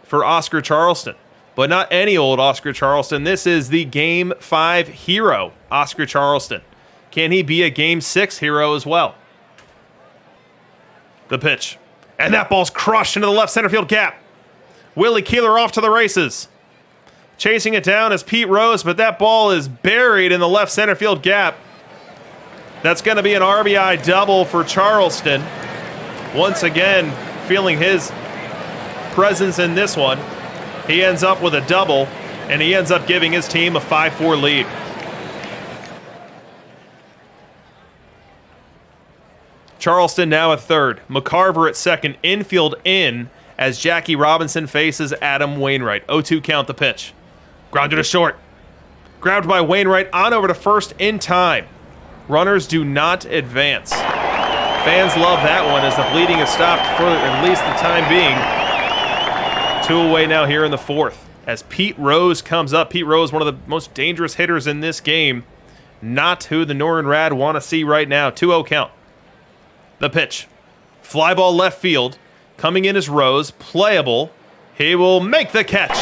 for Oscar Charleston. But not any old Oscar Charleston. This is the Game 5 hero, Oscar Charleston. Can he be a Game 6 hero as well? The pitch. And that ball's crushed into the left center field gap. Willie Keeler off to the races. Chasing it down is Pete Rose, but that ball is buried in the left center field gap. That's going to be an RBI double for Charleston. Once again, feeling his presence in this one. He ends up with a double, and he ends up giving his team a 5-4 lead. Charleston now at third. McCarver at second. Infield in as Jackie Robinson faces Adam Wainwright. 0-2 count the pitch. Grounded to short. Grabbed by Wainwright on over to first in time. Runners do not advance. Fans love that one as the bleeding is stopped for at least the time being. 2 away now here in the fourth as Pete Rose comes up. Pete Rose, one of the most dangerous hitters in this game. Not who the Norrin Rad want to see right now. 2-0 count. The pitch. Fly ball left field. Coming in is Rose. Playable. He will make the catch.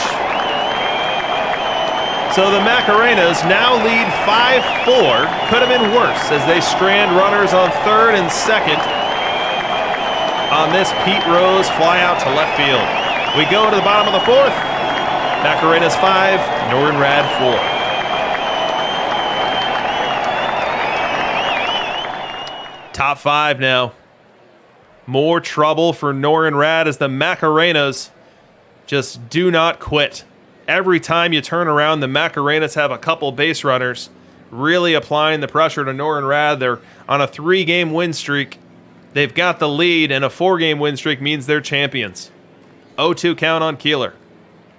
So the Macarenas now lead 5-4. Could have been worse as they strand runners on third and second on this Pete Rose fly out to left field. We go to the bottom of the fourth. Macarenas 5, Norrin Rad 4. Top 5 now. More trouble for Norrin Rad as the Macarenas just do not quit. Every time you turn around, the Macarenas have a couple base runners, really applying the pressure to Norrin Rad. They're on a 3-game win streak. They've got the lead, and a 4-game win streak means they're champions. 0-2 count on Keeler.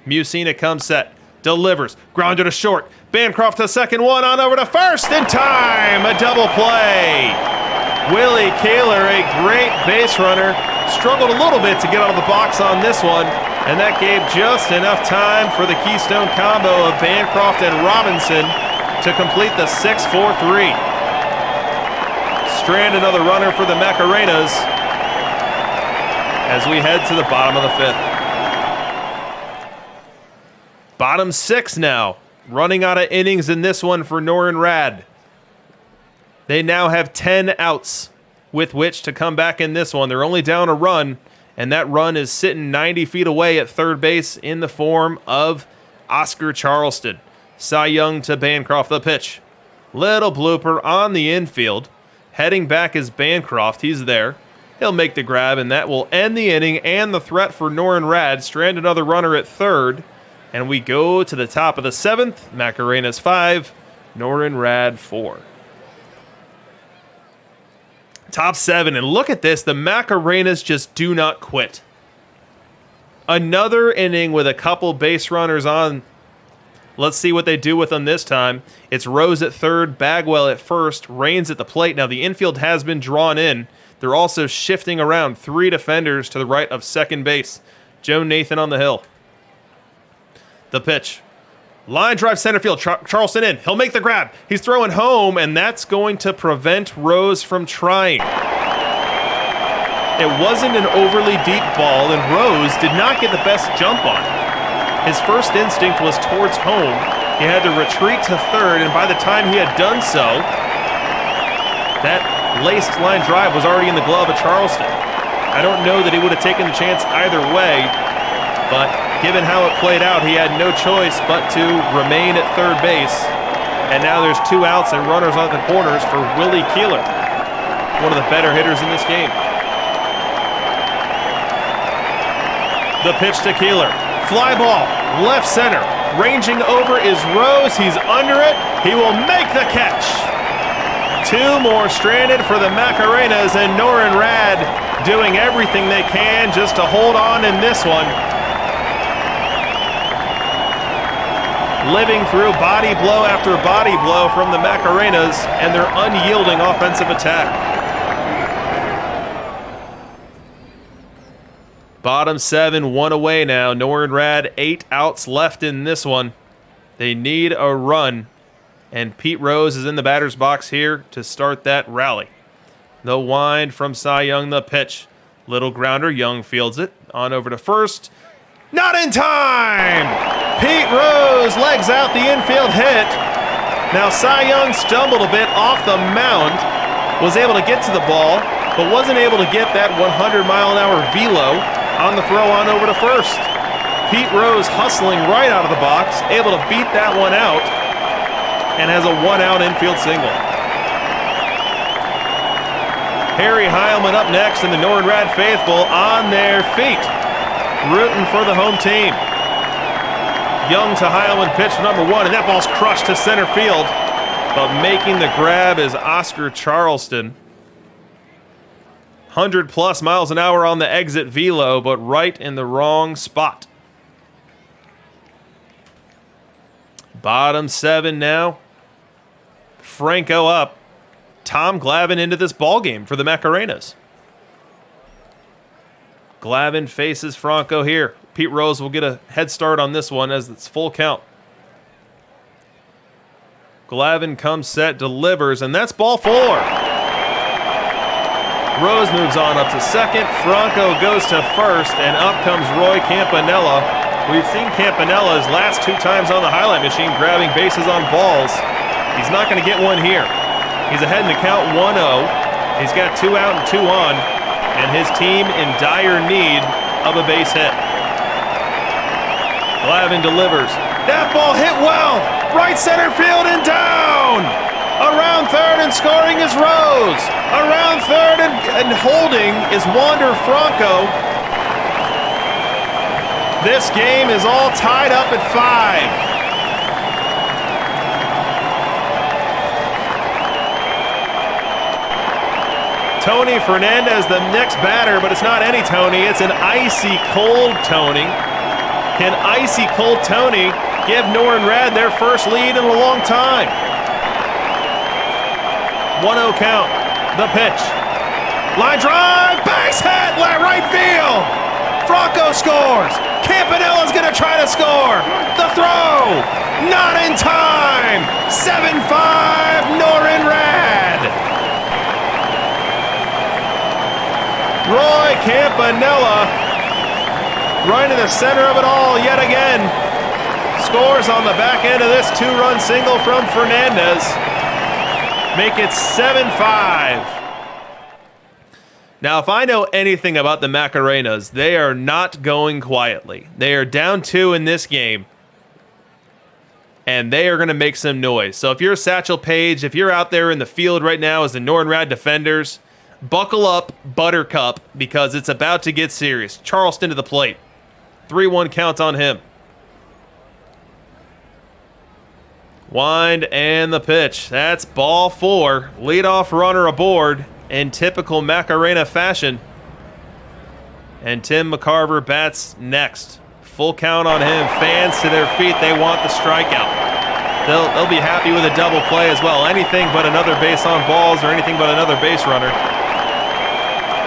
Musina comes set. Delivers. Grounded to short. Bancroft to second, one on over to first in time. A double play. Willie Keeler, a great base runner, struggled a little bit to get out of the box on this one, and that gave just enough time for the Keystone combo of Bancroft and Robinson to complete the 6-4-3. Strand another runner for the Macarenas as we head to the bottom of the fifth. Bottom 6 now, running out of innings in this one for Norrin Rad. They now have 10 outs with which to come back in this one. They're only down a run, and that run is sitting 90 feet away at third base in the form of Oscar Charleston. Cy Young to Bancroft, the pitch. Little blooper on the infield. Heading back is Bancroft. He's there. He'll make the grab, and that will end the inning and the threat for Norrin Rad. Strand another runner at third, and we go to the top of the seventh. Macarenas 5, Norrin Rad 4. Top 7, and look at this. The Macarenas just do not quit. Another inning with a couple base runners on. Let's see what they do with them this time. It's Rose at third, Bagwell at first, Rains at the plate. Now the infield has been drawn in. They're also shifting around 3 defenders to the right of second base. Joe Nathan on the hill. The pitch. Line drive center field. Charleston in. He'll make the grab. He's throwing home, and that's going to prevent Rose from trying. It wasn't an overly deep ball, and Rose did not get the best jump on it. His first instinct was towards home. He had to retreat to third, and by the time he had done so, that laced line drive was already in the glove of Charleston. I don't know that he would have taken the chance either way, but given how it played out, he had no choice but to remain at third base. And now there's 2 outs and runners on the corners for Willie Keeler, one of the better hitters in this game. The pitch to Keeler. Fly ball, left center. Ranging over is Rose. He's under it. He will make the catch. 2 more stranded for the Macarenas, and Norrin Rad doing everything they can just to hold on in this one. Living through body blow after body blow from the Macarenas and their unyielding offensive attack. Bottom 7, 1 away now. Norrin Rad, 8 outs left in this one. They need a run And Pete Rose is in the batter's box here to start that rally. The wind from Cy Young, the pitch. Little grounder, Young fields it. On over to first. Not in time! Pete Rose legs out the infield hit. Now Cy Young stumbled a bit off the mound, was able to get to the ball, but wasn't able to get that 100-mile-an-hour velo on the throw on over to first. Pete Rose hustling right out of the box, able to beat that one out, and has a one-out infield single. Harry Heilman up next, and the Norrin Rad faithful on their feet, rooting for the home team. Young to Heilman, pitch for number 1, and that ball's crushed to center field. But making the grab is Oscar Charleston. 100+ miles an hour on the exit velo, but right in the wrong spot. Bottom 7 now. Franco up. Tom Glavine into this ball game for the Macarenas. Glavine faces Franco here. Pete Rose will get a head start on this one as it's full count. Glavine comes set, delivers, and that's ball 4. Rose moves on up to second. Franco goes to first, and up comes Roy Campanella. We've seen Campanella's last 2 times on the highlight machine grabbing bases on balls. He's not going to get one here. He's ahead in the count 1-0. He's got 2 out and 2 on, and his team in dire need of a base hit. Glavine delivers. That ball hit well. Right center field and down. Around third and scoring is Rose. Around third and holding is Wander Franco. This game is all tied up at 5. Tony Fernandez, the next batter, but it's not any Tony. It's an icy cold Tony. Can icy cold Tony give Norrin Rad their first lead in a long time? 1-0 count. The pitch. Line drive. Base hit. Right field. Franco scores. Campanella's going to try to score. The throw. Not in time. 7-5 Norrin Rad. Roy Campanella, right in the center of it all yet again, scores on the back end of this 2-run single from Fernandez. Make it 7-5. Now, if I know anything about the Macarenas, they are not going quietly. They are down 2 in this game, and they are going to make some noise. So if you're Satchel Paige, if you're out there in the field right now as the Norrin Rad defenders, buckle up, Buttercup, because it's about to get serious. Charleston to the plate. 3-1 count on him. Wind and the pitch. That's ball 4. Leadoff runner aboard in typical Macarena fashion. And Tim McCarver bats next. Full count on him. Fans to their feet. They want the strikeout. They'll be happy with a double play as well. Anything but another base on balls or anything but another base runner.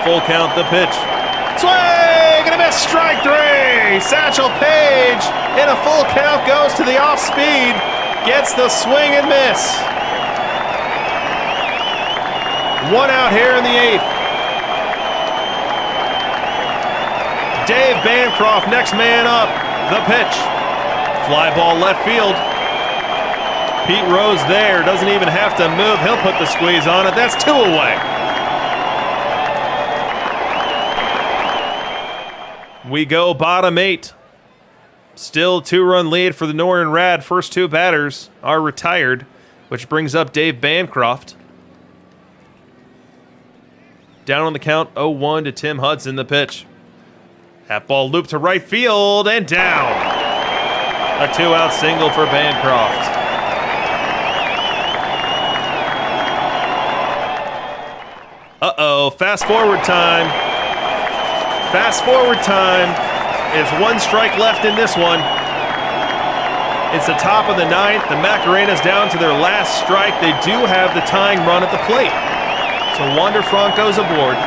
Full count, the pitch. Swing and a miss, strike 3. Satchel Paige in a full count goes to the off speed, gets the swing and miss. 1 out here in the 8th. Dave Bancroft, next man up. The pitch. Fly ball left field. Pete Rose there, doesn't even have to move. He'll put the squeeze on it. That's 2 away. We go bottom 8. Still 2-run lead for the Norrin Rad. First 2 batters are retired, which brings up Dave Bancroft. Down on the count, 0-1 to Tim Hudson, the pitch. That ball looped to right field and down. A 2-out single for Bancroft. Uh-oh, fast forward time. Fast forward time. There's 1 strike left in this one. It's the top of the 9th. The Macarenas down to their last strike. They do have the tying run at the plate. So Wander Franco's aboard.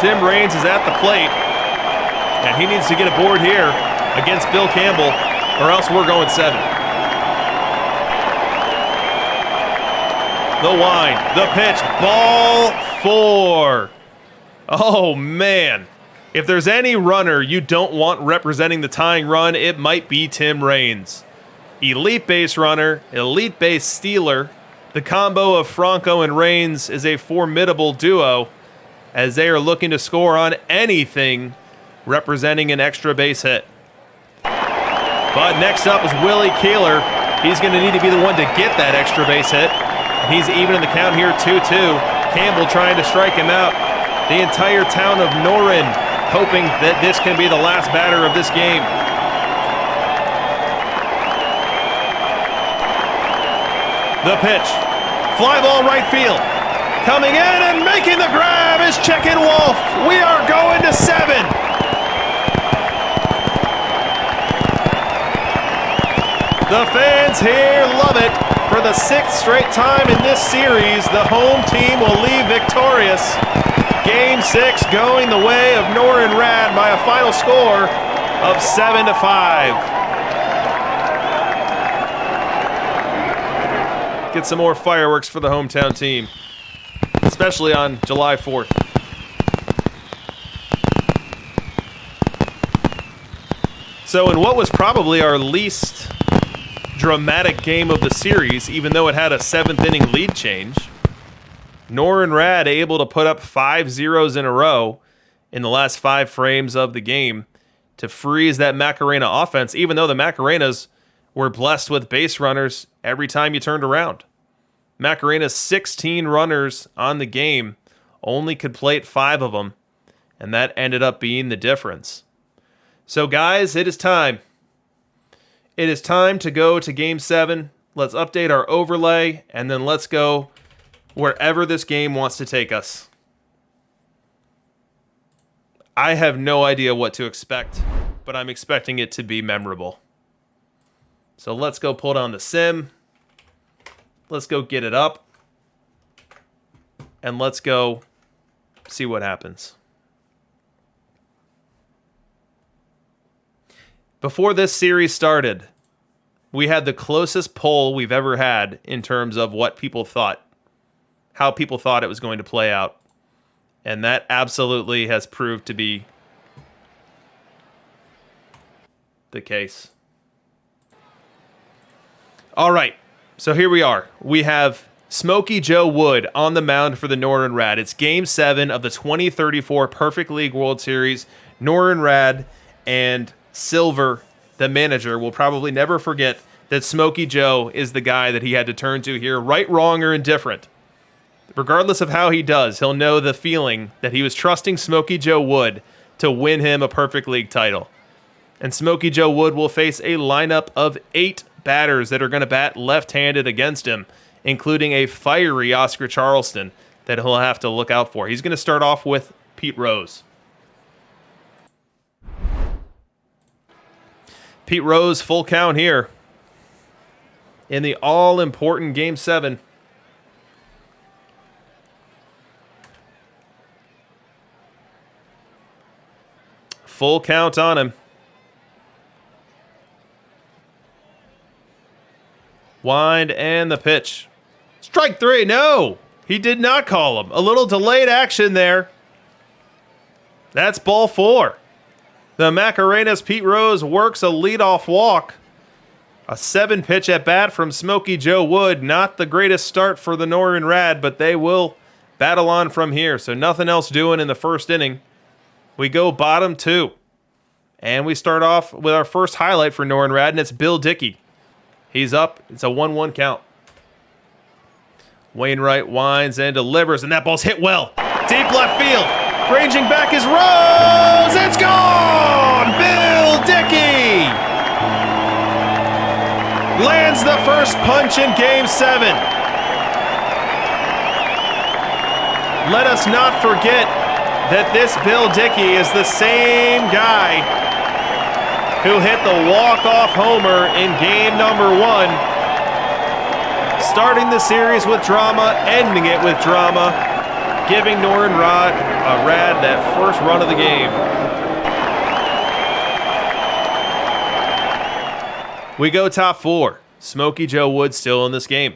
Tim Raines is at the plate. And he needs to get aboard here against Bill Campbell, or else we're going 7. The wind, the pitch, ball 4. Oh, man. If there's any runner you don't want representing the tying run, it might be Tim Raines. Elite base runner, elite base stealer. The combo of Franco and Raines is a formidable duo as they are looking to score on anything representing an extra base hit. But next up is Willie Keeler. He's going to need to be the one to get that extra base hit. He's even in the count here, 2-2. Campbell trying to strike him out. The entire town of Norin hoping that this can be the last batter of this game. The pitch. Fly ball right field. Coming in and making the grab is Chicken Wolf. We are going to 7. The fans here love it. For the 6th straight time in this series, the home team will leave victorious. Game 6 going the way of Norin Rad by a final score of 7-5. Get some more fireworks for the hometown team, especially on July 4th. So in what was probably our least dramatic game of the series, even though it had a 7th inning lead change, Norin Rad able to put up 5 zeros in a row in the last 5 frames of the game to freeze that Macarena offense, even though the Macarenas were blessed with base runners every time you turned around. Macarena's 16 runners on the game only could plate 5 of them, and that ended up being the difference. So guys, it is time. It is time to go to Game 7. Let's update our overlay, and then let's go wherever this game wants to take us. I have no idea what to expect, but I'm expecting it to be memorable. So let's go pull down the sim. Let's go get it up. And let's go see what happens. Before this series started, we had the closest poll we've ever had in terms of what people thought, how people thought it was going to play out. And that absolutely has proved to be the case. All right, so here we are. We have Smokey Joe Wood on the mound for the Norin Rad. It's Game 7 of the 2034 Perfect League World Series. Norin Rad and Silver, the manager, will probably never forget that Smokey Joe is the guy that he had to turn to here, right, wrong, or indifferent. Regardless of how he does, he'll know the feeling that he was trusting Smokey Joe Wood to win him a Perfect League title. And Smokey Joe Wood will face a lineup of 8 batters that are going to bat left-handed against him, including a fiery Oscar Charleston that he'll have to look out for. He's going to start off with Pete Rose. Pete Rose, full count here in the all-important Game 7. Full count on him. Wind and the pitch. Strike 3. No, he did not call him. A little delayed action there. That's ball 4. The Macarena's Pete Rose works a leadoff walk. A 7-pitch at bat from Smokey Joe Wood. Not the greatest start for the Norin Rad, but they will battle on from here. So nothing else doing in the first inning. We go bottom 2. And we start off with our first highlight for Norin Rad, and it's Bill Dickey. He's up. It's a 1-1 count. Wainwright winds and delivers, and that ball's hit well. Deep left field. Ranging back is Rose. It's gone! Bill Dickey lands the first punch in Game 7. Let us not forget that this Bill Dickey is the same guy who hit the walk-off homer in game number 1. Starting the series with drama, ending it with drama, giving Norin Rad that first run of the game. We go top 4. Smokey Joe Wood still in this game.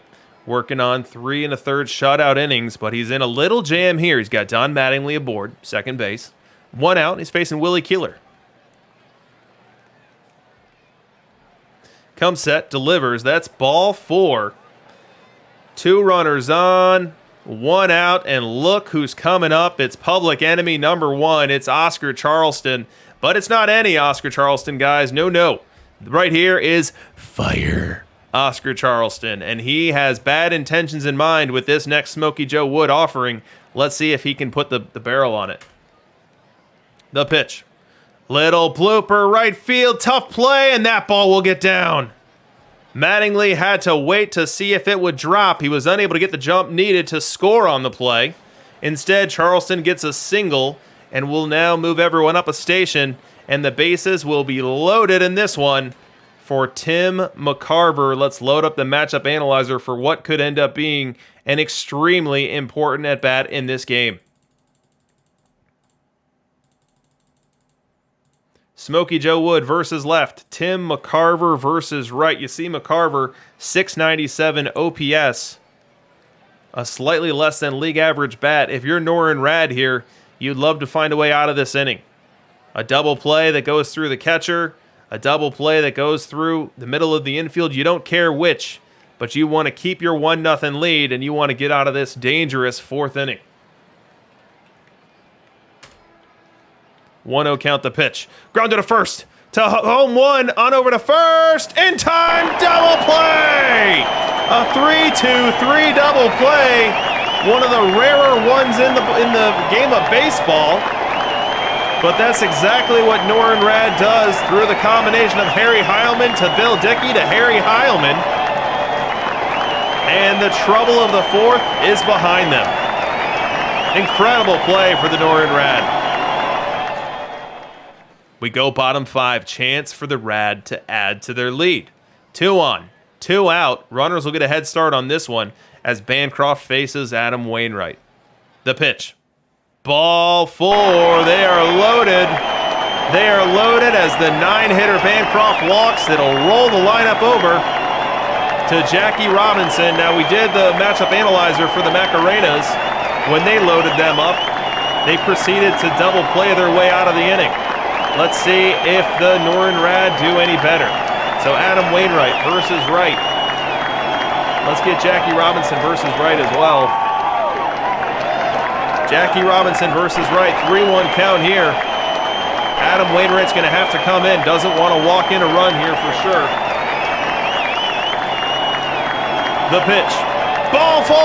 working on 3 1/3 shutout innings, but he's in a little jam here. He's got Don Mattingly aboard, second base. 1 out, and he's facing Willie Keeler. Comes set, delivers. That's ball 4. 2 runners on, 1 out, and look who's coming up. It's public enemy number 1. It's Oscar Charleston, but it's not any Oscar Charleston, guys. No. Right here is fire Oscar Charleston, and he has bad intentions in mind with this next Smokey Joe Wood offering. Let's see if he can put the barrel on it. The pitch. Little blooper, right field, tough play, and that ball will get down. Mattingly had to wait to see if it would drop. He was unable to get the jump needed to score on the play. Instead, Charleston gets a single and will now move everyone up a station, and the bases will be loaded in this one for Tim McCarver. Let's load up the matchup analyzer for what could end up being an extremely important at-bat in this game. Smokey Joe Wood versus left. Tim McCarver versus right. You see McCarver, 697 OPS. A slightly less than league average bat. If you're Norin Rad here, you'd love to find a way out of this inning. A double play that goes through the catcher. A double play that goes through the middle of the infield. You don't care which, but you want to keep your 1-0 lead, and you want to get out of this dangerous 4th inning. 1-0 count the pitch. Grounded to first. To home 1. On over to first. In time. Double play. A 3-2-3 double play. One of the rarer ones in the game of baseball. But that's exactly what Norin Rad does through the combination of Harry Heilman to Bill Dickey to Harry Heilman. And the trouble of the 4th is behind them. Incredible play for the Norin Rad. We go bottom 5. Chance for the Rad to add to their lead. 2 on, 2 out. Runners will get a head start on this one as Bancroft faces Adam Wainwright. The pitch. Ball 4. They are loaded. They are loaded as the 9-hitter Bancroft walks. It'll roll the lineup over to Jackie Robinson. Now, we did the matchup analyzer for the Macarenas. When they loaded them up, they proceeded to double play their way out of the inning. Let's see if the Norin Rad do any better. So Adam Wainwright versus Wright. Let's get Jackie Robinson versus Wright as well. Jackie Robinson versus Wright. 3-1 count here. Adam Wainwright's going to have to come in. Doesn't want to walk in a run here for sure. The pitch. Ball 4!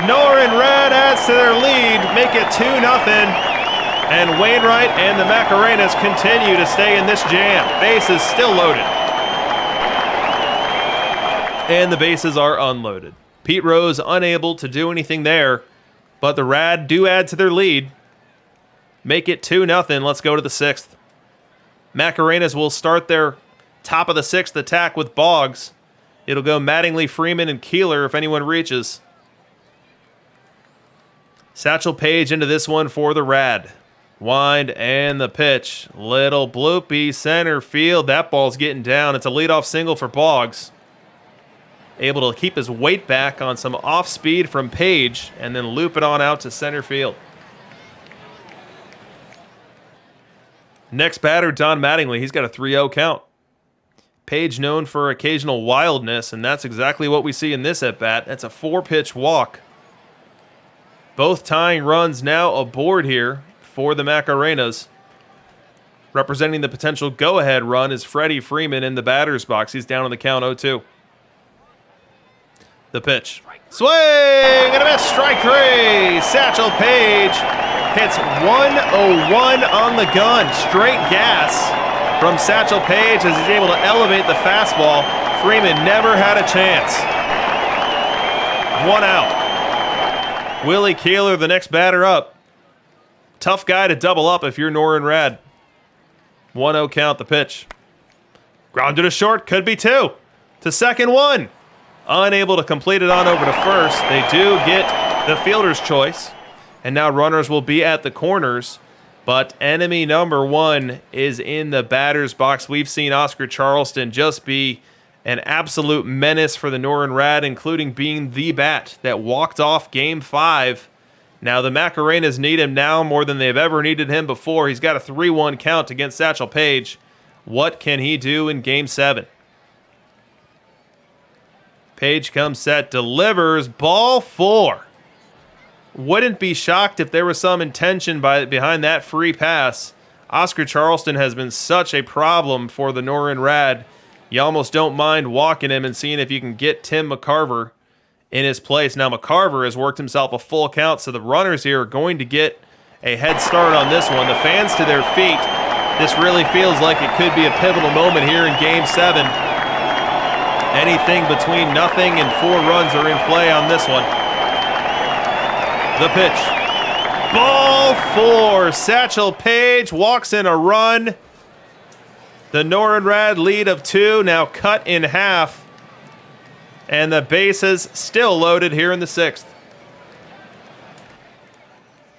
Norin Rad adds to their lead. Make it 2-0. And Wainwright and the Macarenas continue to stay in this jam. Bases still loaded. And the bases are unloaded. Pete Rose unable to do anything there, but the Rad do add to their lead. Make it 2-0. Let's go to the 6th. Macarenas will start their top of the 6th attack with Boggs. It'll go Mattingly, Freeman, and Keeler if anyone reaches. Satchel Paige into this one for the Rad. Wind and the pitch. Little bloopy center field. That ball's getting down. It's a leadoff single for Boggs. Able to keep his weight back on some off speed from Page and then loop it on out to center field. Next batter, Don Mattingly. He's got a 3-0 count. Page known for occasional wildness, and that's exactly what we see in this at-bat. That's a 4-pitch walk. Both tying runs now aboard here for the Macarenas. Representing the potential go-ahead run is Freddie Freeman in the batter's box. He's down on the count 0-2. The pitch. Swing and a miss. Strike 3. Satchel Paige hits 101 on the gun. Straight gas from Satchel Paige as he's able to elevate the fastball. Freeman never had a chance. 1 out. Willie Keeler, the next batter up. Tough guy to double up if you're Norin Rad. 1-0 count the pitch. Grounded to short, could be 2. To second 1. Unable to complete it on over to first. They do get the fielder's choice. And now runners will be at the corners. But enemy number 1 is in the batter's box. We've seen Oscar Charleston just be An absolute menace for the Norrin Rad, including being the bat that walked off Game 5. Now the Macarenas need him now more than they've ever needed him before. He's got a 3-1 count against Satchel Paige. What can he do in Game 7? Paige comes set, delivers, ball 4. Wouldn't be shocked if there was some intention behind that free pass. Oscar Charleston has been such a problem for the Norrin Rad. You almost don't mind walking him and seeing if you can get Tim McCarver in his place. Now McCarver has worked himself a full count, so the runners here are going to get a head start on this one. The fans to their feet. This really feels like it could be a pivotal moment here in Game 7. Anything between nothing and 4 runs are in play on this one. The pitch. Ball 4. Satchel Paige walks in a run. The Norrin Rad lead of 2 now cut in half. And the bases still loaded here in the 6th.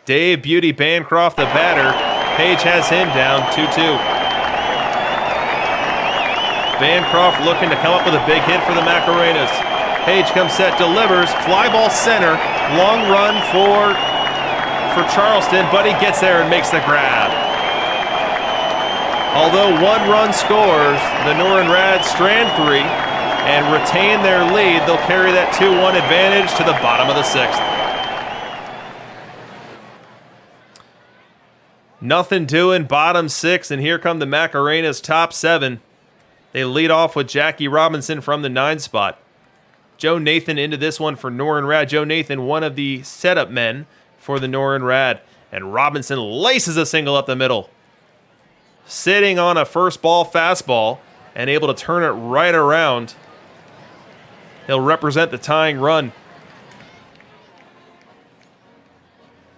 Dave Beauty Bancroft, the batter. Paige has him down 2-2. Bancroft looking to come up with a big hit for the Macarenas. Paige comes set, delivers, fly ball center, long run for Charleston, but he gets there and makes the grab. Although 1 run scores, the Norrin Rad strand 3 and retain their lead. They'll carry that 2-1 advantage to the bottom of the 6th. Nothing doing, bottom 6, and here come the Macarenas top 7. They lead off with Jackie Robinson from the 9 spot. Joe Nathan into this one for Norrin Rad. Joe Nathan, one of the setup men for the Norrin Rad. And Robinson laces a single up the middle. Sitting on a first ball fastball and able to turn it right around. He'll represent the tying run.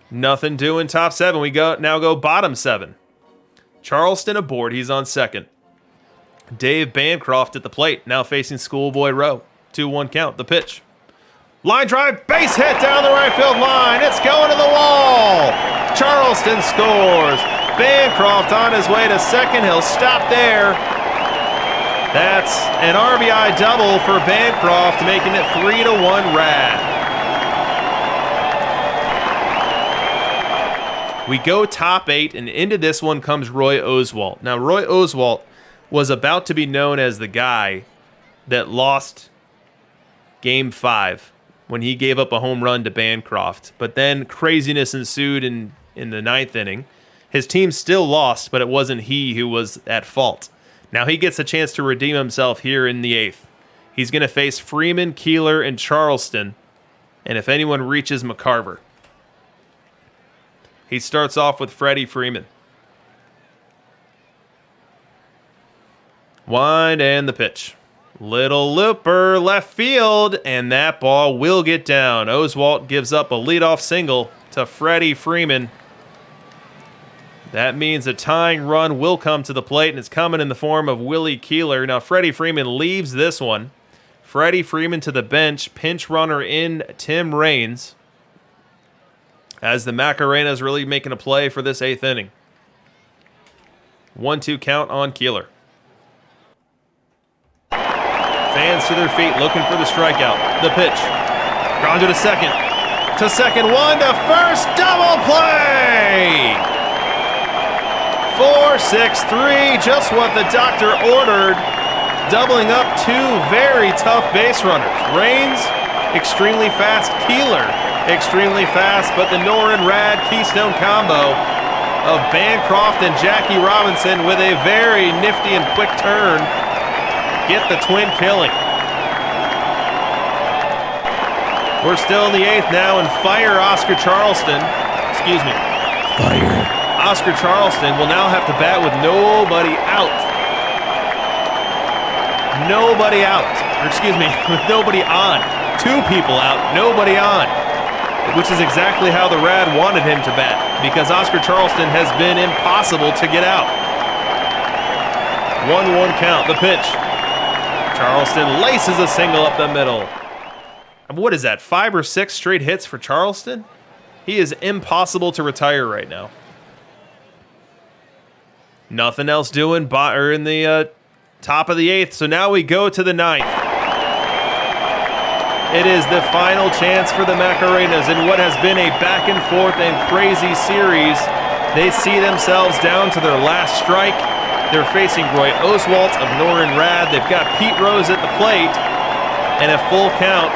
Nothing doing top 7. We now go bottom 7. Charleston aboard. He's on second. Dave Bancroft at the plate, now facing Schoolboy Rowe. 2-1 count, the pitch. Line drive, base hit down the right field line. It's going to the wall. Charleston scores. Bancroft on his way to second. He'll stop there. That's an RBI double for Bancroft, making it 3-1 Rad. We go top 8, and into this one comes Roy Oswalt. Now, Roy Oswalt was about to be known as the guy that lost Game 5 when he gave up a home run to Bancroft. But then craziness ensued in the 9th inning. His team still lost, but it wasn't he who was at fault. Now he gets a chance to redeem himself here in the 8th. He's going to face Freeman, Keeler, and Charleston, and if anyone reaches McCarver. He starts off with Freddie Freeman. Wind and the pitch. Little looper left field, and that ball will get down. Oswalt gives up a leadoff single to Freddie Freeman. That means a tying run will come to the plate, and it's coming in the form of Willie Keeler. Now, Freddie Freeman leaves this one. Freddie Freeman to the bench. Pinch runner in Tim Raines. As the Macarenas really making a play for this 8th inning. 1-2 count on Keeler. Fans to their feet looking for the strikeout. The pitch. Grounded to second. To second, 1 to first. Double play! 4-6-3, just what the doctor ordered. Doubling up 2 very tough base runners. Raines, extremely fast. Keeler, extremely fast. But the Norrin Rad Keystone combo of Bancroft and Jackie Robinson with a very nifty and quick turn get the twin killing. We're still in the 8th now, and fire Oscar Charleston. Excuse me. Fire. Oscar Charleston will now have to bat with nobody out. Nobody out. Or excuse me, with nobody on. 2 people out, nobody on. Which is exactly how the Rad wanted him to bat, because Oscar Charleston has been impossible to get out. 1-1 count, the pitch. Charleston laces a single up the middle. What is that, 5 or 6 straight hits for Charleston? He is impossible to retire right now. Nothing else doing in the Top of the 8th, so now we go to the 9th. It is the final chance for the Macarenas in what has been a back and forth and crazy series. They see themselves down to their last strike. They're facing Roy Oswalt of Norin Rad. They've got Pete Rose at the plate, and a full count.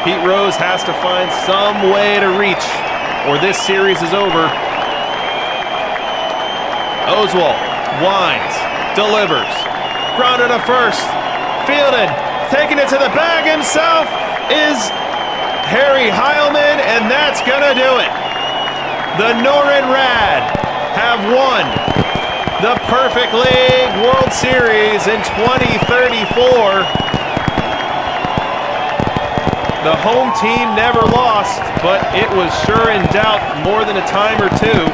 Pete Rose has to find some way to reach, or this series is over. Oswalt winds, delivers, grounded to first, fielded, taking it to the bag himself is Harry Heilman, and that's gonna do it. The Norin Rad have won the Perfect League World Series in 2034. The home team never lost, but it was sure in doubt more than a time or two.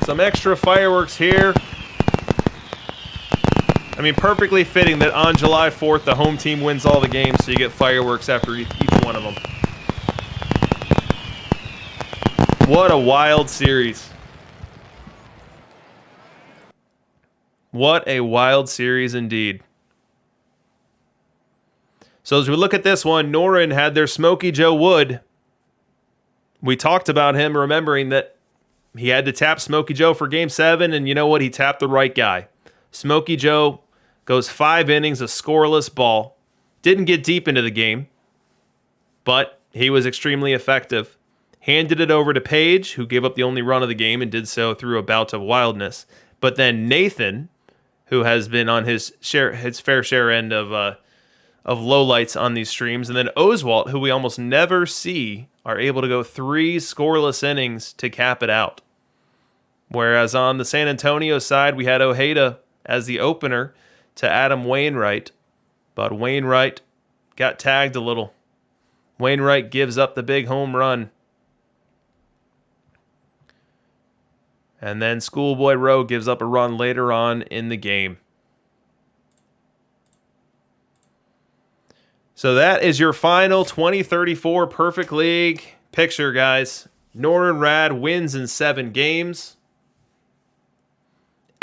Some extra fireworks here. I mean, perfectly fitting that on July 4th, the home team wins all the games, so you get fireworks after each one of them. What a wild series. What a wild series indeed. So as we look at this one, Norin had their Smokey Joe Wood. We talked about him, remembering that he had to tap Smokey Joe for Game 7, and you know what? He tapped the right guy. Smokey Joe goes 5 innings of scoreless ball. Didn't get deep into the game, but he was extremely effective. Handed it over to Page, who gave up the only run of the game and did so through a bout of wildness. But then Nathan, who has been on his fair share end of lowlights on these streams, and then Oswalt, who we almost never see, are able to go 3 scoreless innings to cap it out. Whereas on the San Antonio side, we had Ojeda as the opener to Adam Wainwright, but Wainwright got tagged a little. Wainwright gives up the big home run. And then Schoolboy Rowe gives up a run later on in the game. So that is your final 2034 Perfect League picture, guys. Norin Rad wins in 7 games.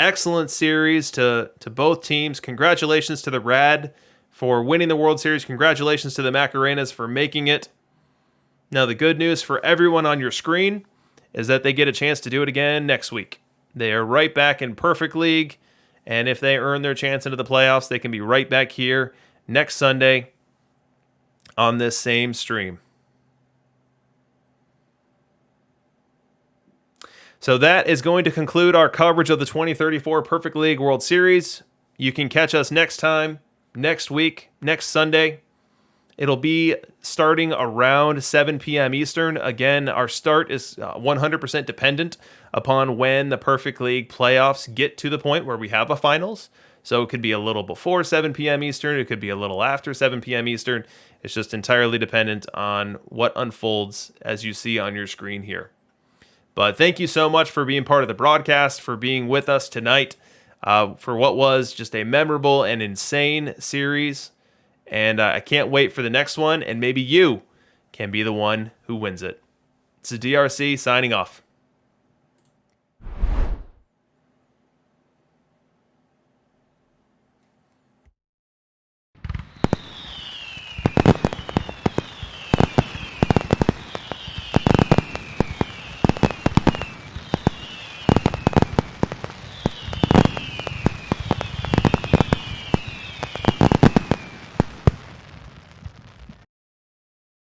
Excellent series to both teams. Congratulations to the Rad for winning the World Series. Congratulations to the Macarenas for making it. Now, the good news for everyone on your screen is that they get a chance to do it again next week. They are right back in Perfect League, and if they earn their chance into the playoffs, they can be right back here next Sunday on this same stream. So that is going to conclude our coverage of the 2034 Perfect League World Series. You can catch us next time, next week, next Sunday. It'll be starting around 7 p.m. Eastern. Again, our start is 100% dependent upon when the Perfect League playoffs get to the point where we have a finals. So it could be a little before 7 p.m. Eastern. It could be a little after 7 p.m. Eastern. It's just entirely dependent on what unfolds as you see on your screen here. But thank you so much for being part of the broadcast, for being with us tonight for what was just a memorable and insane series. And I can't wait for the next one, and maybe you can be the one who wins it. It's the DRC signing off.